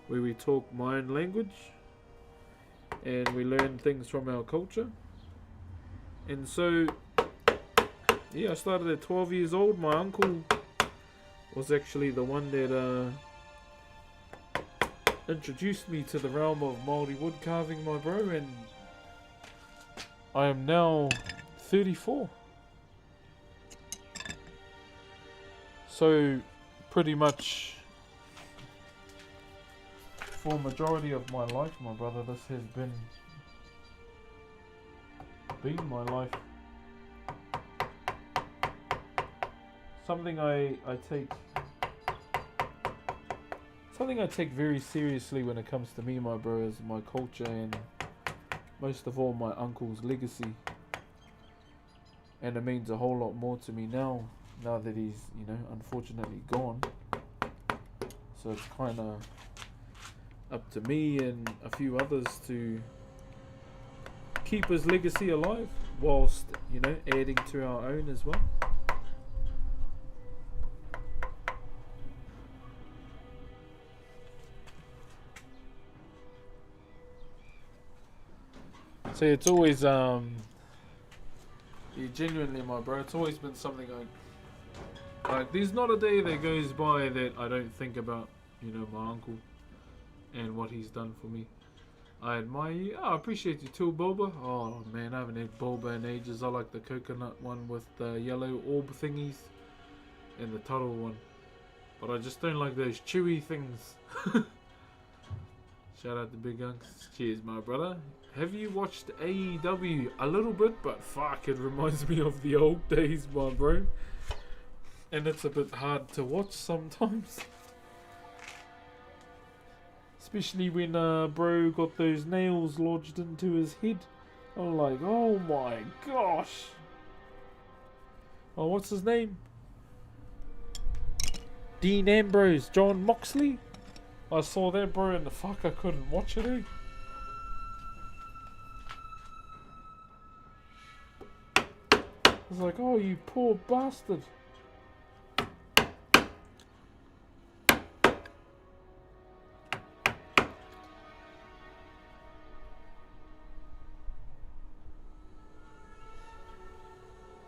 where we talk Mayan language and we learn things from our culture. And so, yeah, I started at 12 years old. My uncle was actually the one that introduced me to the realm of Maori wood carving, my bro, and I am now 34. So, pretty much for majority of my life, my brother, this has been my life. Something I take very seriously when it comes to me, my bro, is my culture and most of all my uncle's legacy. And it means a whole lot more to me now that he's, you know, unfortunately gone. So it's kind of up to me and a few others to keep his legacy alive whilst, you know, adding to our own as well. So it's always genuinely, my bro, it's always been something like there's not a day that goes by that I don't think about, you know, my uncle and what he's done for me. I admire you. Oh, I appreciate you too, boba. Oh man, I haven't had boba in ages. I like the coconut one with the yellow orb thingies and the taro one, but I just don't like those chewy things. Shout out to Big Unks. Cheers, my brother. Have you watched AEW? A little bit, but fuck, it reminds me of the old days, my bro. And it's a bit hard to watch sometimes. Especially when bro got those nails lodged into his head. I'm like, oh my gosh. Oh, what's his name? Dean Ambrose, John Moxley. I saw that, bro, and the fuck, I couldn't watch it, eh? I was like, oh, you poor bastard.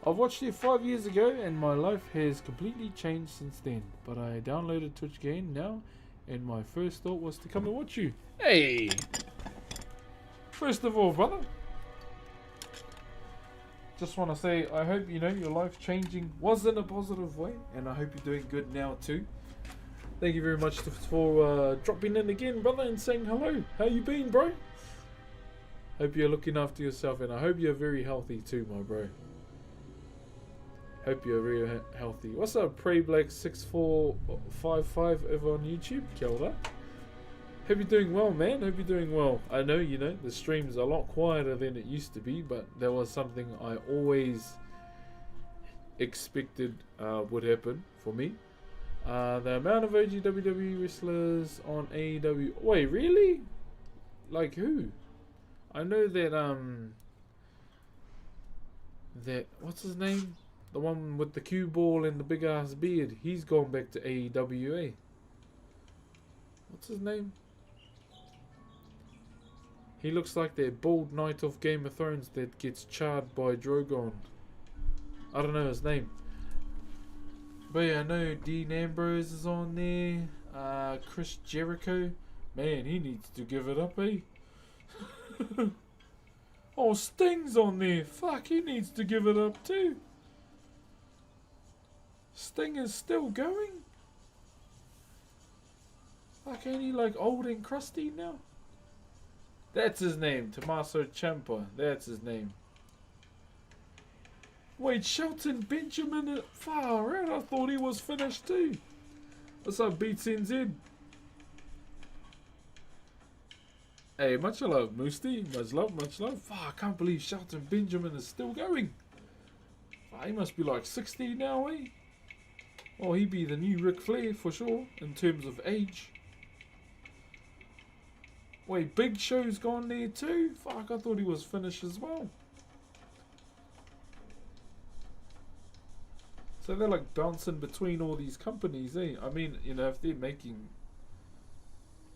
I've watched it 5 years ago and my life has completely changed since then. But I downloaded Twitch again now and my first thought was to come and watch you. Hey! First of all, brother, just want to say I hope, you know, your life changing was in a positive way and I hope you're doing good now too. Thank you very much for dropping in again, brother, and saying hello. How you been, bro? Hope you're looking after yourself and I hope you're very healthy too, my bro. Hope you're very healthy. What's up, PrayBlack6455 over on YouTube? Kia ora. Hope you're doing well, man. Hope you're doing well. I know, you know, the stream's a lot quieter than it used to be, but that was something I always expected would happen for me. The amount of OG WWE wrestlers on AEW. Wait, really? Like who? I know that what's his name? The one with the cue ball and the big ass beard. He's gone back to AEW. What's his name? He looks like that bald knight of Game of Thrones that gets charred by Drogon. I don't know his name. But yeah, I know Dean Ambrose is on there. Chris Jericho. Man, he needs to give it up, eh? Oh, Sting's on there. Fuck, he needs to give it up too. Sting is still going. Fuck, ain't he like old and crusty now? That's his name, Tommaso Ciampa. That's his name. Wait, Shelton Benjamin, far out. I thought he was finished too. What's up, Beats NZ? Hey, much love, Moosty. Much love, much love. Fuck, I can't believe Shelton Benjamin is still going. Fuck, he must be like 60 now, eh? Oh, he'd be the new Ric Flair for sure, in terms of age. Wait, Big Show's gone there too? Fuck, I thought he was finished as well. So they're like bouncing between all these companies, eh? I mean, you know, if they're making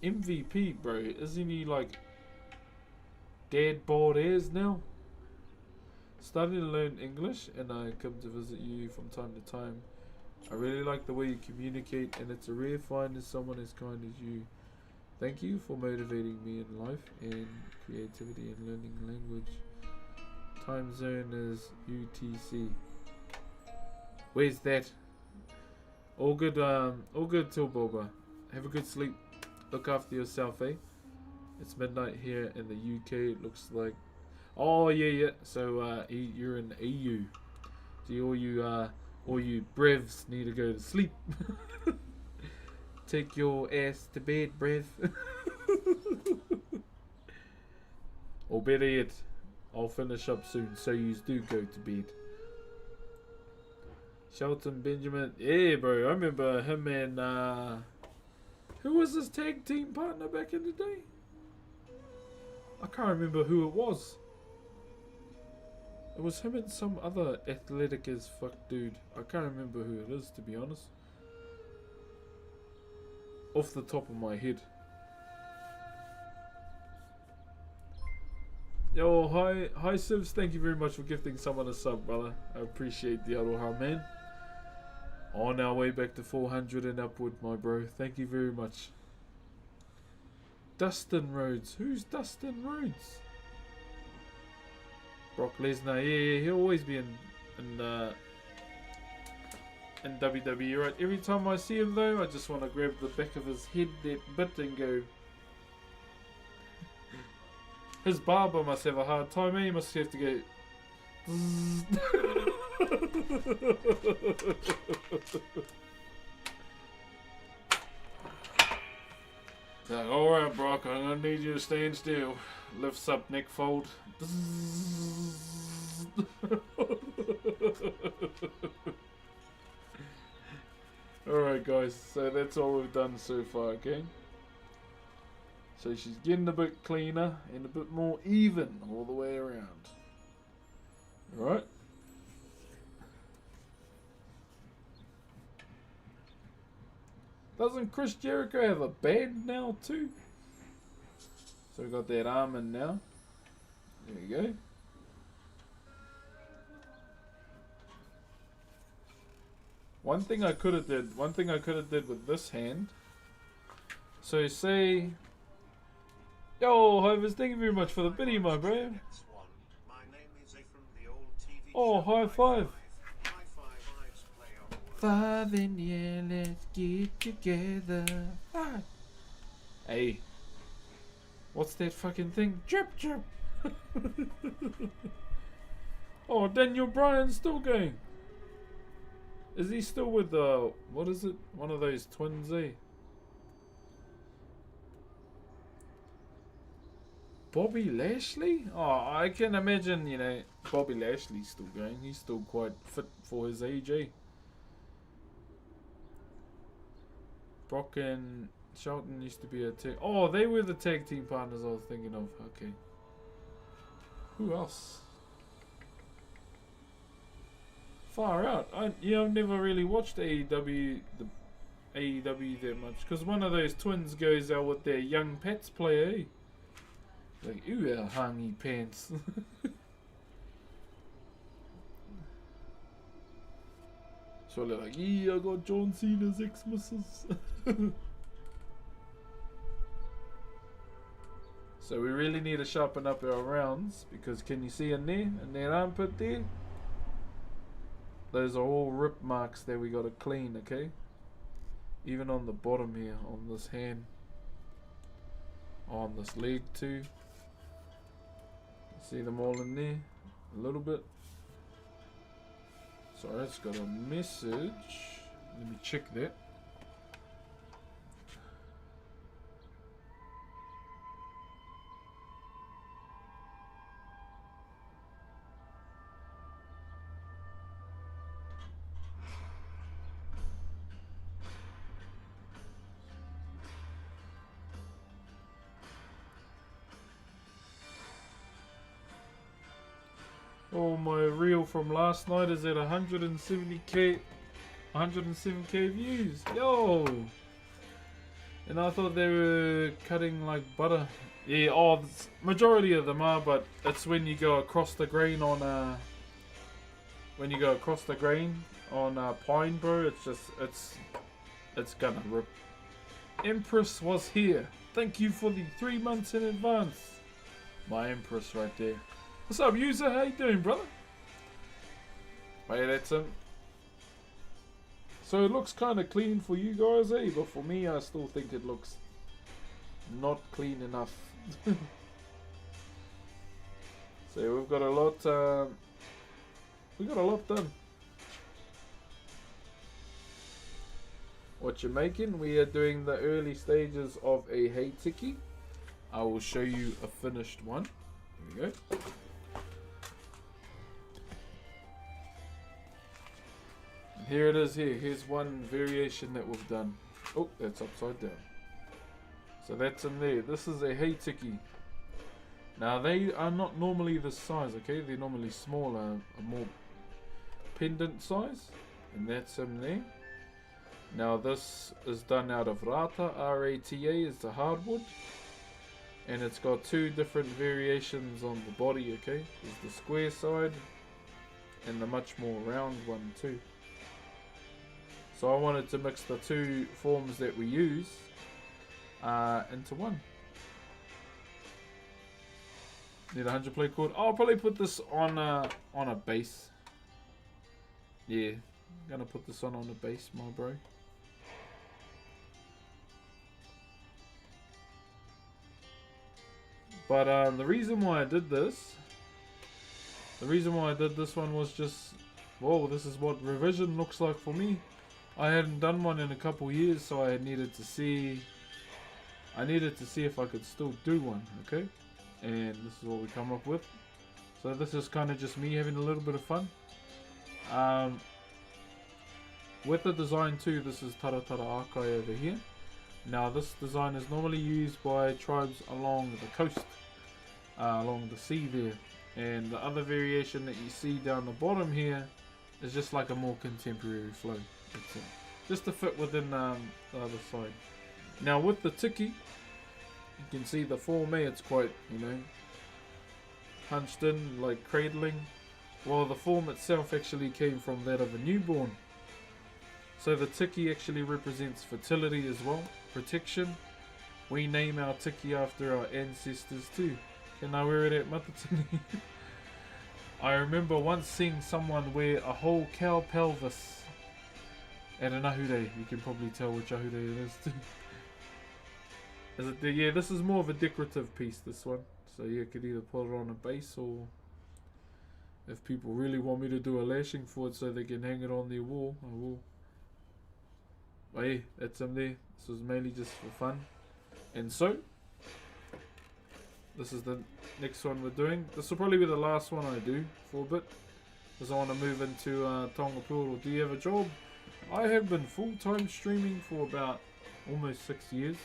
MVP, bro, isn't he like dad bod airs now? Starting to learn English and I come to visit you from time to time. I really like the way you communicate and it's a rare find as someone as kind as you. Thank you for motivating me in life and creativity and learning language. Time zone is UTC. Where's that? All good till Boba. Have a good sleep. Look after yourself, eh? It's midnight here in the UK. It looks like. Oh yeah. So you're in the EU. So all you brevs need to go to sleep. Take your ass to bed, brev. Or better yet, I'll finish up soon, so you do go to bed. Shelton Benjamin, yeah, bro. I remember him and who was his tag team partner back in the day? I can't remember who it was. It was him and some other athletic as fuck dude. I can't remember who it is, to be honest. Off the top of my head. Yo, hi Sivs. Thank you very much for gifting someone a sub, brother. I appreciate the aloha, man. On our way back to 400 and upward, my bro. Thank you very much. Dustin Rhodes. Who's Dustin Rhodes? Brock Lesnar. Yeah, he'll always be in WWE, right? Every time I see him though, I just want to grab the back of his head that bit and go. His barber must have a hard time, eh? He must have to go. Like, alright, Brock, I'm gonna need you to stand still. Lifts up neck fold. Alright, guys, so that's all we've done so far, okay? So she's getting a bit cleaner and a bit more even all the way around. Alright? Doesn't Chris Jericho have a band now too? So we got that almond now. There we go. One thing I could have did with this hand. So say, yo, Hovers, thank you very much for the biddy, my bro. Oh, high five. 5 and yeah, let's get together. 5. Hey, what's that fucking thing? Chirp, chirp. Oh, Daniel Bryan's still going. Is he still with what is it? One of those twins, eh? Bobby Lashley? Oh, I can imagine, you know, Bobby Lashley's still going. He's still quite fit for his age, eh? Brock and Shelton used to be a tag. Oh, they were the tag team partners I was thinking of. Okay. Who else? Far out. I've never really watched AEW that much because one of those twins goes out with their young Pats player. Eh? Like, ooh, our hangy pants. So they're like, yeah, I got John Cena's ex-missus. So we really need to sharpen up our rounds, because can you see in there, in that armpit there? Those are all rip marks that we gotta clean, okay? Even on the bottom here, on this hand, on this leg too. See them all in there, a little bit. Sorry, it's got a message. Let me check that. Oh, my reel from last night is at 170k, 107k views. Yo! And I thought they were cutting like butter. Yeah, oh, majority of them are, but it's when you go across the grain on pine, bro. It's just it's gonna rip. Empress was here. Thank you for the 3 months in advance. My Empress right there. What's up, user? How you doing, brother? Wait, that's him. So it looks kind of clean for you guys, eh? But for me, I still think it looks not clean enough. So we've got a lot. We got a lot done. What you're making? We are doing the early stages of a hay tiki. I will show you a finished one. Here we go. Here it is here. Here's one variation that we've done. Oh, that's upside down. So that's in there. This is a hay tiki. Now they are not normally this size, okay? They're normally smaller, a more pendant size. And that's in there. Now this is done out of rata. R-A-T-A is the hardwood. And it's got two different variations on the body, okay? There's the square side and the much more round one too. So I wanted to mix the two forms that we use into one. Need a 100 plate cord. I'll probably put this on a base. Yeah, I'm gonna put this on a base, my bro. But the reason why I did this, one was just, whoa, this is what revision looks like for me. I hadn't done one in a couple years, so I needed to see if I could still do one, okay? And this is what we come up with. So this is kind of just me having a little bit of fun. With the design too, this is Taratara Akai over here. Now this design is normally used by tribes along the coast, along the sea there. And the other variation that you see down the bottom here is just like a more contemporary flow. Just to fit within the other side. Now with the tiki, you can see the form here, it's quite, hunched in, like cradling. Well, the form itself actually came from that of a newborn. So the tiki actually represents fertility as well, protection. We name our tiki after our ancestors too. Can I wear it at Matatini? I remember once seeing someone wear a whole cow pelvis at an ahure. You can probably tell which ahure it is too. Is it? Yeah, this is more of a decorative piece, this one. So you could either put it on a base, or if people really want me to do a lashing for it so they can hang it on their wall, I will. But yeah, that's in there. This was mainly just for fun. And so, this is the next one we're doing. This will probably be the last one I do for a bit, because I want to move into Tongapuro. Do you have a job? I have been full-time streaming for about almost 6 years.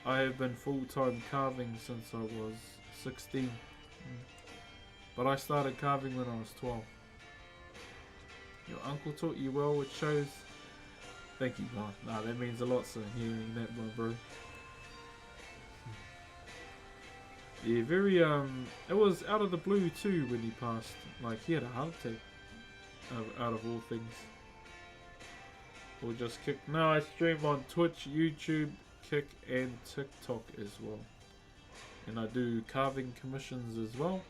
I have been full-time carving since I was 16. But I started carving when I was 12. Your uncle taught you well with shows? Thank you, God. Nah, that means a lot, so hearing that, my bro. Yeah, very, it was out of the blue too when he passed. Like, he had a heart attack, out of all things. Or just Kick. No, I stream on Twitch, YouTube, Kick, and TikTok as well. and I do carving commissions as well.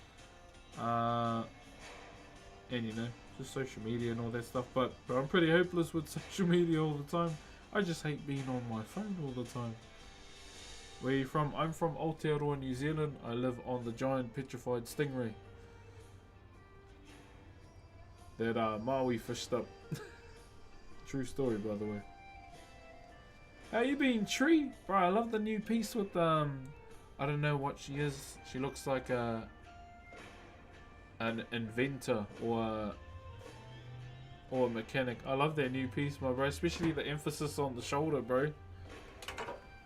And you know, just social media and all that stuff. But I'm pretty hopeless with social media all the time. I just hate being on my phone all the time. Where are you from? I'm from Aotearoa, New Zealand. I live on the giant petrified stingray that Maui fished up. True story, by the way. How you been, Tree? Bro, I love the new piece with I don't know what she is. She looks like an inventor or a mechanic. I love their new piece, my bro. Especially the emphasis on the shoulder, bro.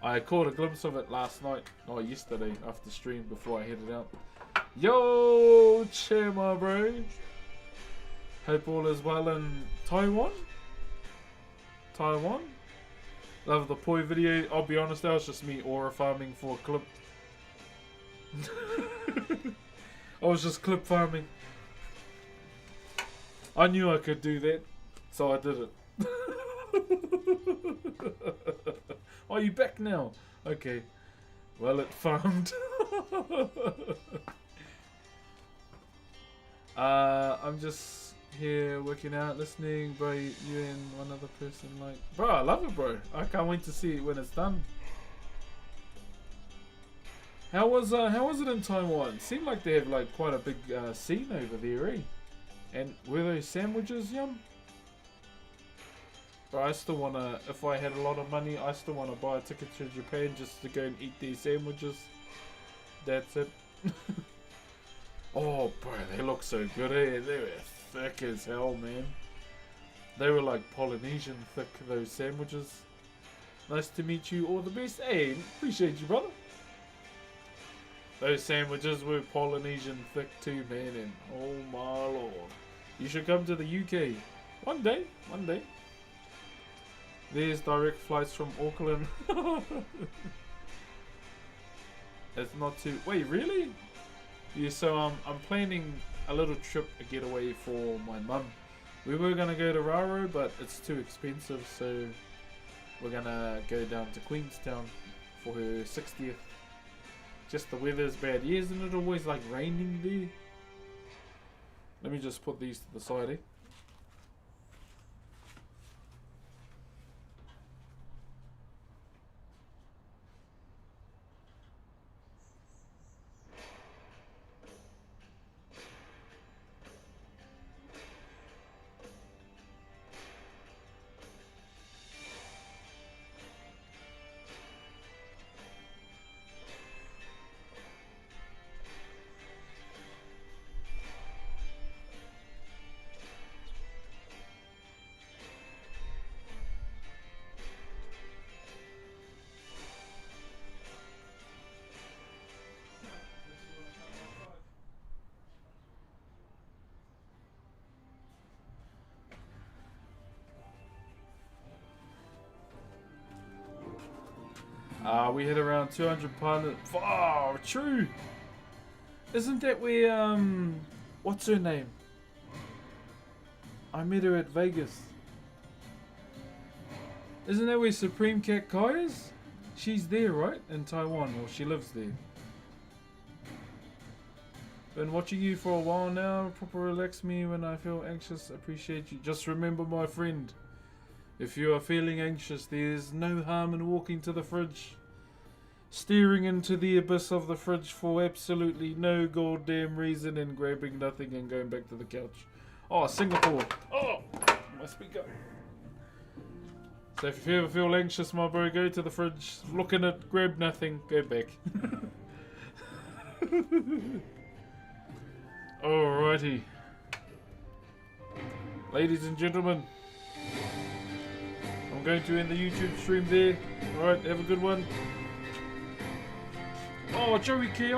I caught a glimpse of it last night, or yesterday after stream before I headed out. Yo, cheer, my bro. Hope all is well in Taiwan. Love the poi video. I'll be honest, that was just me aura farming for a clip. I was just clip farming. I knew I could do that, so I did it. Are you back now? Okay. Well, it farmed. I'm just here working out, listening, bro. You and one other person, like, bro. I love it, bro. I can't wait to see it when it's done. How was it in Taiwan? Seemed like they have like quite a big scene over there, eh? And were those sandwiches yum? But I still wanna, if I had a lot of money, I still wanna buy a ticket to Japan just to go and eat these sandwiches. That's it. Oh, bro, they look so good, eh? They were thick as hell, man. They were like Polynesian thick, those sandwiches. Nice to meet you, all the best. Hey, appreciate you, brother. Those sandwiches were Polynesian thick too, man, and oh my lord. You should come to the UK. One day. There's direct flights from Auckland. It's not too... Wait, really? Yeah, so I'm planning a little trip, a getaway for my mum. We were going to go to Raro, but it's too expensive, so we're going to go down to Queenstown for her 60th. Just the weather's bad. Yeah, isn't it always like raining there? Let me just put these to the side, eh? We hit around 200 pilots. Oh, true. Isn't that where, what's her name? I met her at Vegas. Isn't that where Supreme Cat Kai is? She's there, right? In Taiwan, or she lives there. Been watching you for a while now. Proper relax me when I feel anxious. Appreciate you. Just remember, my friend, if you are feeling anxious, there's no harm in walking to the fridge. Staring into the abyss of the fridge for absolutely no goddamn reason and grabbing nothing and going back to the couch. Oh, Singapore. Oh, my speaker. So if you ever feel anxious, my bro, go to the fridge, look in it, grab nothing, go back. Alrighty. Ladies and gentlemen, I'm going to end the YouTube stream there. Alright, have a good one. Oh, Joey Kia.